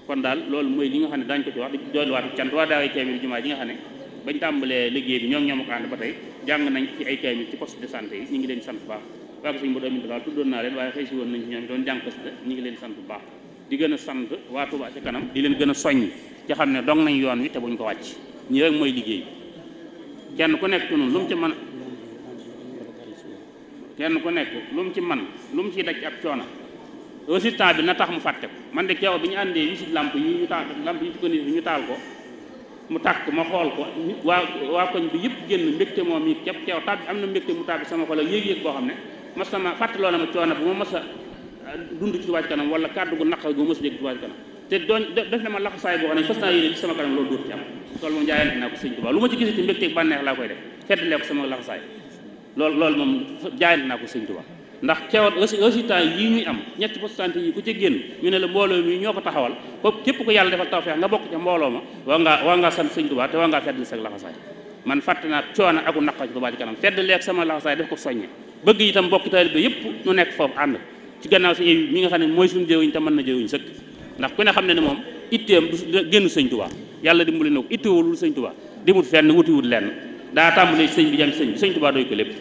kon daal loolu mooy li nga xam ne daañu ko ci wax di dooluwaatu cant waa daaway kaamil jumaa ji nga xam ne bañ tàmbalee liggéey bi ñoom ko ànd ba tey jàng nañ ci ay kaamil ci poste de santé yi ñu ngi leen sant bu baax waa ko sëñ Modou Aminta Fall tuddoon naa leen waaye xëy si woon nañ ci ñoom doon jàng xasida ñu ngi leen sant bu baax di gën a sant waa Touba ca kanam di leen gën a soññ ci xam ne dong nañ yoon wi te buñ ko wàcc ñi rek mooy liggéey kenn ku nekk noonu lu mu ci mën kenn ku nekk lu mu ci man lu mu ciy daj ab coono résultat bi na tax mu fàtte ko man de keew bi ñu àndee wisit lamp yi ñu taal lamp yi ci ko ñu taal ko mu tàkk ma xool ko waa koñ bi yëpp génn mbégte moom yi képp keew tab am na mbégte mu tàbbi sama xol ak yéeg-yéeg boo xam ne mas sama fàttaloo na ma coono bu ma mas a dund ci Touba ca kanam wala kàddu gu naqar gu ma mas a dégg Touba ca kanam te def na ma laxasaay boo xam ne fas naa yéene ci sama kanam loolu dootu ci am loolu moom jaayante naa ko Sëñ Touba lu ma ci gisee ci mbégte bànneex laa koy def feddalee ko sama laxasaay loolu moom jaayante naa ko Sëñ Touba ndax keroog résultat yi ñuy am ñetti pourcentage yi ku ca génn ñu ne la mbooloo mi ñoo ko taxawal ko képp ko yàlla defal tawfeex nga bokk ca mbooloo ma war ngaa sant sëñ Tuubaa te war ngaa feddali sa laxasaay man fàtte naa coono aku naqar ci Touba Ca Kanam feddali ak sama laxasaay def ko soññe bëgg itam bokk taalibe yëpp ñu nekk foofu ànd ci gannaaw si mi nga xam ne mooy suñu jëwiñ te mën na jëwiñ sëkk ndax ku ne xam ne ne moom itteem du génn sëñ Tuubaa yàlla dimbali na ko ittewul sëñ Tuubaa dimut fenn wutiwut lenn daa tàmbalee sëñ bi jëm sëñ bi sëñ Tuubaa doy ko lépp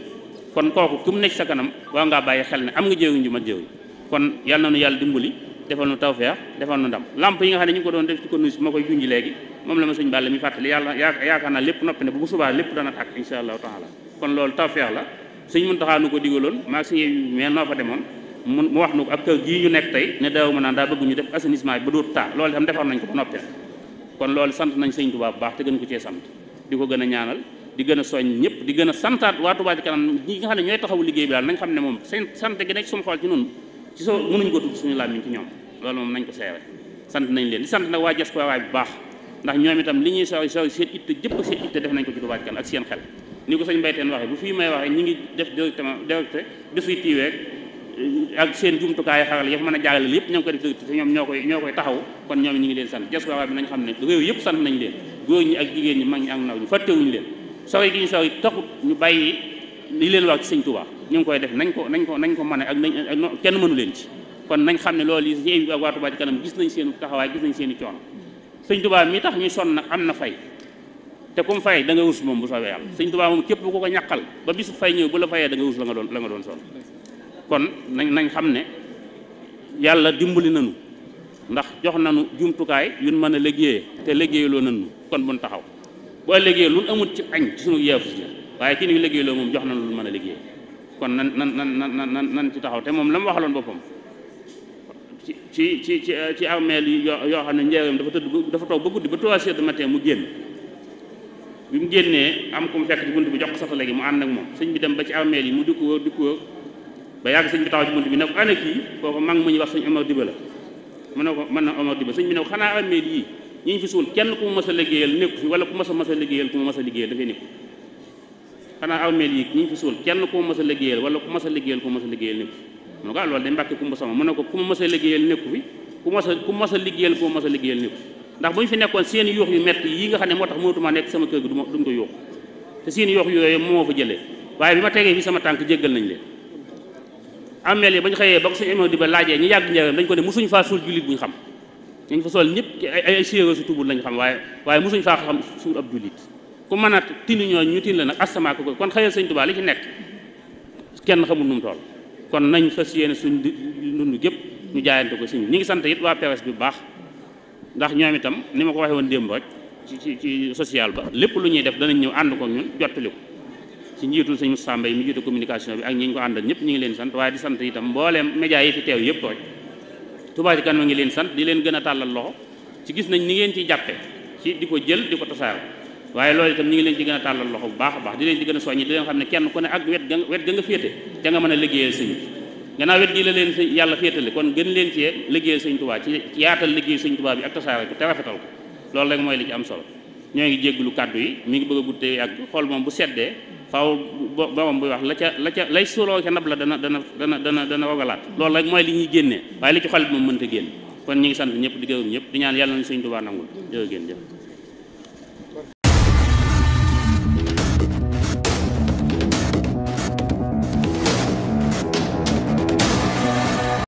kon kooku ku mu nekk sa kanam waa ngaa bàyyi xel ne am nga jëwiñ ju mat jëwiñ kon yàlla na nu yàlla dimbali defal nu tawfeex defal nu ndam lamp yi nga xam ne ñu ngi ko doon def ci ko nuus ma koy junji léegi moom la ma sëñ Balla mi fàttali yàlla yaakaar naa lépp noppi ne bu subaa lépp dana tàkk insha allahu taala kon loolu tawfeex la sëñ Muntaxa nu ko digaloon maa sëñ mais noo fa demoon mu wax nu ko ak kër gii ñu nekk tey ne daaw ma naan daa bëgg ñu def assainissement bi ba dootu taa loolu itam defar nañ ko ba noppi kon loolu sant nañ sëñ Tuubaa bu baax te gën ko cee sant di ko gën a ñaanal di gën a soññ ñëpp di gën a santaat waa Touba Ca Kanam ñi nga xam ne ñooy taxawu liggéey bi daal nañ xam ne moom seen sant gi nekk suñu xool ci nun ci soo mënuñ ko tudd suñu làmmiñ ci ñoom loolu moom nañ ko seere sant nañ leen di sant nag waa diaspora bu baax ndax ñoom itam li ñuy sori seen itte jëpp seen itte def nañ ko ci Touba Ca Kanam ak seen xel ni ko sëñ Mbayteen waxee bu fii may waxee ñi ngi def directe desuy tiiweeg ak seen jumtukaay xaral ya fa mën a jaarale yëpp ñoo ngi koy def te ñoom ñoo koy taxaw kon ñoom ñi ngi leen sant diaspora bi nañ xam ne réew yëpp sant nañ leen góor ñi ak jigéen ñi mag ñi ak ndaw ñi fàttewuñu leen sori gi ñu sori taxut ñu bàyyi li leen wax ci sëñ Touba ñu ngi koy def nañ ko mën a ak kenn mënu leen ci kon nañ xam ne loolu yi waa Touba Ca Kanam gis nañ seen taxawaay gis nañ seen i coono sëñ Touba mi tax ñuy sonn nag am na fay te comme fay da nga rus moom bu soobee yàlla sëñ Touba moom képp ku ko ñàkkal ba bisu fay ñëw bu la fayee da nga rus la nga doon sonn kon nañ xam ne yàlla dimbali nañu ndax jox nañu jumtukaay yun mën a liggéeyee te liggéeyaloo nañu kon buñ taxaw bu ëllëgee lu amul ci añ ci sunu yeefu si waaye ki ni liggéeyloo moom jox nañu lu mën a liggéey kon nan ci taxaw te moom la mu waxaloon boppam ci armeel yi yoo xam ne njëriñam dafa toog ba guddi ba 3 heures du matin mu génn bi mu génnee am ku mu fekk ci bunt bi jox ko satale gi mu ànd ak moom sëñ bi dem ba ci armeel yi mu di ko wër ba yàgg sëñ bi taxaw ci bunt bi ne ko ana kii kooku mag mu ñu wax sëñ Omar Diba la mu ne ko mën na Omar Diba sëñ bi ne ko xanaa armeel yi ñi ñu fi suul kenn ku mu mas a liggéeyal nekku fi wala ku mas a liggéeyal ku mu mas a liggéeyal dafay nekku xanaa armeel yi ñi ñu fi suul kenn ku mu mas a liggéeyal wala ku mas a liggéeyal ku mu mas a liggéeyal nekku mu ne ko loolu day mbàkke kumba sama mu ne ko ku mu mas a liggéeyal nekku fi ku mas a liggéeyal ku mu mas a liggéeyal nekku ndax bu ñu fi nekkoon seen yuux yu metti yi nga xam ne moo tax mënatuma nekk sama kër gi duñ ko yuux te seen yuux yooyu moo fa jëlee waaye bi ma tegee fi sama tànk jéggal nañ leen ameel yi ba ñu xëyee ba ko suñu émo di ba laajee ñu yàgg njëriñ dañ ko ne musuñ faa suul jullit bu ñu xam ñu fa sol ñëpp ay séeréer su tubul lañ xam waaye musuñ faa xam suul ab jullit ku mën a tin ñooñu ñu tin la nag asamaa ko kon xëyal sëñ Tuubaa li ci nekk kenn xamul nu mu toll kon nañ fas yéene suñ dund gépp ñu jaayante ko sëñ ñi ngi sant it waa PRS bi bu baax ndax ñoom itam ni ma ko waxee woon démb rek ci social ba lépp lu ñuy def danañ ñëw ànd ko ñun jottali ko ci njiitul sëñ Moussa Mbaye mi jiite communication bi ak ñi ñu ko àndal ñëpp ñu ngi leen sant waaye di sant itam mbooleem média yi fi teew yëpp rek Touba Ca Kanam ngi leen sant di leen gën a tàllal loxo ci gis nañ ni ngeen ciy jàppe ci di ko jël di ko tasaare waaye loolu itam ñu ngi leen ci gën a tàllal loxo bu baax a baax di leen ci gën a soññi di leen xam ne kenn ku ne ak wet ga nga féete ca nga mën a liggéeyal sëñ gannaaw wet gi la leen sëñ yàlla féetale kon gën leen ci liggéeyal sëñ Touba ci yaatal liggéey sëñ Touba bi ak tasaare ko te rafetal ko loolu rek mooy li ci am solo ñoo ngi jégglu kàddu yi mi ngi bëgg a guddee yàgg xool moom bu seddee faaw borom buy wax lay suuroo ca ndab la dana rogalaat loolu rek mooy li ñuy génnee waaye li ci xol bi moom mënta génn kon ñi ngi sant ñëpp di gërëm ñëpp di ñaan yàlla nañu sëñ Touba nangul jërë ngeen jëf